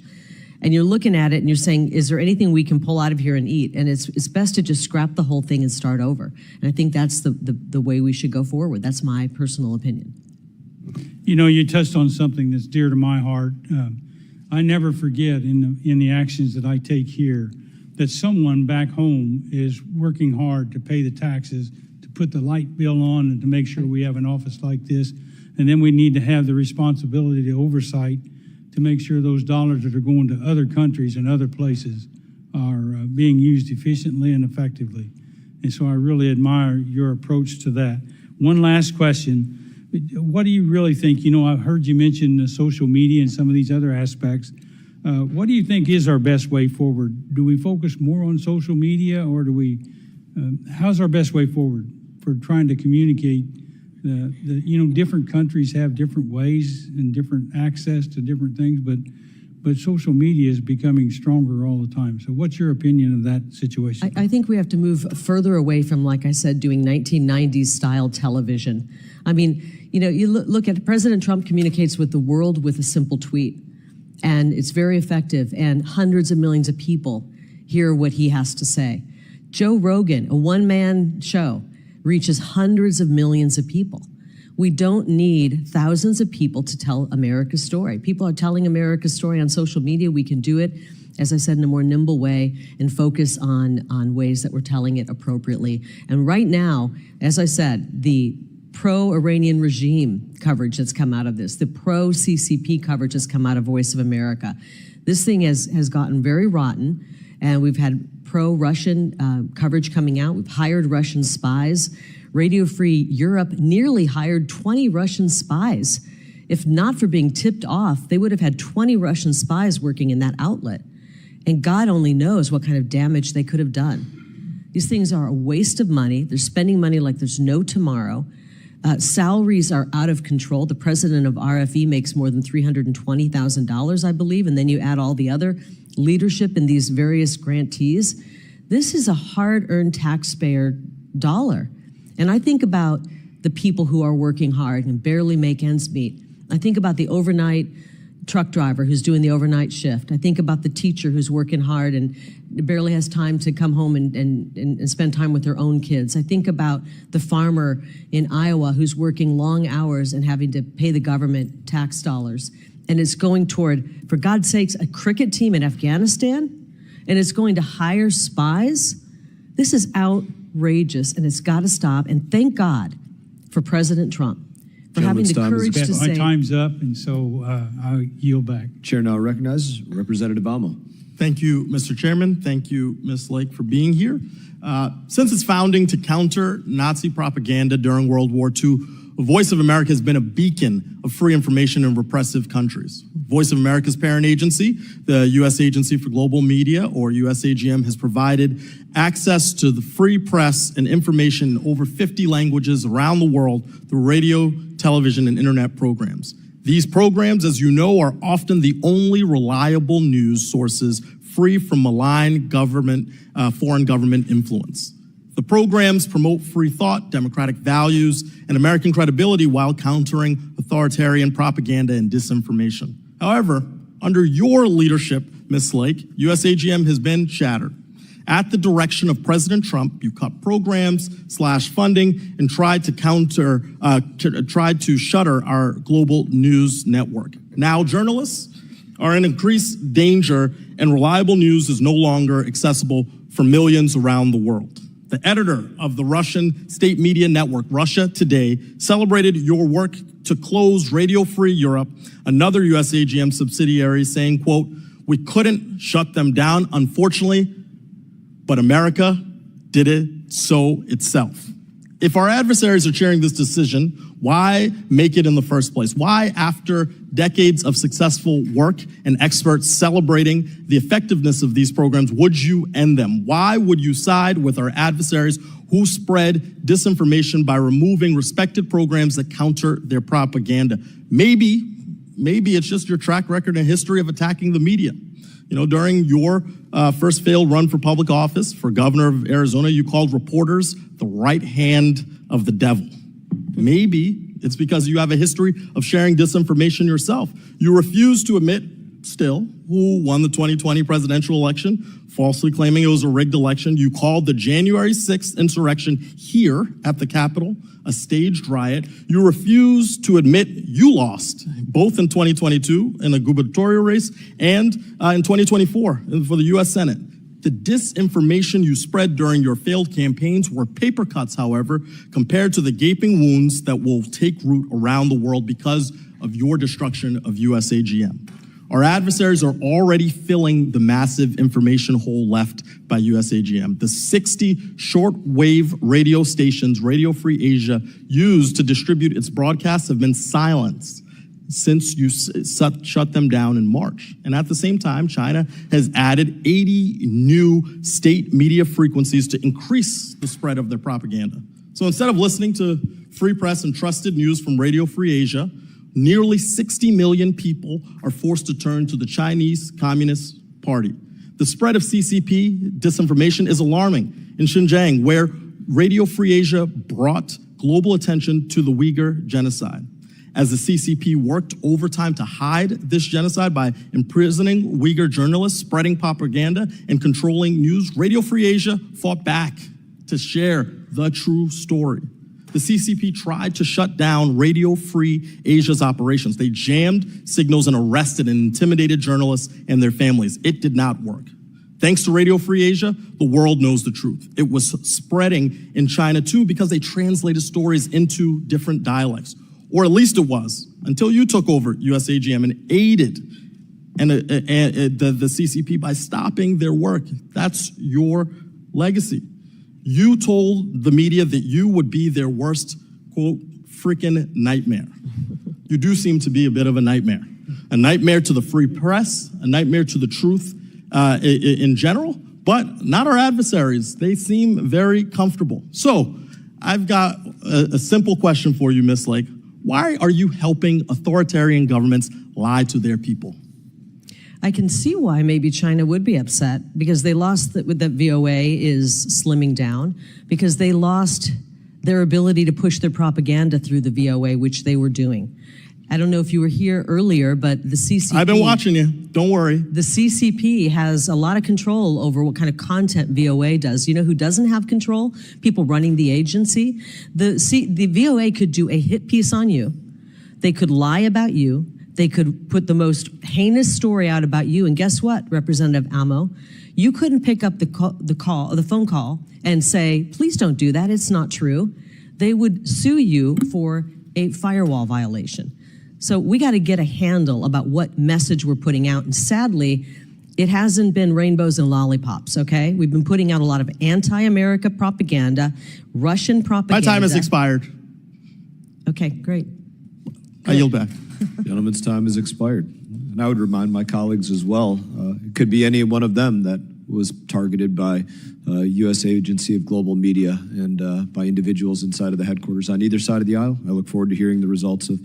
And you're looking at it and you're saying, is there anything we can pull out of here and eat? And it's best to just scrap the whole thing and start over. And I think that's the way we should go forward. That's my personal opinion. You know, you touched on something that's dear to my heart. I never forget in the actions that I take here that someone back home is working hard to pay the taxes, to put the light bill on, and to make sure we have an office like this. And then we need to have the responsibility to oversight to make sure those dollars that are going to other countries and other places are being used efficiently and effectively. And so I really admire your approach to that. One last question. What do you really think? You know, I've heard you mention social media and some of these other aspects. What do you think is our best way forward? Do we focus more on social media, or do we, how's our best way forward for trying to communicate? You know, different countries have different ways and different access to different things, but social media is becoming stronger all the time. So what's your opinion of that situation? I think we have to move further away from, like I said, doing 1990s style television. I mean, you know, you look at President Trump communicates with the world with a simple tweet. And it's very effective, and hundreds of millions of people hear what he has to say. Joe Rogan, a one-man show, reaches hundreds of millions of people. We don't need thousands of people to tell America's story. People are telling America's story on social media. We can do it, as I said, in a more nimble way and focus on ways that we're telling it appropriately. And right now, as I said, the pro-Iranian regime coverage that's come out of this, the pro-CCP coverage that's come out of Voice of America. This thing has gotten very rotten, and we've had pro-Russian coverage coming out. We've hired Russian spies. Radio Free Europe nearly hired 20 Russian spies. If not for being tipped off, they would have had 20 Russian spies working in that outlet. And God only knows what kind of damage they could have done. These things are a waste of money. They're spending money like there's no tomorrow. Salaries are out of control. The president of RFE makes more than $320,000, I believe, and then you add all the other leadership in these various grantees. This is a hard-earned taxpayer dollar. And I think about the people who are working hard and barely make ends meet. I think about the overnight truck driver who's doing the overnight shift. I think about the teacher who's working hard and barely has time to come home and spend time with their own kids. I think about the farmer in Iowa who's working long hours and having to pay the government tax dollars. And it's going toward, for God's sakes, a cricket team in Afghanistan, and it's going to hire spies. This is outrageous, and it's got to stop. And thank God for President Trump for having the courage to say. My time's up, and so I'll yield back. Chair now recognizes Representative Amo. Thank you, Mr. Chairman. Thank you, Ms. Lake, for being here. Since its founding to counter Nazi propaganda during World War II, Voice of America has been a beacon of free information in repressive countries. Voice of America's parent agency, the U.S. Agency for Global Media, or USAGM, has provided access to the free press and information in over 50 languages around the world through radio, television, and internet programs. These programs, as you know, are often the only reliable news sources free from malign government, foreign government influence. The programs promote free thought, democratic values, and American credibility while countering authoritarian propaganda and disinformation. However, under your leadership, Ms. Lake, USAGM has been shattered. At the direction of President Trump, you cut programs, slashed funding, and tried to shutter our global news network. Now journalists are in increased danger, and reliable news is no longer accessible for millions around the world. The editor of the Russian state media network, Russia Today, celebrated your work to close Radio Free Europe, another USAGM subsidiary, saying, quote, "We couldn't shut them down, unfortunately, but America did it so itself." If our adversaries are cheering this decision, why make it in the first place? Why, after decades of successful work and experts celebrating the effectiveness of these programs, would you end them? Why would you side with our adversaries who spread disinformation by removing respected programs that counter their propaganda? Maybe it's just your track record and history of attacking the media. You know, during your first failed run for public office for governor of Arizona, you called reporters the right hand of the devil. Maybe it's because you have a history of sharing disinformation yourself. You refuse to admit still who won the 2020 presidential election, falsely claiming it was a rigged election. You called the January 6th insurrection here at the Capitol a staged riot. You refuse to admit you lost, both in 2022 in a gubernatorial race and in 2024 for the U.S. Senate. The disinformation you spread during your failed campaigns were paper cuts, however, compared to the gaping wounds that will take root around the world because of your destruction of USAGM. Our adversaries are already filling the massive information hole left by USAGM. The 60 shortwave radio stations Radio Free Asia used to distribute its broadcasts have been silenced since you shut them down in March. And at the same time, China has added 80 new state media frequencies to increase the spread of their propaganda. So instead of listening to free press and trusted news from Radio Free Asia, nearly 60 million people are forced to turn to the Chinese Communist Party. The spread of CCP disinformation is alarming. In Xinjiang, where Radio Free Asia brought global attention to the Uyghur genocide, as the CCP worked overtime to hide this genocide by imprisoning Uyghur journalists, spreading propaganda, and controlling news, Radio Free Asia fought back to share the true story. The CCP tried to shut down Radio Free Asia's operations. They jammed signals and arrested and intimidated journalists and their families. It did not work. Thanks to Radio Free Asia, the world knows the truth. It was spreading in China too because they translated stories into different dialects. Or at least it was, until you took over USAGM and aided and the CCP by stopping their work. That's your legacy. You told the media that you would be their worst, quote, freaking nightmare. You do seem to be a bit of a nightmare to the free press, a nightmare to the truth in general, but not our adversaries. They seem very comfortable. So I've got a simple question for you, Ms. Lake. Why are you helping authoritarian governments lie to their people? I can see why maybe China would be upset, because they lost that VOA is slimming down, because they lost their ability to push their propaganda through the VOA, which they were doing. I don't know if you were here earlier, but the CCP... I've been watching you. Don't worry. The CCP has a lot of control over what kind of content VOA does. You know who doesn't have control? People running the agency. The VOA could do a hit piece on you. They could lie about you. They could put the most heinous story out about you. And guess what, Representative Amo? You couldn't pick up the phone call and say, please don't do that. It's not true. They would sue you for a firewall violation. So we got to get a handle about what message we're putting out. And sadly, it hasn't been rainbows and lollipops, okay? We've been putting out a lot of anti-America propaganda, Russian propaganda. My time has expired. Okay, great. I yield back. Gentleman's time has expired. And I would remind my colleagues as well, it could be any one of them that was targeted by U.S. Agency of Global Media and by individuals inside of the headquarters on either side of the aisle. I look forward to hearing the results of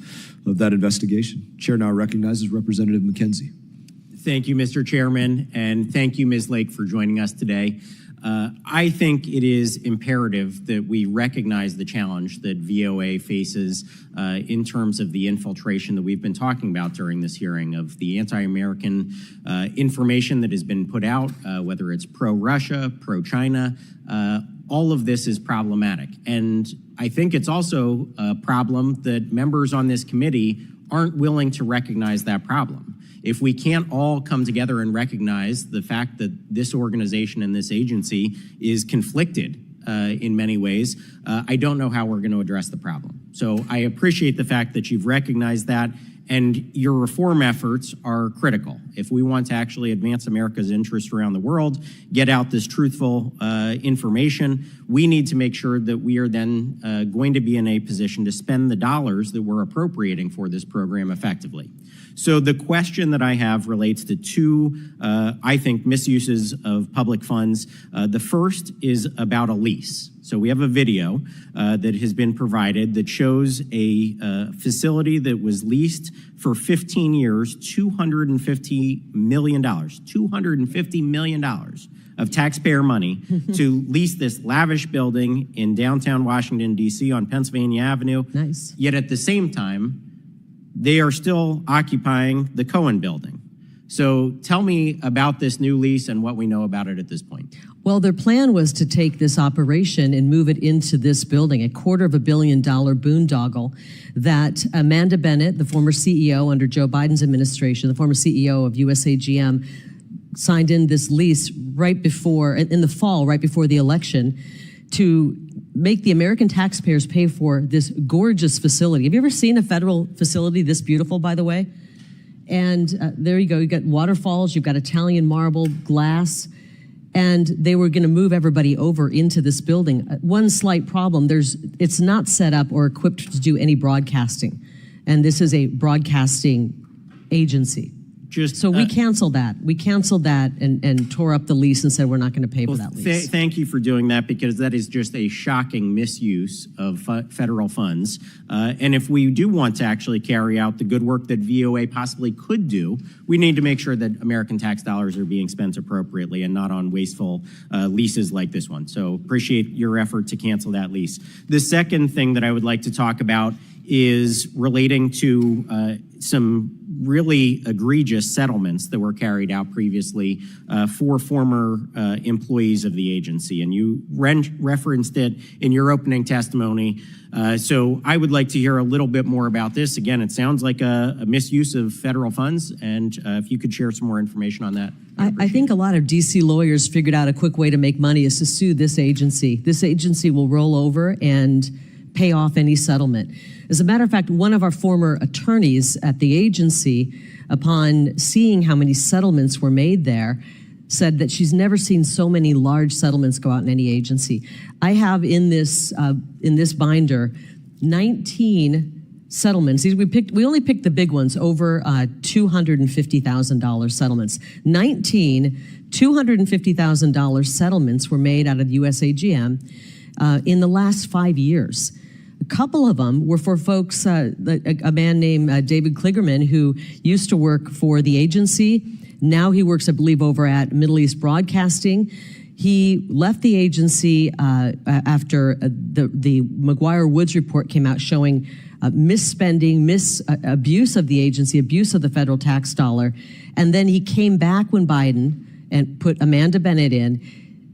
that investigation. Chair now recognizes Representative McKenzie. Thank you, Mr. Chairman, and thank you, Ms. Lake, for joining us today. I think it is imperative that we recognize the challenge that VOA faces in terms of the infiltration that we've been talking about during this hearing, of the anti-American information that has been put out, whether it's pro-Russia, pro-China. All of this is problematic. And I think it's also a problem that members on this committee aren't willing to recognize that problem. If we can't all come together and recognize the fact that this organization and this agency is conflicted in many ways, I don't know how we're going to address the problem. So I appreciate the fact that you've recognized that, and your reform efforts are critical. If we want to actually advance America's interests around the world, get out this truthful information, we need to make sure that we are then going to be in a position to spend the dollars that we're appropriating for this program effectively. So the question that I have relates to two, I think, misuses of public funds. The first is about a lease. So we have a video that has been provided that shows a facility that was leased for 15 years, $250 million of taxpayer money to lease this lavish building in downtown Washington, D.C. on Pennsylvania Avenue. Nice. Yet at the same time, they are still occupying the Cohen building. So tell me about this new lease and what we know about it at this point. Well, their plan was to take this operation and move it into this building, $250 million boondoggle that Amanda Bennett, the former CEO under Joe Biden's administration, the former CEO of USAGM, signed in this lease right before, in the fall, right before the election, to make the American taxpayers pay for this gorgeous facility. Have you ever seen a federal facility this beautiful, by the way? And there you go. You got waterfalls, you've got Italian marble, glass, and they were going to move everybody over into this building. One slight problem, it's not set up or equipped to do any broadcasting. And this is a broadcasting agency. So we canceled that. We canceled that and tore up the lease and said we're not going to pay for that lease. Thank you for doing that, because that is just a shocking misuse of federal funds. And if we do want to actually carry out the good work that VOA possibly could do, we need to make sure that American tax dollars are being spent appropriately and not on wasteful leases like this one. So appreciate your effort to cancel that lease. The second thing that I would like to talk about is relating to some really egregious settlements that were carried out previously for former employees of the agency. And you referenced it in your opening testimony. So I would like to hear a little bit more about this. Again, it sounds like a misuse of federal funds. And if you could share some more information on that. I think a lot of DC lawyers figured out a quick way to make money is to sue this agency. This agency will roll over and pay off any settlement. As a matter of fact, one of our former attorneys at the agency, upon seeing how many settlements were made there, said that she's never seen so many large settlements go out in any agency. I have in this binder 19 settlements. We only picked the big ones, over $250,000 settlements. 19 $250,000 settlements were made out of USAGM in the last 5 years. A couple of them were for folks, a man named David Kligerman, who used to work for the agency. Now he works, I believe, over at Middle East Broadcasting. He left the agency after the McGuire-Woods report came out showing misspending, abuse of the agency, abuse of the federal tax dollar. And then he came back when Biden and put Amanda Bennett in,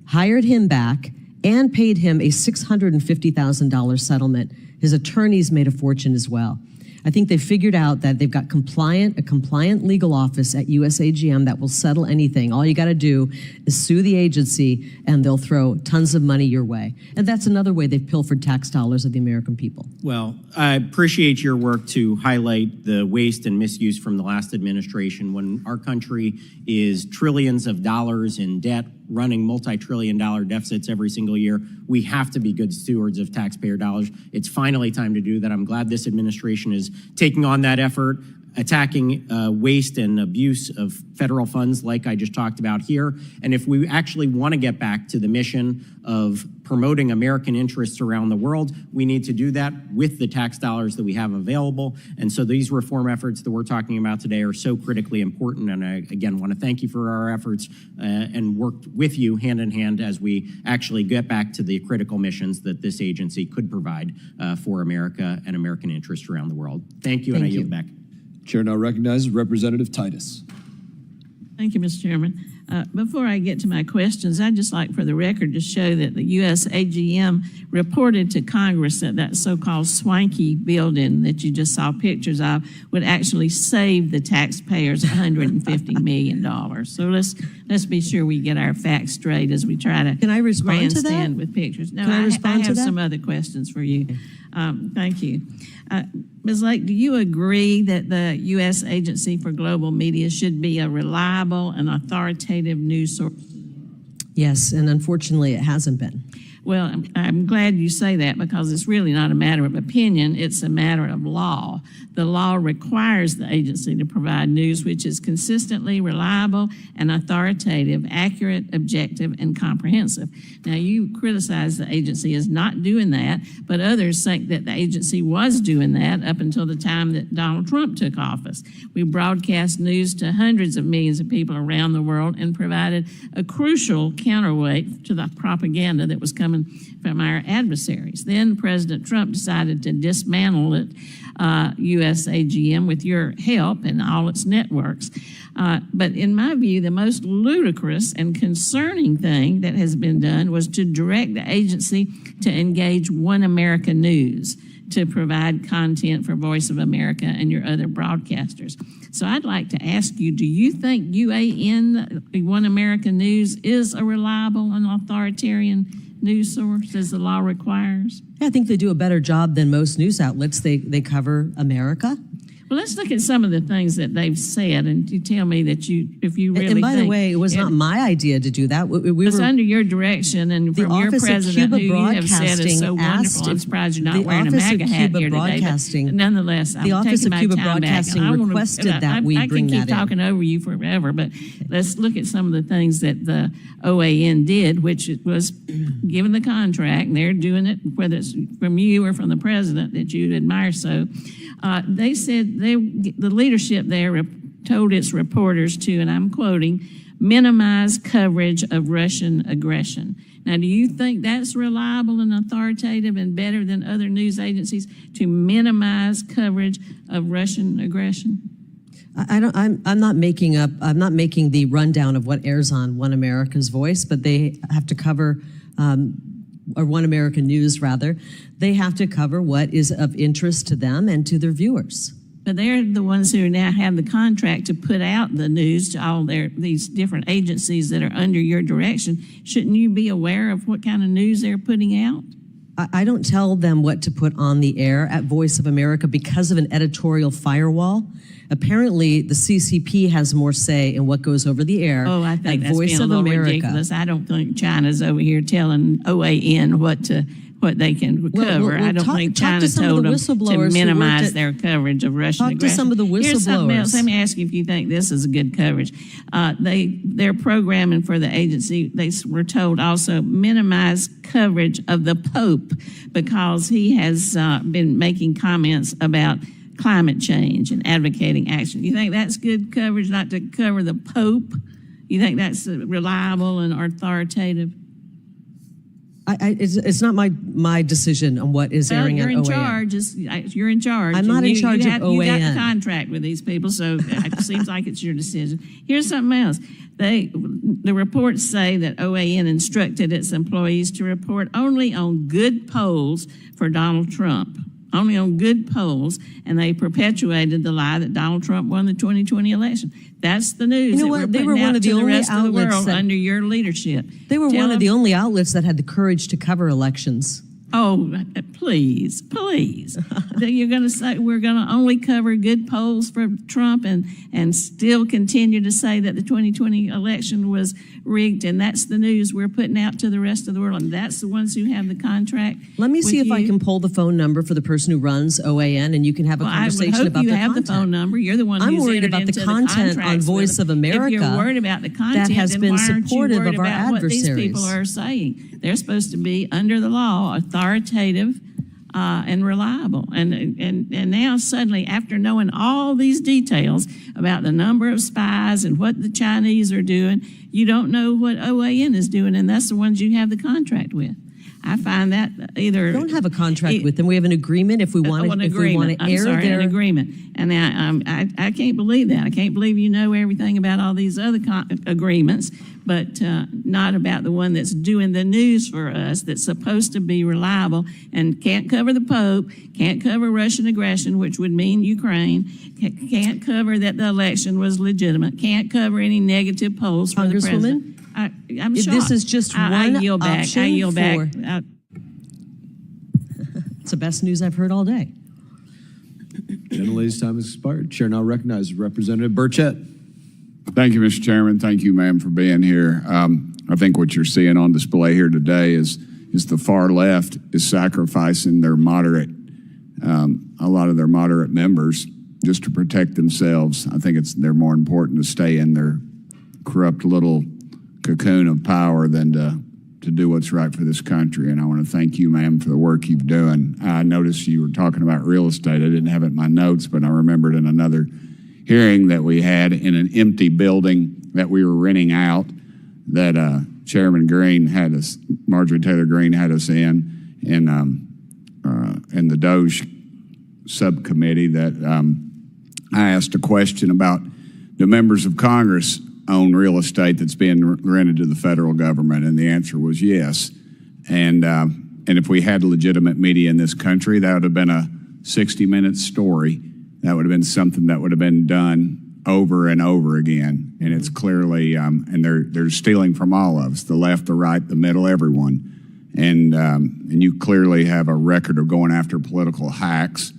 hired him back, and paid him a $650,000 settlement. His attorneys made a fortune as well. I think they figured out that they've got a compliant legal office at USAGM that will settle anything. All you got to do is sue the agency, and they'll throw tons of money your way. And that's another way they've pilfered tax dollars of the American people. Well, I appreciate your work to highlight the waste and misuse from the last administration. When our country is trillions of dollars in debt, running multi-trillion-dollar deficits every single year, we have to be good stewards of taxpayer dollars. It's finally time to do that. I'm glad this administration is taking on that effort, attacking waste and abuse of federal funds like I just talked about here. And if we actually want to get back to the mission of promoting American interests around the world, we need to do that with the tax dollars that we have available. And so these reform efforts that we're talking about today are so critically important. And I, again, want to thank you for our efforts and work with you hand in hand as we actually get back to the critical missions that this agency could provide for America and American interests around the world. Thank you, and I yield back. Chair now recognizes Representative Titus. Thank you, Mr. Chairman. Before I get to my questions, I'd just like for the record to show that the U.S. AGM reported to Congress that that so-called swanky building that you just saw pictures of would actually save the taxpayers $150 million. So let's be sure we get our facts straight as we try to Can I respond to that? grandstand with pictures. No, Can I respond to have that? some other questions for you. Thank you. Ms. Lake, do you agree that the U.S. Agency for Global Media should be a reliable and authoritative news source? Yes, and unfortunately it hasn't been. Well, I'm glad you say that because it's really not a matter of opinion, it's a matter of law. The law requires the agency to provide news which is consistently reliable and authoritative, accurate, objective, and comprehensive. Now, you criticize the agency as not doing that, but others think that the agency was doing that up until the time that Donald Trump took office. We broadcast news to hundreds of millions of people around the world and provided a crucial counterweight to the propaganda that was coming from our adversaries. Then President Trump decided to dismantle it, USAGM, with your help and all its networks. But in my view, the most ludicrous and concerning thing that has been done was to direct the agency to engage One America News to provide content for Voice of America and your other broadcasters. So I'd like to ask you, do you think UAN, One America News, is a reliable and authoritarian news source as the law requires? I think they do a better job than most news outlets. They cover America. Well, let's look at some of the things that they've said, and you tell me that if you really And by the way, it was not my idea to do that. It was under your direction and from your president, who you have said is so wonderful. I'm surprised you're not wearing a MAGA hat here today. But nonetheless, the Office of Cuba Broadcasting requested that we bring that in. I can keep talking over you forever, but let's look at some of the things that the OAN did, which it was given the contract, and they're doing it, whether it's from you or from the president that you admire so. They said the leadership there told its reporters to, and I'm quoting, minimize coverage of Russian aggression. Now, do you think that's reliable and authoritative and better than other news agencies to minimize coverage of Russian aggression? I'm not making the rundown of what airs on One America's Voice, but they have to cover, or One American News rather, they have to cover what is of interest to them and to their viewers. But they're the ones who now have the contract to put out the news to all these different agencies that are under your direction. Shouldn't you be aware of what kind of news they're putting out? I don't tell them what to put on the air at Voice of America because of an editorial firewall. Apparently, the CCP has more say in what goes over the air. Oh, I think at that's Voice being a of little America. ridiculous. I don't think China's over here telling OAN what they can cover. I don't think China told them to minimize their coverage of Russian aggression. Talk to some of the whistleblowers. Here's something else. Let me ask you if you think this is a good coverage. Their programming for the agency, they were told also minimize coverage of the Pope because he has been making comments about climate change and advocating action. You think that's good coverage, not to cover the Pope? You think that's reliable and authoritative? It's not my decision on what is airing on OAN. You're in charge. I'm not in charge of OAN. You got the contract with these people, so it seems like it's your decision. Here's something else. The reports say that OAN instructed its employees to report only on good polls for Donald Trump. Only on good polls, and they perpetuated the lie that Donald Trump won the 2020 election. That's the news that we're putting out to the rest of the world under your leadership. They were one of the only outlets that had the courage to cover elections. Oh, please. You're going to say we're going to only cover good polls for Trump and still continue to say that the 2020 election was rigged, and that's the news we're putting out to the rest of the world, and that's the ones who have the contract. Let me see if I can pull the phone number for the person who runs OAN, and you can have a conversation about the content. I would hope you have the phone number. You're the one who's I'm worried about the content on Voice of America. If you're worried about the content, that has then been why aren't you supportive worried of our about what these adversaries? people are saying? They're supposed to be under the law, authoritative, and reliable. And now suddenly, after knowing all these details about the number of spies and what the Chinese are doing, you don't know what OAN is doing, and that's the ones you have the contract with. I find that either... We don't have a contract with them. We have an agreement if we want to air their... an agreement. And I can't believe that. I can't believe you know everything about all these other agreements, but not about the one that's doing the news for us, that's supposed to be reliable and can't cover the Pope, can't cover Russian aggression, which would mean Ukraine, can't cover that the election was legitimate, can't cover any negative polls for the president. I'm shocked. This is just one I yield back. option I yield back. It's the best news I've heard all day. Gentlelady's time has expired. Chair now recognizes Representative Burchett. Thank you, Mr. Chairman. Thank you, ma'am, for being here. I think what you're seeing on display here today is the far left is sacrificing their moderate, a lot of their moderate members just to protect themselves. I think they're more important to stay in their corrupt little cocoon of power than to do what's right for this country. And I want to thank you, ma'am, for the work you've done. I noticed you were talking about real estate. I didn't have it in my notes, but I remembered in another hearing that we had in an empty building that we were renting out that Chairman Green had us, Marjorie Taylor Greene had us in the Doge subcommittee that I asked a question about the members of Congress own real estate that's being rented to the federal government, and the answer was yes. And if we had legitimate media in this country, that would have been a 60-minute story. That would have been something that would have been done over and over again. And it's clearly, and they're stealing from all of us, the left, the right, the middle, everyone. And you clearly have a record of going after political hacks,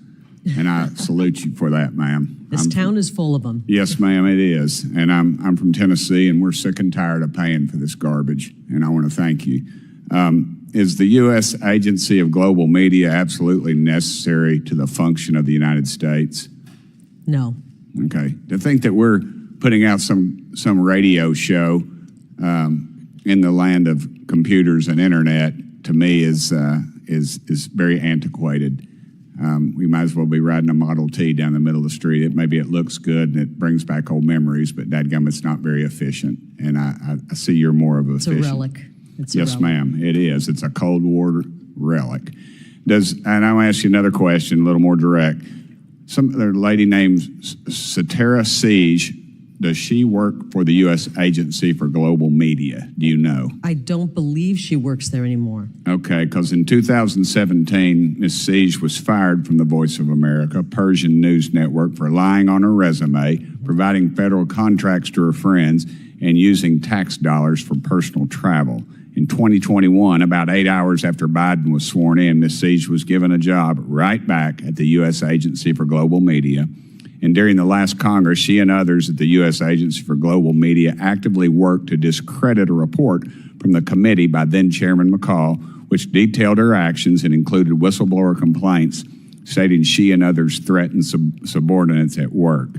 and I salute you for that, ma'am. This town is full of them. Yes, ma'am, it is. And I'm from Tennessee, and we're sick and tired of paying for this garbage, and I want to thank you. Is the U.S. Agency of Global Media absolutely necessary to the function of the United States? No. Okay. To think that we're putting out some radio show in the land of computers and internet, to me, is very antiquated. We might as well be riding a Model T down the middle of the street. Maybe it looks good and it brings back old memories, but dadgum, it's not very efficient. And I see you're more of a efficient. It's a relic. Yes, ma'am, it is. It's a Cold War relic. And I'll ask you another question, a little more direct. There's a lady named Satara Siege. Does she work for the U.S. Agency for Global Media? Do you know? I don't believe she works there anymore. Okay, because in 2017, Ms. Siege was fired from the Voice of America, Persian news network, for lying on her resume, providing federal contracts to her friends, and using tax dollars for personal travel. In 2021, about 8 hours after Biden was sworn in, Ms. Siege was given a job right back at the U.S. Agency for Global Media. And during the last Congress, she and others at the U.S. Agency for Global Media actively worked to discredit a report from the committee by then Chairman McCall, which detailed her actions and included whistleblower complaints stating she and others threatened subordinates at work.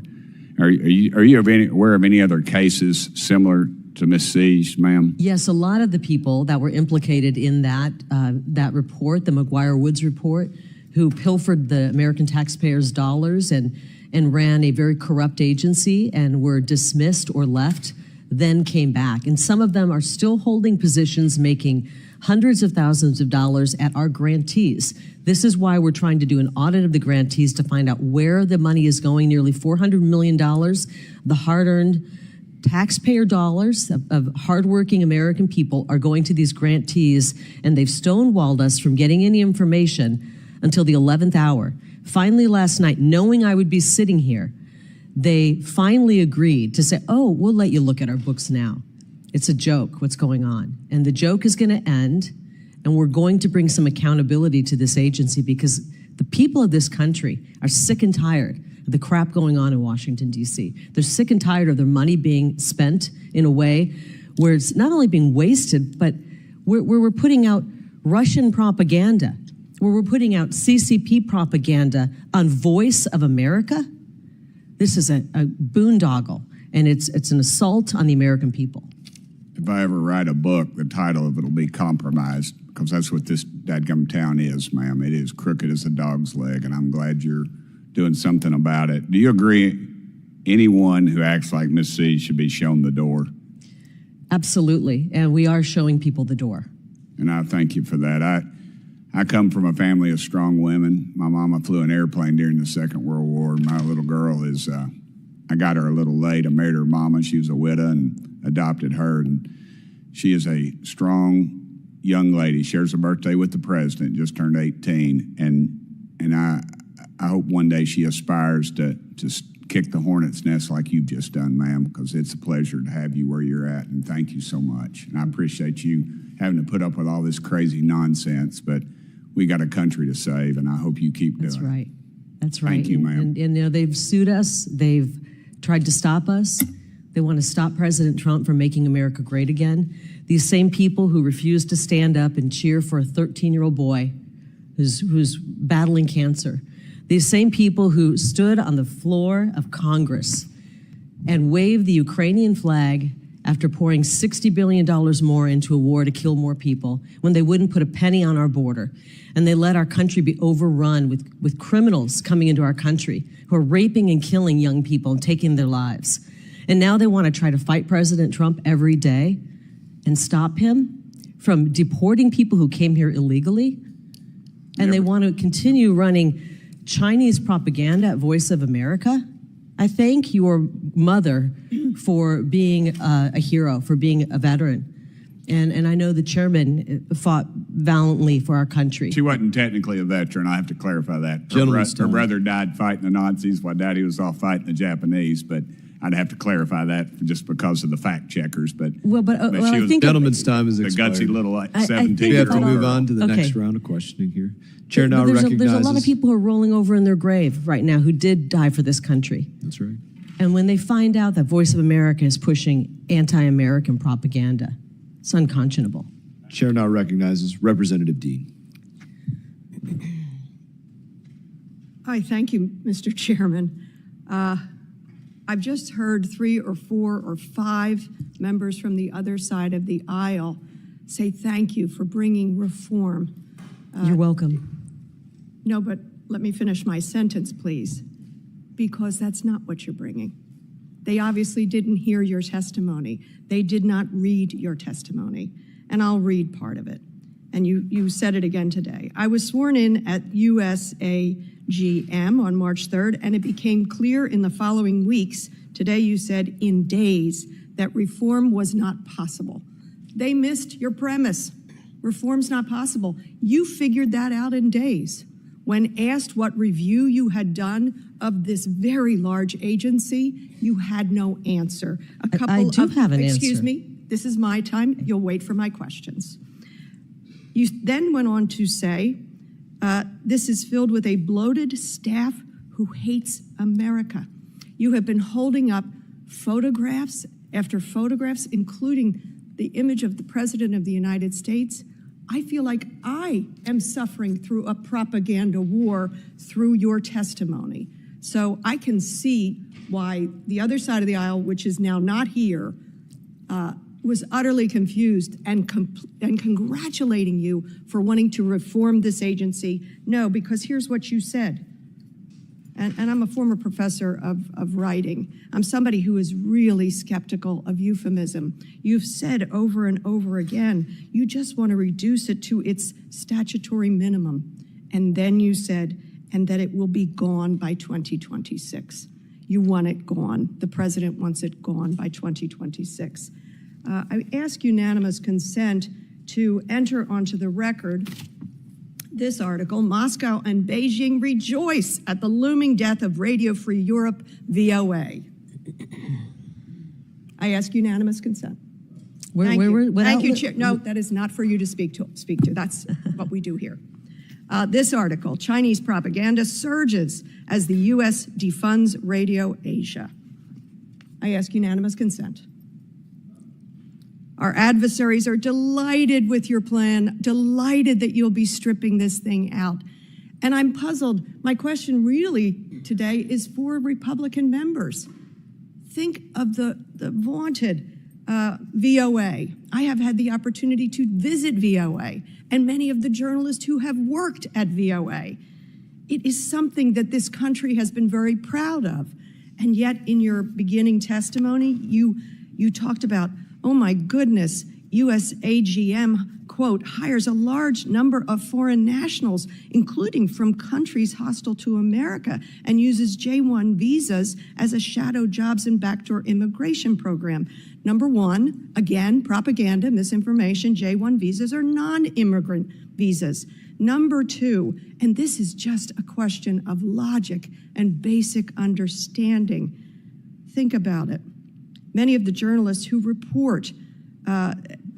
Are you aware of any other cases similar to Ms. Siege, ma'am? Yes, a lot of the people that were implicated in that report, the McGuire-Woods report, who pilfered the American taxpayers' dollars and ran a very corrupt agency and were dismissed or left, then came back. And some of them are still holding positions, making hundreds of thousands of dollars at our grantees. This is why we're trying to do an audit of the grantees to find out where the money is going. Nearly $400 million, the hard-earned taxpayer dollars of hardworking American people are going to these grantees, and they've stonewalled us from getting any information until the 11th hour. Finally, last night, knowing I would be sitting here, they finally agreed to say, oh, we'll let you look at our books now. It's a joke, what's going on. And the joke is going to end, and we're going to bring some accountability to this agency because the people of this country are sick and tired of the crap going on in Washington, D.C. They're sick and tired of their money being spent in a way where it's not only being wasted, but where we're putting out Russian propaganda, where we're putting out CCP propaganda on Voice of America. This is a boondoggle, and it's an assault on the American people. If I ever write a book, the title of it will be Compromised, because that's what this dadgum town is, ma'am. It is crooked as a dog's leg, and I'm glad you're doing something about it. Do you agree anyone who acts like Ms. Siege should be shown the door? Absolutely, and we are showing people the door. And I thank you for that. I come from a family of strong women. My mama flew an airplane during the Second World War. My little girl is, I got her a little late. I married her mama. She was a widow and adopted her. And she is a strong young lady. Shares her birthday with the president, just turned 18. And I hope one day she aspires to kick the hornet's nest like you've just done, ma'am, because it's a pleasure to have you where you're at. And thank you so much. And I appreciate you having to put up with all this crazy nonsense, but we got a country to save, and I hope you keep doing it. That's right. That's right. Thank you, ma'am. And you know, they've sued us. They've tried to stop us. They want to stop President Trump from making America great again. These same people who refuse to stand up and cheer for a 13-year-old boy who's battling cancer. These same people who stood on the floor of Congress and waved the Ukrainian flag after pouring $60 billion more into a war to kill more people when they wouldn't put a penny on our border. And they let our country be overrun with criminals coming into our country who are raping and killing young people and taking their lives. And now they want to try to fight President Trump every day and stop him from deporting people who came here illegally. And they want to continue running Chinese propaganda at Voice of America. I thank your mother for being a hero, for being a veteran. And I know the chairman fought valiantly for our country. She wasn't technically a veteran. I have to clarify that. Her brother died fighting the Nazis while Daddy was off fighting the Japanese, but I'd have to clarify that just because of the fact checkers. But she I think gentleman's time is the expired. gutsy little 17-year-old. We have to move on to the Okay. next round of questioning here. Chair now There's recognizes. a lot of people who are rolling over in their grave right now who did die for this country. That's right. And when they find out that Voice of America is pushing anti-American propaganda, it's unconscionable. Chair now recognizes Representative Dean. Hi, thank you, Mr. Chairman. I've just heard 3 or 4 or 5 members from the other side of the aisle say thank you for bringing reform. You're welcome. No, but let me finish my sentence, please, because that's not what you're bringing. They obviously didn't hear your testimony. They did not read your testimony, and I'll read part of it. And you said it again today. I was sworn in at USAGM on March 3rd, and it became clear in the following weeks, today you said in days, that reform was not possible. They missed your premise. Reform's not possible. You figured that out in days. When asked what review you had done of this very large agency, you had no answer. I do have an answer. Excuse me. This is my time. You'll wait for my questions. You then went on to say, this is filled with a bloated staff who hates America. You have been holding up photographs after photographs, including the image of the President of the United States. I feel like I am suffering through a propaganda war through your testimony. So I can see why the other side of the aisle, which is now not here, was utterly confused and congratulating you for wanting to reform this agency. No, because here's what you said. And I'm a former professor of writing. I'm somebody who is really skeptical of euphemism. You've said over and over again, you just want to reduce it to its statutory minimum. And then you said, and that it will be gone by 2026. You want it gone. The president wants it gone by 2026. I ask unanimous consent to enter onto the record this article. Moscow and Beijing rejoice at the looming death of Radio Free Europe, VOA. I ask unanimous consent. Thank you, Chair. No, that is not for you to speak to. That's what we do here. This article, Chinese propaganda surges as the U.S. defunds Radio Asia. I ask unanimous consent. Our adversaries are delighted with your plan, delighted that you'll be stripping this thing out. And I'm puzzled. My question really today is for Republican members. Think of the vaunted VOA. I have had the opportunity to visit VOA and many of the journalists who have worked at VOA. It is something that this country has been very proud of. And yet in your beginning testimony, you talked about, oh my goodness, USAGM, quote, hires a large number of foreign nationals, including from countries hostile to America, and uses J-1 visas as a shadow jobs and backdoor immigration program. Number one, again, propaganda, misinformation, J-1 visas are non-immigrant visas. Number two, and this is just a question of logic and basic understanding. Think about it. Many of the journalists who report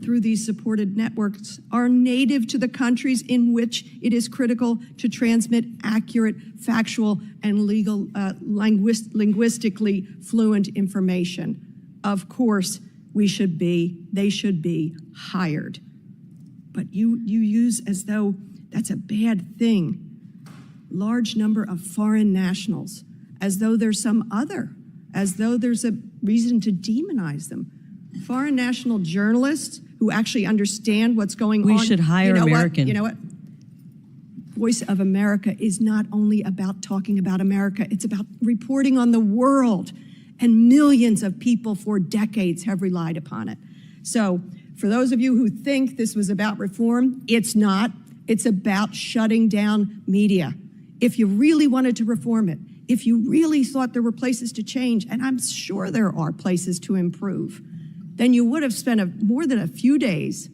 through these supported networks are native to the countries in which it is critical to transmit accurate, factual, and legal, linguistically fluent information. Of course, they should be hired. But you use as though that's a bad thing. Large number of foreign nationals, as though there's some other, as though there's a reason to demonize them. Foreign national journalists who actually understand what's going on. We should hire American. You know what? Voice of America is not only about talking about America, it's about reporting on the world. And millions of people for decades have relied upon it. So for those of you who think this was about reform, it's not. It's about shutting down media. If you really wanted to reform it, if you really thought there were places to change, and I'm sure there are places to improve, then you would have spent more than a few days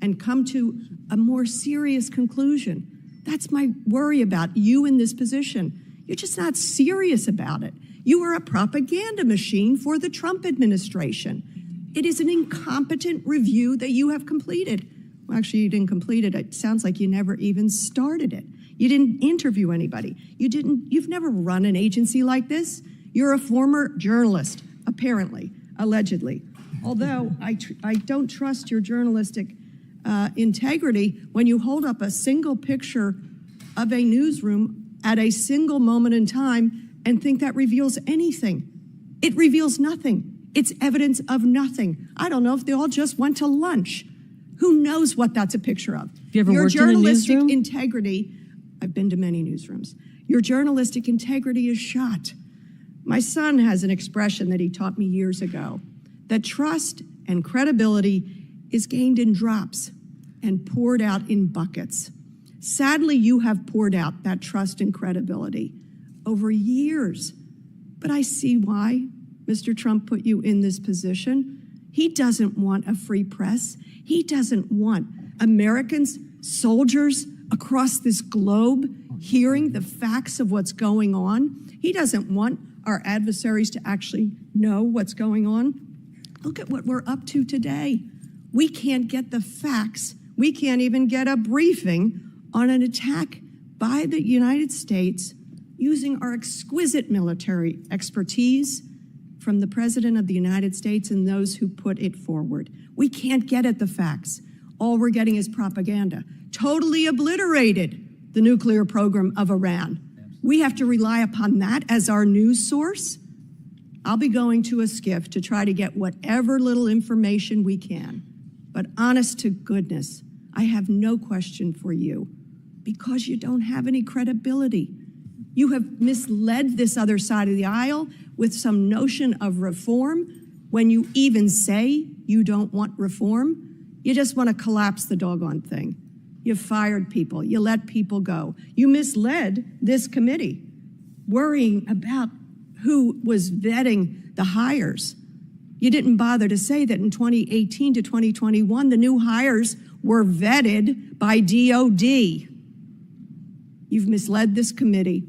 and come to a more serious conclusion. That's my worry about you in this position. You're just not serious about it. You are a propaganda machine for the Trump administration. It is an incompetent review that you have completed. Well, actually, you didn't complete it. It sounds like you never even started it. You didn't interview anybody. You've never run an agency like this. You're a former journalist, apparently, allegedly. Although I don't trust your journalistic integrity when you hold up a single picture of a newsroom at a single moment in time and think that reveals anything. It reveals nothing. It's evidence of nothing. I don't know if they all just went to lunch. Who knows what that's a picture of? Have you ever worked in a newsroom? Your journalistic integrity, I've been to many newsrooms. Your journalistic integrity is shot. My son has an expression that he taught me years ago, that trust and credibility is gained in drops and poured out in buckets. Sadly, you have poured out that trust and credibility over years. But I see why Mr. Trump put you in this position. He doesn't want a free press. He doesn't want Americans, soldiers across this globe hearing the facts of what's going on. He doesn't want our adversaries to actually know what's going on. Look at what we're up to today. We can't get the facts. We can't even get a briefing on an attack by the United States using our exquisite military expertise from the President of the United States and those who put it forward. We can't get at the facts. All we're getting is propaganda. Totally obliterated the nuclear program of Iran. We have to rely upon that as our news source. I'll be going to a skiff to try to get whatever little information we can. But honest to goodness, I have no question for you, because you don't have any credibility. You have misled this other side of the aisle with some notion of reform. When you even say you don't want reform, you just want to collapse the doggone thing. You fired people. You let people go. You misled this committee, worrying about who was vetting the hires. You didn't bother to say that in 2018 to 2021, the new hires were vetted by DOD. You've misled this committee.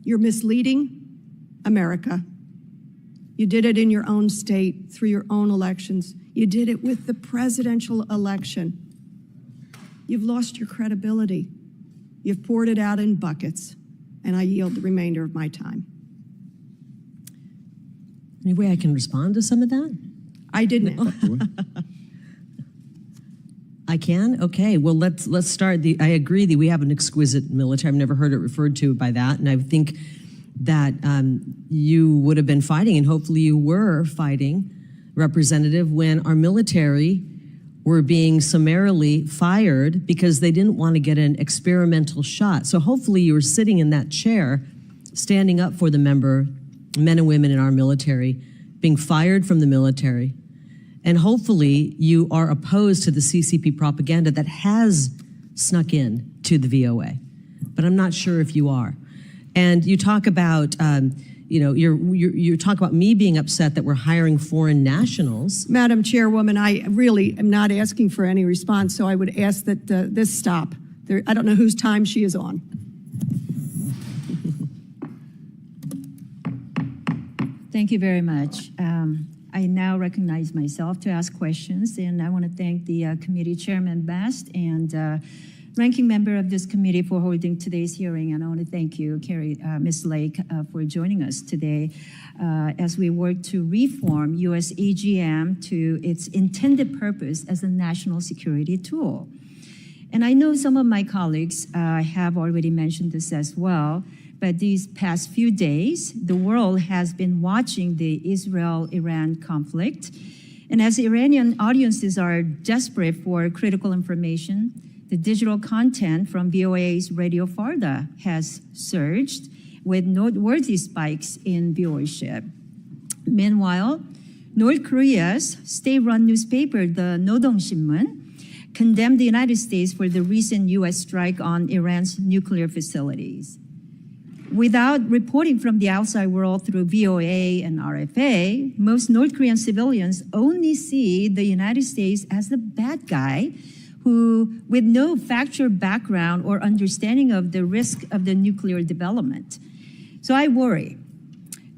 You're misleading America. You did it in your own state through your own elections. You did it with the presidential election. You've lost your credibility. You've poured it out in buckets, and I yield the remainder of my time. Any way I can respond to some of that? I didn't. I can? Okay, well, let's start. I agree that we have an exquisite military. I've never heard it referred to by that, and I think that you would have been fighting, and hopefully you were fighting, Representative, when our military were being summarily fired because they didn't want to get an experimental shot. So hopefully you were sitting in that chair, standing up for the men and women in our military, being fired from the military. And hopefully you are opposed to the CCP propaganda that has snuck in to the VOA. But I'm not sure if you are. And you talk about, you talk about me being upset that we're hiring foreign nationals. Madam Chairwoman, I really am not asking for any response, so I would ask that this stop. I don't know whose time she is on. Thank you very much. I now recognize myself to ask questions, and I want to thank the committee chairman, Bast, and ranking member of this committee for holding today's hearing. And I want to thank you, Ms. Lake, for joining us today as we work to reform U.S. AGM to its intended purpose as a national security tool. And I know some of my colleagues have already mentioned this as well, but these past few days, the world has been watching the Israel-Iran conflict. And as Iranian audiences are desperate for critical information, the digital content from VOA's Radio Farda has surged with noteworthy spikes in viewership. Meanwhile, North Korea's state-run newspaper, the Nodong Shinmun, condemned the United States for the recent U.S. strike on Iran's nuclear facilities. Without reporting from the outside world through VOA and RFA, most North Korean civilians only see the United States as the bad guy who, with no factual background or understanding of the risk of the nuclear development. So I worry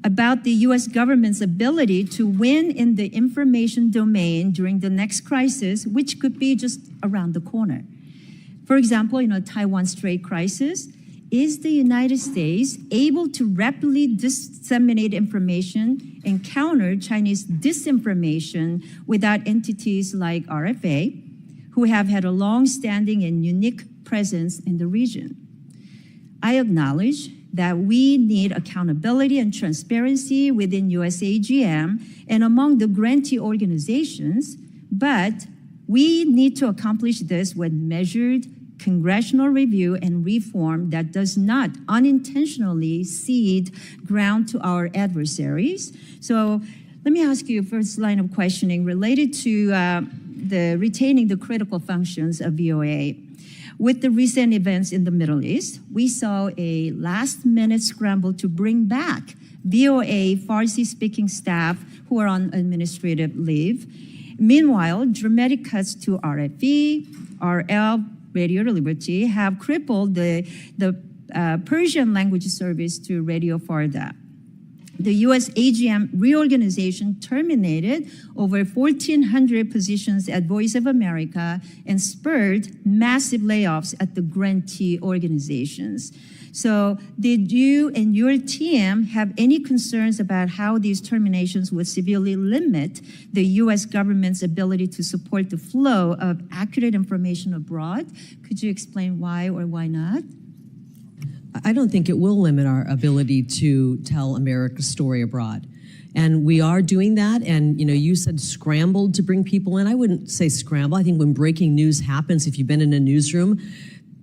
about the US government's ability to win in the information domain during the next crisis, which could be just around the corner. For example, Taiwan Strait crisis. Is the United States able to rapidly disseminate information and counter Chinese disinformation without entities like RFA, who have had a long-standing and unique presence in the region? I acknowledge that we need accountability and transparency within US AGM and among the grantee organizations, but we need to accomplish this with measured congressional review and reform that does not unintentionally cede ground to our adversaries. So let me ask you first line of questioning related to the retaining the critical functions of VOA. With the recent events in the Middle East, we saw a last-minute scramble to bring back VOA Farsi-speaking staff who are on administrative leave. Meanwhile, dramatic cuts to RFE, RL, Radio Liberty have crippled the Persian language service to Radio Farda. The U.S. AGM reorganization terminated over 1,400 positions at Voice of America and spurred massive layoffs at the grantee organizations. So did you and your team have any concerns about how these terminations would severely limit the U.S. government's ability to support the flow of accurate information abroad? Could you explain why or why not? I don't think it will limit our ability to tell America's story abroad. And we are doing that. And, you said scrambled to bring people in. I wouldn't say scramble. I think when breaking news happens, if you've been in a newsroom,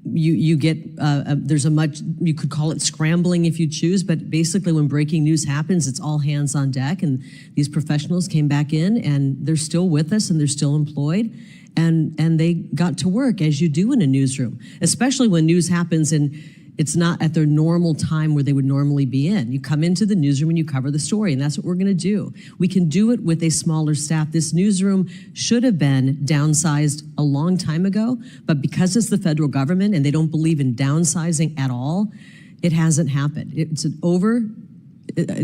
you get, you could call it scrambling if you choose, but basically when breaking news happens, it's all hands on deck. And these professionals came back in and they're still with us and they're still employed. And they got to work as you do in a newsroom, especially when news happens and it's not at their normal time where they would normally be in. You come into the newsroom and you cover the story, and that's what we're going to do. We can do it with a smaller staff. This newsroom should have been downsized a long time ago, but because it's the federal government and they don't believe in downsizing at all, it hasn't happened.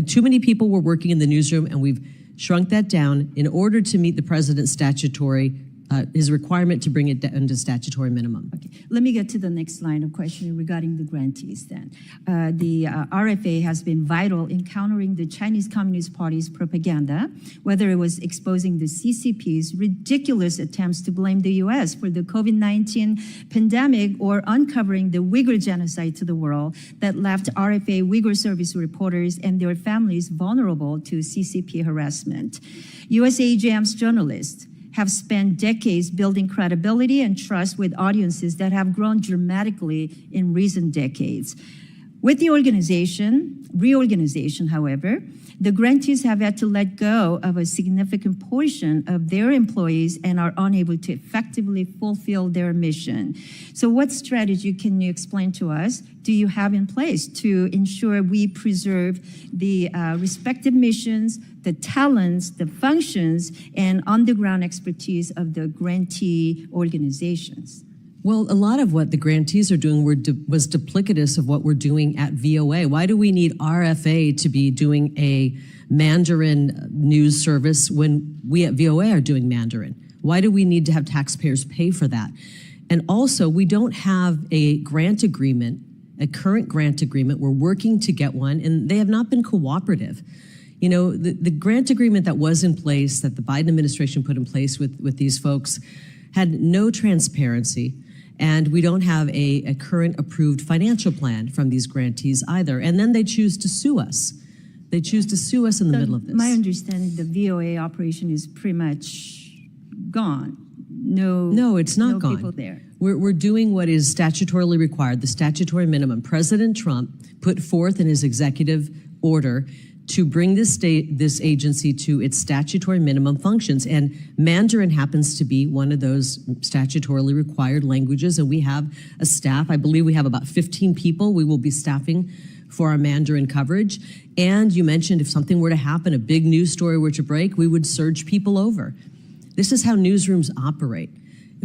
Too many people were working in the newsroom, and we've shrunk that down in order to meet the president's his requirement to bring it down to statutory minimum. Okay, let me get to the next line of questioning regarding the grantees then. The RFA has been vital in countering the Chinese Communist Party's propaganda, whether it was exposing the CCP's ridiculous attempts to blame the U.S. for the COVID-19 pandemic or uncovering the Uyghur genocide to the world that left RFA Uyghur service reporters and their families vulnerable to CCP harassment. USAGM's journalists have spent decades building credibility and trust with audiences that have grown dramatically in recent decades. With the reorganization, however, the grantees have had to let go of a significant portion of their employees and are unable to effectively fulfill their mission. So what strategy can you explain to us do you have in place to ensure we preserve the respective missions, the talents, the functions, and on-the-ground expertise of the grantee organizations? Well, a lot of what the grantees are doing was duplicitous of what we're doing at VOA. Why do we need RFA to be doing a Mandarin news service when we at VOA are doing Mandarin? Why do we need to have taxpayers pay for that? And also, we don't have a grant agreement, a current grant agreement. We're working to get one, and they have not been cooperative. The grant agreement that was in place, that the Biden administration put in place with these folks, had no transparency. And we don't have a current approved financial plan from these grantees either. And then they choose to sue us. They choose to sue us in the middle of this. My understanding, the VOA operation is pretty much gone. No, it's not gone. People there. We're doing what is statutorily required, the statutory minimum. President Trump put forth in his executive order to bring this agency to its statutory minimum functions. And Mandarin happens to be one of those statutorily required languages. And we have a staff, I believe we have about 15 people we will be staffing for our Mandarin coverage. And you mentioned if something were to happen, a big news story were to break, we would surge people over. This is how newsrooms operate.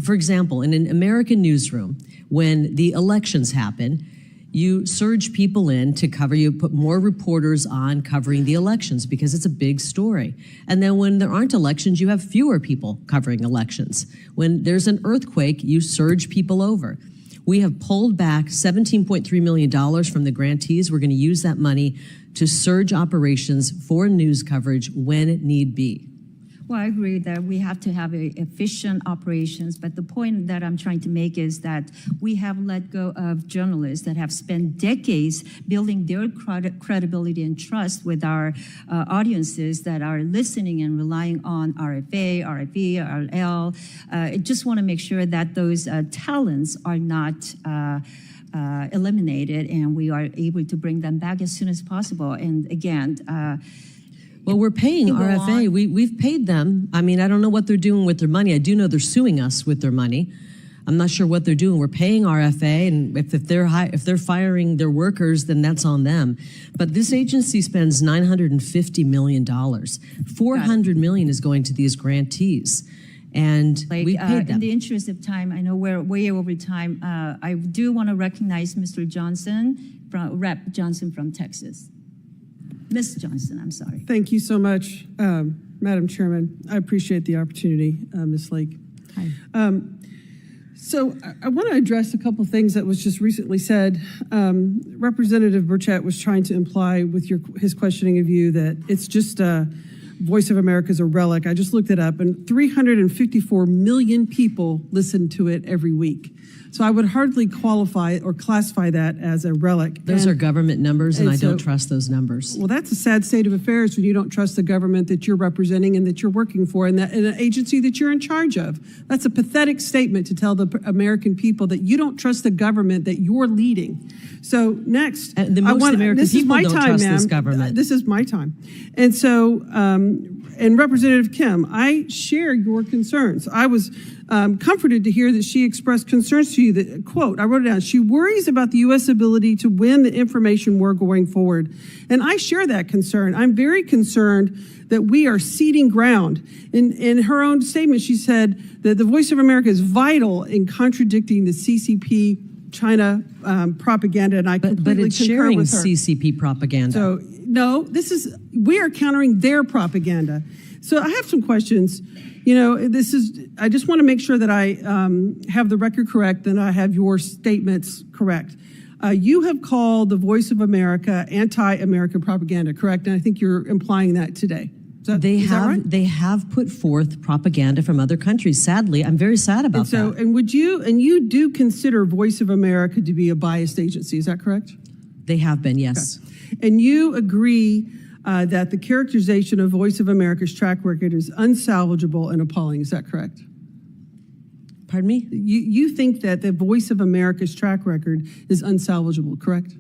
For example, in an American newsroom, when the elections happen, you surge people in to cover, you put more reporters on covering the elections because it's a big story. And then when there aren't elections, you have fewer people covering elections. When there's an earthquake, you surge people over. We have pulled back $17.3 million from the grantees. We're going to use that money to surge operations for news coverage when need be. Well, I agree that we have to have efficient operations, but the point that I'm trying to make is that we have let go of journalists that have spent decades building their credibility and trust with our audiences that are listening and relying on RFA, RFE, RL. I just want to make sure that those talents are not eliminated and we are able to bring them back as soon as possible. And again, well, we're paying RFA. We've paid them. I mean, I don't know what they're doing with their money. I do know they're suing us with their money. I'm not sure what they're doing. We're paying RFA, and if they're firing their workers, then that's on them. But this agency spends $950 million. $400 million is going to these grantees. And we paid them. In the interest of time, I know we're way over time. I do want to recognize Mr. Johnson, Rep. Johnson from Texas. Ms. Johnson, I'm sorry. Thank you so much, Madam Chairman. I appreciate the opportunity, Ms. Lake. Hi. So I want to address a couple things that was just recently said. Representative Burchett was trying to imply with his questioning of you that it's just Voice of America is a relic. I just looked it up, and 354 million people listen to it every week. So I would hardly qualify or classify that as a relic. Those are government numbers, and I so- don't trust those numbers. Well, that's a sad state of affairs when you don't trust the government that you're representing and that you're working for and an agency that you're in charge of. That's a pathetic statement to tell the American people that you don't trust the government that you're leading. So next, The most American people don't trust this government. This is my time. And so, and Representative Kim, I share your concerns. I was comforted to hear that she expressed concerns to you that, quote, I wrote it down, she worries about the U.S. ability to win the information war going forward. And I share that concern. I'm very concerned that we are ceding ground. In her own statement, she said that the Voice of America is vital in contradicting the CCP China propaganda, and I completely But it's concur sharing with her. CCP propaganda. So, no, we are countering their propaganda. So I have some questions. You know, I just want to make sure that I have the record correct and I have your statements correct. You have called the Voice of America anti-American propaganda, correct? And I think you're implying that today. They have put forth propaganda from other countries. Sadly, I'm very sad about that. And you do consider Voice of America to be a biased agency, is that correct? They have been, yes. Okay. And you agree that the characterization of Voice of America's track record is unsalvageable and appalling, is that correct? Pardon me? You think that the Voice of America's track record is unsalvageable, correct?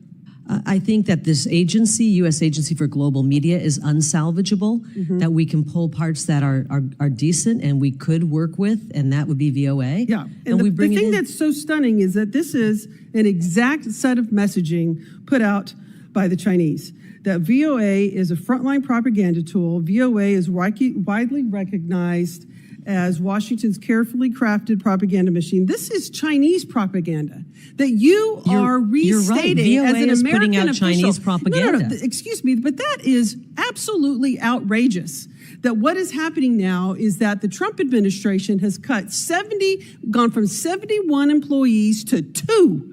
I think that this agency, U.S. Agency for Global Media, is unsalvageable, that we can pull parts that are decent and we could work with, and that would be VOA. Yeah, and the thing that's so stunning is that this is an exact set of messaging put out by the Chinese. That VOA is a frontline propaganda tool. VOA is widely recognized as Washington's carefully crafted propaganda machine. This is Chinese propaganda that you are restating you're right. VOA as an is American putting out official. Chinese propaganda. No, excuse me, but that is absolutely outrageous. That what is happening now is that the Trump administration has gone from 71 employees to 2.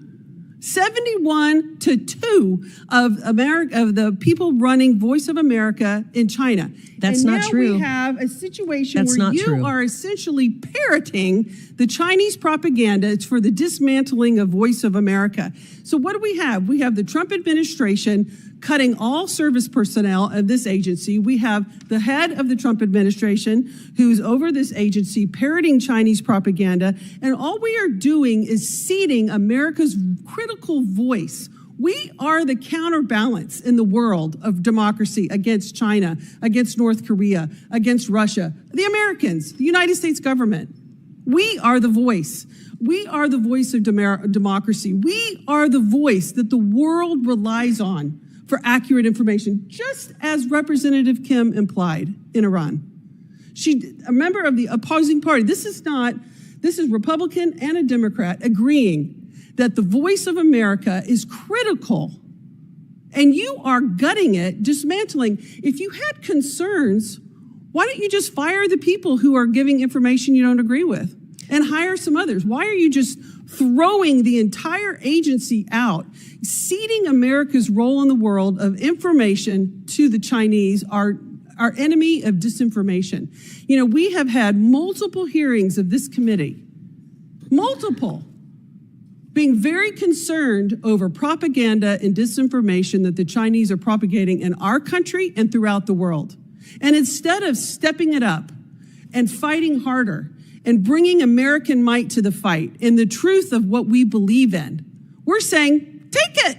71 to 2 of the people running Voice of America in China. That's not true. And now we have a situation where you are essentially parroting the Chinese propaganda. It's for the dismantling of Voice of America. So what do we have? We have the Trump administration cutting all service personnel of this agency. We have the head of the Trump administration who's over this agency parroting Chinese propaganda. And all we are doing is ceding America's critical voice. We are the counterbalance in the world of democracy against China, against North Korea, against Russia, the Americans, the United States government. We are the voice. We are the voice of democracy. We are the voice that the world relies on for accurate information, just as Representative Kim implied in Iran. A member of the opposing party, this is Republican and a Democrat agreeing that the Voice of America is critical, and you are gutting it, dismantling. If you had concerns, why don't you just fire the people who are giving information you don't agree with and hire some others? Why are you just throwing the entire agency out, ceding America's role in the world of information to the Chinese, our enemy of disinformation? You know, we have had multiple hearings of this committee, being very concerned over propaganda and disinformation that the Chinese are propagating in our country and throughout the world. And instead of stepping it up and fighting harder and bringing American might to the fight in the truth of what we believe in, we're saying, take it.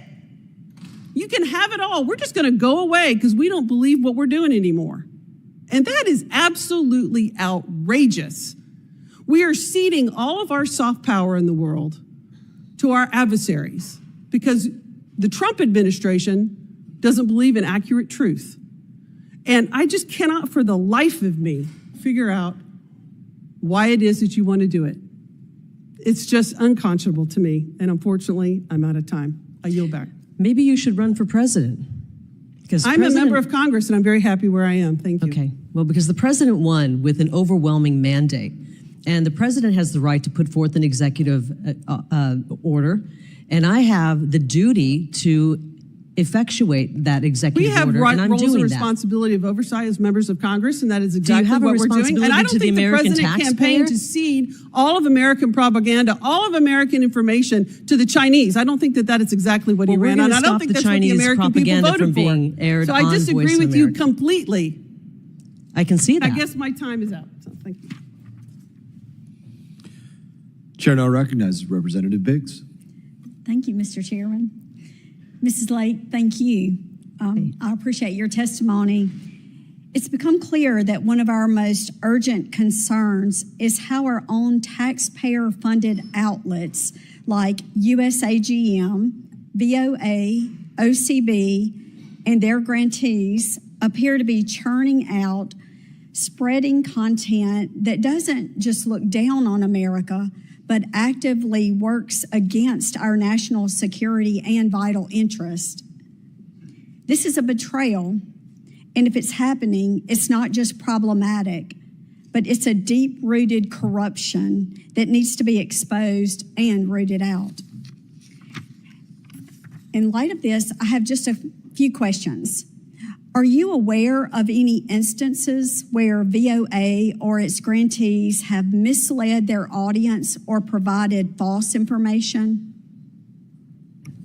You can have it all. We're just going to go away because we don't believe what we're doing anymore. And that is absolutely outrageous. We are ceding all of our soft power in the world to our adversaries because the Trump administration doesn't believe in accurate truth. And I just cannot for the life of me figure out why it is that you want to do it. It's just unconscionable to me. And unfortunately, I'm out of time. I yield back. Maybe you should run for president. I'm a member of Congress, and I'm very happy where I am. Thank you. Okay. Well, because the president won with an overwhelming mandate, and the president has the right to put forth an executive order, and I have the duty to effectuate that executive order, and I'm roles doing and that. responsibility of oversight as members of Congress, and that is exactly have a what we're doing. And I don't responsibility to the think the American president campaigned taxpayer? to cede all of American propaganda, all of American information to the Chinese. I don't think that is exactly what he Well, ran we're on. gonna I don't stop think the that's what the Chinese American people propaganda voted from being for. aired So on I disagree Voice of with you America. completely. I can see that. I guess my time is out. So thank you. Chair now recognizes Representative Biggs. Thank you, Mr. Chairman. Mrs. Lake, thank you. I appreciate your testimony. It's become clear that one of our most urgent concerns is how our own taxpayer-funded outlets like USAGM, VOA, OCB, and their grantees appear to be churning out, spreading content that doesn't just look down on America, but actively works against our national security and vital interest. This is a betrayal, and if it's happening, it's not just problematic, but it's a deep-rooted corruption that needs to be exposed and rooted out. In light of this, I have just a few questions. Are you aware of any instances where VOA or its grantees have misled their audience or provided false information?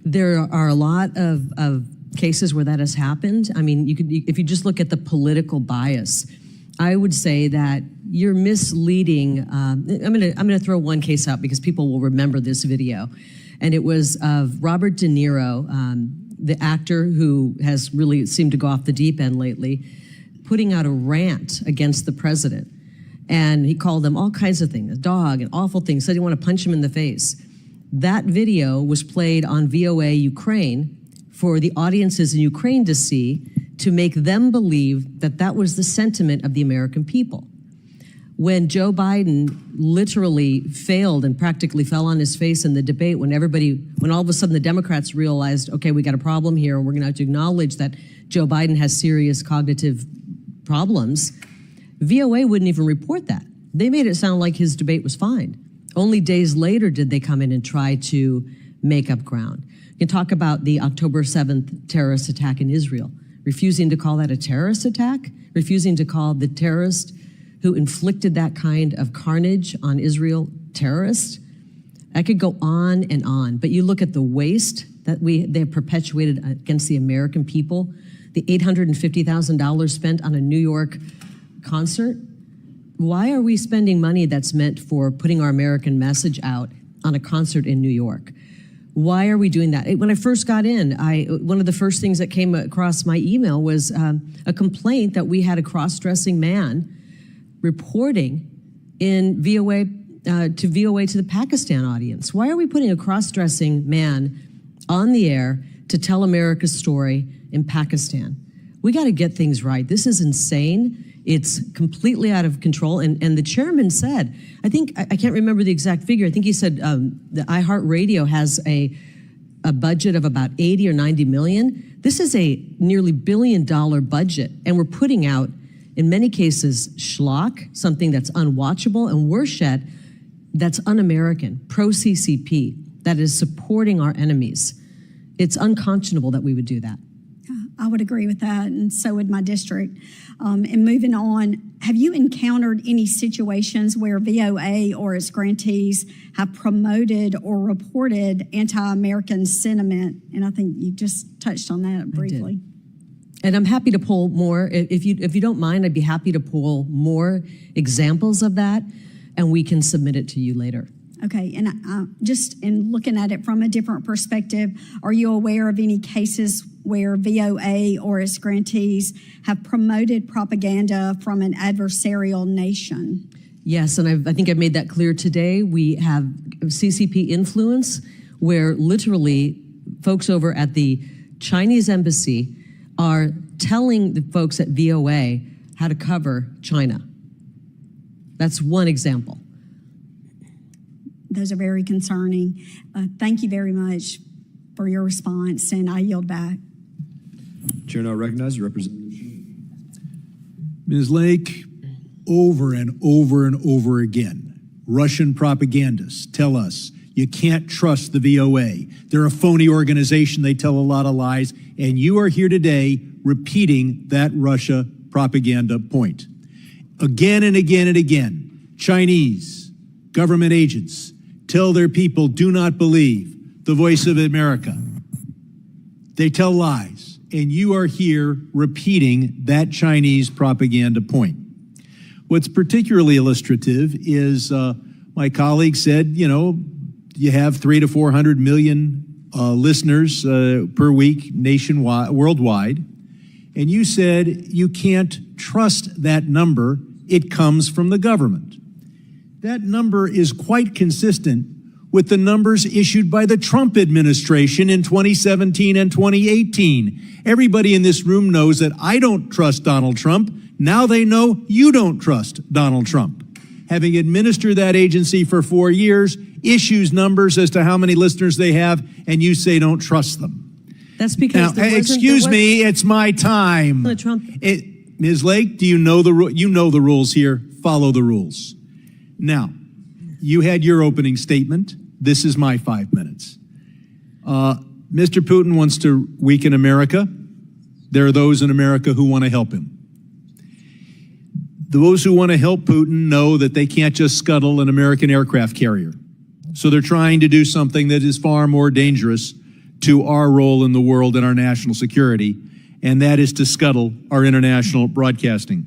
There are a lot of cases where that has happened. I mean, if you just look at the political bias, I would say that you're misleading. I'm gonna throw one case out because people will remember this video, and it was of Robert De Niro, the actor who has really seemed to go off the deep end lately, putting out a rant against the president, and he called them all kinds of things, a dog and awful things. Said he wanted to punch him in the face. That video was played on VOA Ukraine for the audiences in Ukraine to see, to make them believe that that was the sentiment of the American people. When Joe Biden literally failed and practically fell on his face in the debate, when all of a sudden the Democrats realized, okay, we got a problem here, and we're gonna have to acknowledge that Joe Biden has serious cognitive problems, VOA wouldn't even report that. They made it sound like his debate was fine. Only days later did they come in and try to make up ground. You can talk about the October 7th terrorist attack in Israel, refusing to call that a terrorist attack, refusing to call the terrorist who inflicted that kind of carnage on Israel terrorist. I could go on and on, but you look at the waste that they have perpetuated against the American people, the $850,000 spent on a New York concert. Why are we spending money that's meant for putting our American message out on a concert in New York? Why are we doing that? When I first got in, one of the first things that came across my email was a complaint that we had a cross-dressing man reporting in VOA to the Pakistan audience. Why are we putting a cross-dressing man on the air to tell America's story in Pakistan? We got to get things right. This is insane. It's completely out of control. And the chairman said, I can't remember the exact figure. I think he said the iHeartRadio has a budget of about 80 or 90 million. This is a nearly $1 billion budget. And we're putting out, in many cases, schlock, something that's unwatchable, and worse yet, that's un-American, pro-CCP, that is supporting our enemies. It's unconscionable that we would do that. I would agree with that, and so would my district. And moving on, have you encountered any situations where VOA or its grantees have promoted or reported anti-American sentiment? And I think you just touched on that briefly. And I'm happy to pull more. If you don't mind, I'd be happy to pull more examples of that, and we can submit it to you later. Okay, and just in looking at it from a different perspective, are you aware of any cases where VOA or its grantees have promoted propaganda from an adversarial nation? Yes, and I think I've made that clear today. We have CCP influence where literally folks over at the Chinese embassy are telling the folks at VOA how to cover China. That's one example. Those are very concerning. Thank you very much for your response, and I yield back. Chair now recognizes Representative. Ms. Lake, over and over and over again, Russian propagandists tell us you can't trust the VOA. They're a phony organization. They tell a lot of lies. And you are here today repeating that Russia propaganda point. Again and again and again, Chinese government agents tell their people, do not believe the voice of America. They tell lies. And you are here repeating that Chinese propaganda point. What's particularly illustrative is my colleague said, you know, you have 300 to 400 million listeners per week nationwide, worldwide, and you said you can't trust that number. It comes from the government. That number is quite consistent with the numbers issued by the Trump administration in 2017 and 2018. Everybody in this room knows that I don't trust Donald Trump. Now they know you don't trust Donald Trump. Having administered that agency for 4 years, issues numbers as to how many listeners they have, and you say don't trust them. That's because now, excuse me, it's my time. Ms. Lake, do you know the rules here? Follow the rules. Now, you had your opening statement. This is my 5 minutes. Mr. Putin wants to weaken America. There are those in America who want to help him. Those who want to help Putin know that they can't just scuttle an American aircraft carrier. So they're trying to do something that is far more dangerous to our role in the world and our national security, and that is to scuttle our international broadcasting.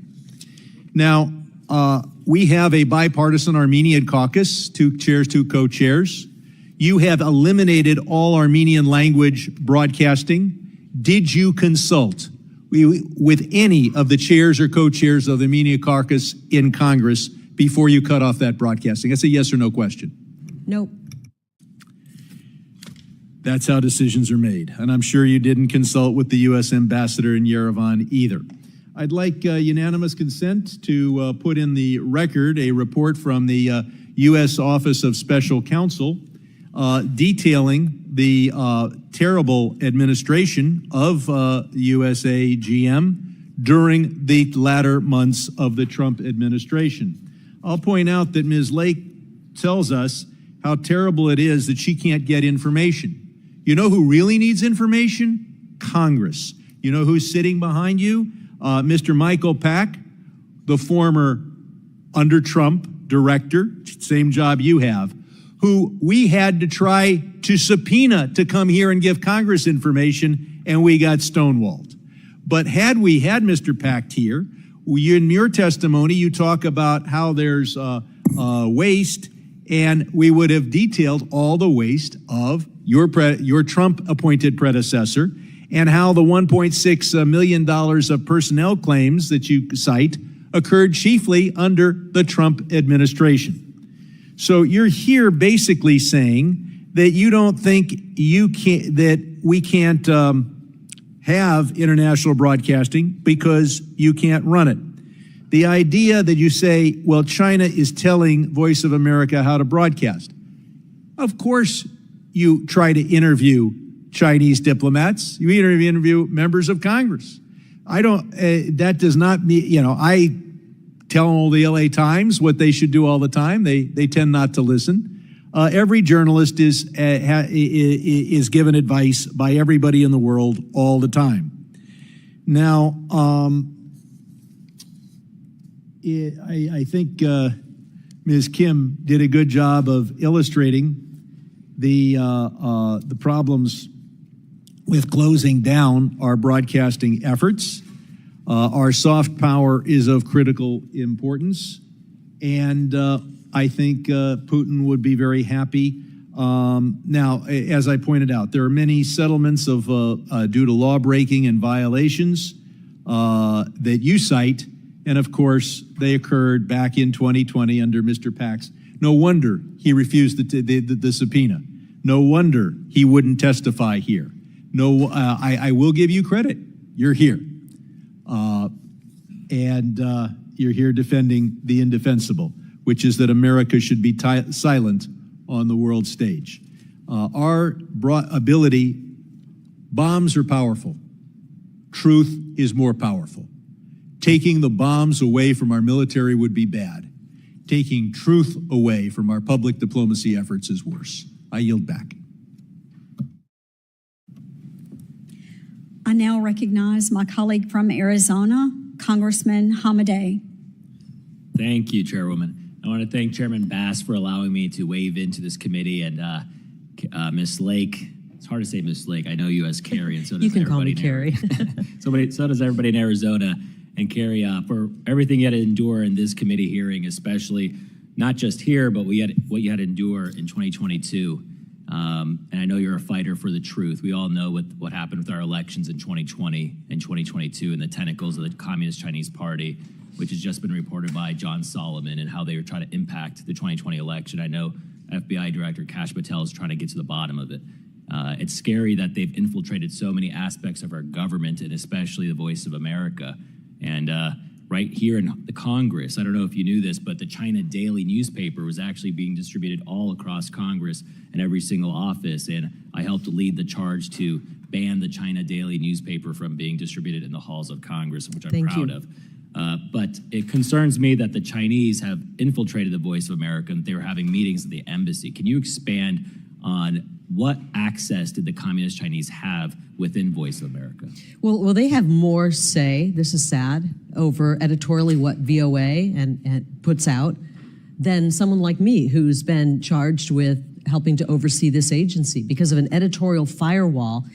Now, we have a bipartisan Armenian caucus, 2 chairs, 2 co-chairs. You have eliminated all Armenian language broadcasting. Did you consult with any of the chairs or co-chairs of the Armenian caucus in Congress before you cut off that broadcasting? That's a yes or no question. Nope. That's how decisions are made. And I'm sure you didn't consult with the U.S. ambassador in Yerevan either. I'd like unanimous consent to put in the record a report from the U.S. Office of Special Counsel detailing the terrible administration of USAGM during the latter months of the Trump administration. I'll point out that Ms. Lake tells us how terrible it is that she can't get information. You know who really needs information? Congress. You know who's sitting behind you? Mr. Michael Pack, the former under Trump director, same job you have, who we had to try to subpoena to come here and give Congress information, and we got stonewalled. But had we had Mr. Pack here, in your testimony, you talk about how there's waste, and we would have detailed all the waste of your Trump-appointed predecessor, and how the $1.6 million of personnel claims that you cite occurred chiefly under the Trump administration. So you're here basically saying that you don't think that we can't have international broadcasting because you can't run it. The idea that you say, well, China is telling Voice of America how to broadcast. Of course, you try to interview Chinese diplomats. You interview members of Congress. That does not mean, I tell all the LA Times what they should do all the time. They tend not to listen. Every journalist is given advice by everybody in the world all the time. Now, I think Ms. Kim did a good job of illustrating the problems with closing down our broadcasting efforts. Our soft power is of critical importance, and I think Putin would be very happy. Now, as I pointed out, there are many settlements of due to law breaking and violations that you cite, and of course, they occurred back in 2020 under Mr. Pax. No wonder he refused the subpoena. No wonder he wouldn't testify here. No, I will give you credit. You're here. And you're here defending the indefensible, which is that America should be silent on the world stage. Our ability, bombs are powerful. truth is more powerful. Taking the bombs away from our military would be bad. Taking truth away from our public diplomacy efforts is worse. I yield back. I now recognize my colleague from Arizona, Congressman Hamadeh. Thank you, Chairwoman. I want to thank Chairman Bass for allowing me to wave into this committee, and Ms. Lake. It's hard to say Ms. Lake. I know you as Carrie, and so does you can everybody. Call me Carrie. So does everybody in Arizona. And Carrie, for everything you had to endure in this committee hearing, especially not just here, but what you had to endure in 2022. And I know you're a fighter for the truth. We all know what happened with our elections in 2020 and 2022 and the tentacles of the Communist Chinese Party, which has just been reported by John Solomon, and how they were trying to impact the 2020 election. I know FBI Director Kash Patel is trying to get to the bottom of it. It's scary that they've infiltrated so many aspects of our government, and especially the Voice of America. And right here in the Congress, I don't know if you knew this, but the China Daily newspaper was actually being distributed all across Congress and every single office. And I helped lead the charge to ban the China Daily newspaper from being distributed in the halls of Congress, which I'm proud of. But it concerns me that the Chinese have infiltrated the Voice of America, and they were having meetings at the embassy. Can you expand on what access did the Communist Chinese have within Voice of America? Well, they have more say, this is sad, over editorially what VOA and puts out than someone like me, who's been charged with helping to oversee this agency. Because of an editorial firewall,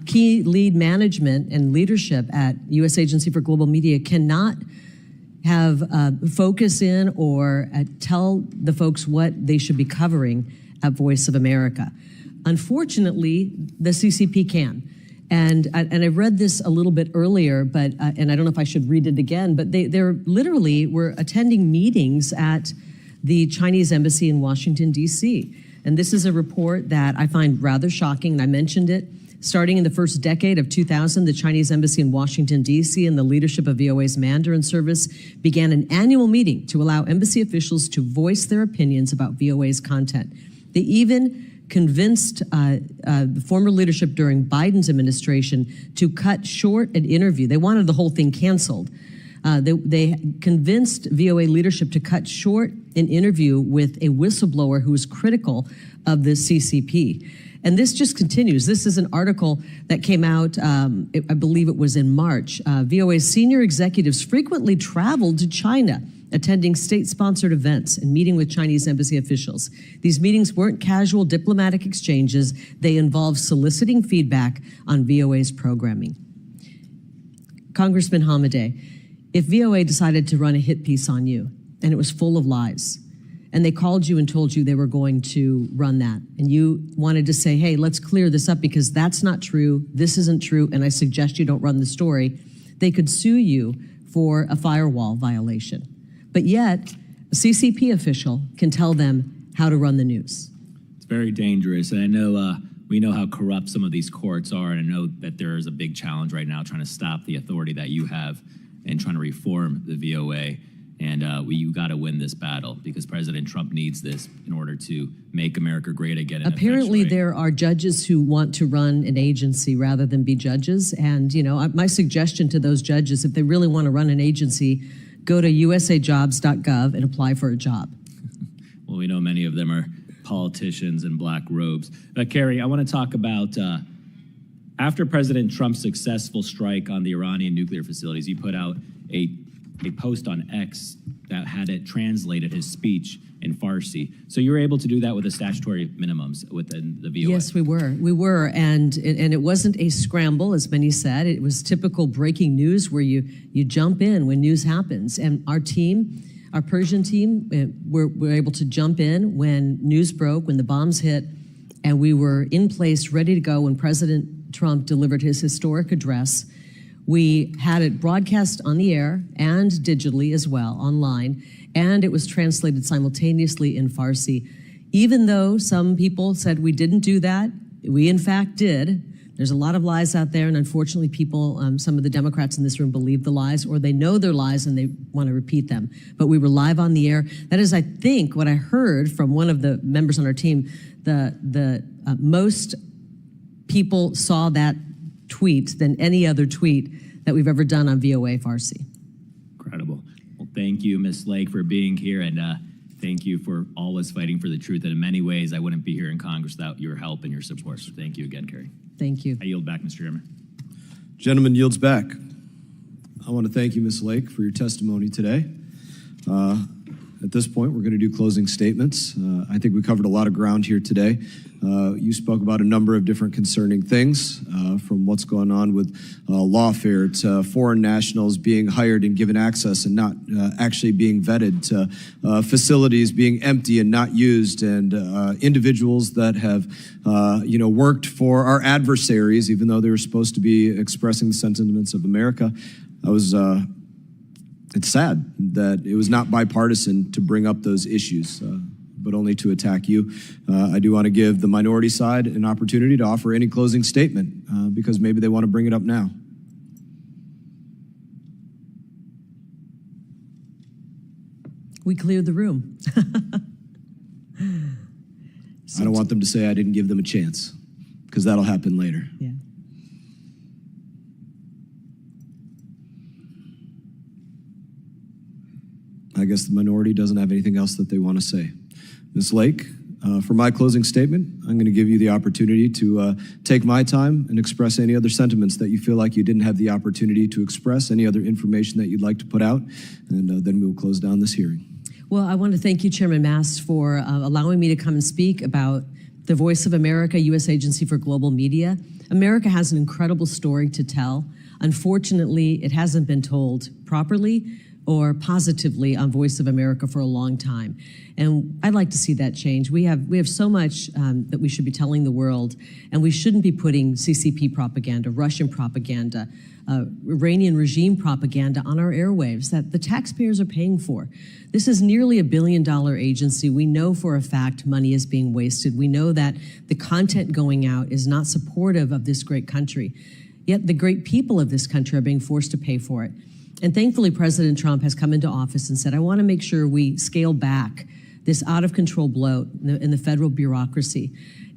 key lead management and leadership at U.S. Agency for Global Media cannot have focus in or tell the folks what they should be covering at Voice of America. Unfortunately, the CCP can. And I read this a little bit earlier, but and I don't know if I should read it again, but they're literally were attending meetings at the Chinese embassy in Washington, D.C. And this is a report that I find rather shocking, and I mentioned it. Starting in the first decade of 2000, the Chinese embassy in Washington, D.C. and the leadership of VOA's Mandarin service began an annual meeting to allow embassy officials to voice their opinions about VOA's content. They even convinced the former leadership during Biden's administration to cut short an interview. They wanted the whole thing canceled. They convinced VOA leadership to cut short an interview with a whistleblower who was critical of the CCP. And this just continues. This is an article that came out, I believe it was in March. VOA's senior executives frequently traveled to China, attending state-sponsored events and meeting with Chinese embassy officials. These meetings weren't casual diplomatic exchanges. They involved soliciting feedback on VOA's programming. Congressman Hamadeh, if VOA decided to run a hit piece on you, and it was full of lies, and they called you and told you they were going to run that, and you wanted to say, hey, let's clear this up because that's not true, this isn't true, and I suggest you don't run the story, they could sue you for a firewall violation. But yet, a CCP official can tell them how to run the news. It's very dangerous. And I know we know how corrupt some of these courts are, and I know that there is a big challenge right now trying to stop the authority that you have and trying to reform the VOA. And you got to win this battle because President Trump needs this in order to make America great again. Apparently, there are judges who want to run an agency rather than be judges. And, you know, my suggestion to those judges, if they really want to run an agency, go to usajobs.gov and apply for a job. Well, we know many of them are politicians in black robes. Carrie, I want to talk about after President Trump's successful strike on the Iranian nuclear facilities, you put out a post on X that had it translated his speech in Farsi. So you were able to do that with the statutory minimums within the VOA. Yes, we were. We were, and it wasn't a scramble, as many said. It was typical breaking news where you jump in when news happens. And our team, our Persian team, were able to jump in when news broke, when the bombs hit, and we were in place, ready to go when President Trump delivered his historic address. We had it broadcast on the air and digitally as well, online, and it was translated simultaneously in Farsi. Even though some people said we didn't do that, we in fact did. There's a lot of lies out there, and unfortunately people, some of the Democrats in this room believe the lies, or they know they're lies and they want to repeat them. But we were live on the air. That is, I think, what I heard from one of the members on our team, the most people saw that tweet than any other tweet that we've ever done on VOA Farsi. Incredible. Well, thank you, Ms. Lake, for being here, and thank you for always fighting for the truth. And in many ways, I wouldn't be here in Congress without your help and your support. So thank you again, Carrie. Thank you. I yield back, Mr. Chairman. Gentleman yields back. I want to thank you, Ms. Lake, for your testimony today. At this point, we're going to do closing statements. I think we covered a lot of ground here today. You spoke about a number of different concerning things, from what's going on with lawfare to foreign nationals being hired and given access and not actually being vetted, to facilities being empty and not used, and individuals that have worked for our adversaries, even though they were supposed to be expressing the sentiments of America. It's sad that it was not bipartisan to bring up those issues, but only to attack you. I do want to give the minority side an opportunity to offer any closing statement, because maybe they want to bring it up now. We cleared the room. I don't want them to say I didn't give them a chance, because that'll happen later. Yeah. I guess the minority doesn't have anything else that they want to say. Ms. Lake, for my closing statement, I'm going to give you the opportunity to take my time and express any other sentiments that you feel like you didn't have the opportunity to express, any other information that you'd like to put out, and then we'll close down this hearing. Well, I want to thank you, Chairman Mast, for allowing me to come and speak about the Voice of America, U.S. Agency for Global Media. America has an incredible story to tell. Unfortunately, it hasn't been told properly or positively on Voice of America for a long time. And I'd like to see that change. We have so much that we should be telling the world, and we shouldn't be putting CCP propaganda, Russian propaganda, Iranian regime propaganda on our airwaves that the taxpayers are paying for. This is nearly $1 billion agency. We know for a fact money is being wasted. We know that the content going out is not supportive of this great country. Yet the great people of this country are being forced to pay for it. And thankfully, President Trump has come into office and said, I want to make sure we scale back this out-of-control bloat in the federal bureaucracy.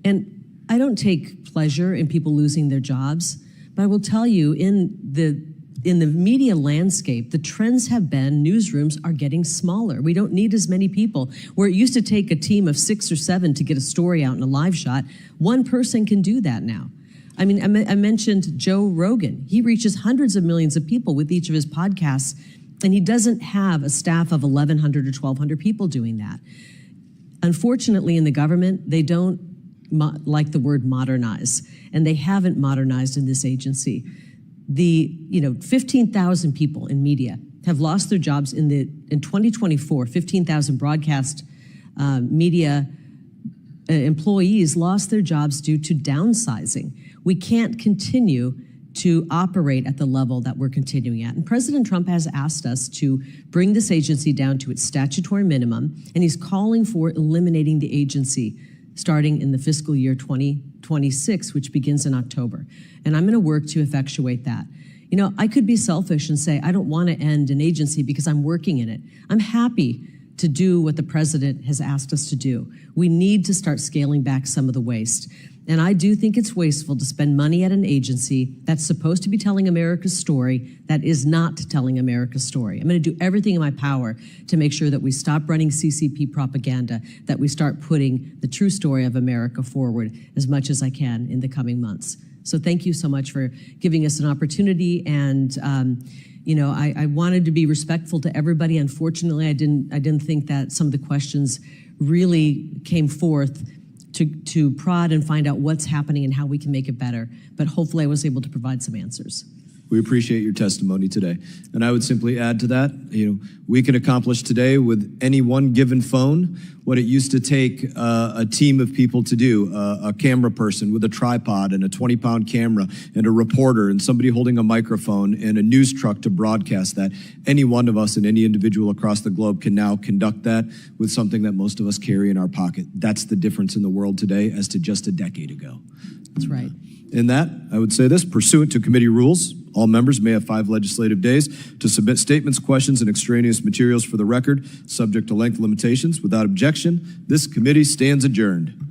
And I don't take pleasure in people losing their jobs, but I will tell you, in the media landscape, the trends have been newsrooms are getting smaller. We don't need as many people. Where it used to take a team of 6 or 7 to get a story out in a live shot, one person can do that now. I mean, I mentioned Joe Rogan. He reaches hundreds of millions of people with each of his podcasts, and he doesn't have a staff of 1,100 or 1,200 people doing that. Unfortunately, in the government, they don't like the word modernize, and they haven't modernized in this agency. 15,000 people in media have lost their jobs in 2024. 15,000 broadcast media employees lost their jobs due to downsizing. We can't continue to operate at the level that we're continuing at. And President Trump has asked us to bring this agency down to its statutory minimum, and he's calling for eliminating the agency starting in the fiscal year 2026, which begins in October. And I'm going to work to effectuate that. You know, I could be selfish and say, I don't want to end an agency because I'm working in it. I'm happy to do what the president has asked us to do. We need to start scaling back some of the waste. And I do think it's wasteful to spend money at an agency that's supposed to be telling America's story that is not telling America's story. I'm going to do everything in my power to make sure that we stop running CCP propaganda, that we start putting the true story of America forward as much as I can in the coming months. So thank you so much for giving us an opportunity. And I wanted to be respectful to everybody. Unfortunately, I didn't think that some of the questions really came forth to prod and find out what's happening and how we can make it better. But hopefully I was able to provide some answers. We appreciate your testimony today. And I would simply add to that, we can accomplish today with any one given phone what it used to take a team of people to do, a camera person with a tripod and a 20-pound camera and a reporter and somebody holding a microphone and a news truck to broadcast that. Any one of us and any individual across the globe can now conduct that with something that most of us carry in our pocket. That's the difference in the world today as to just a decade ago. That's right. In that, I would say this, pursuant to committee rules, all members may have 5 legislative days to submit statements, questions, and extraneous materials for the record, subject to length limitations. Without objection, this committee stands adjourned.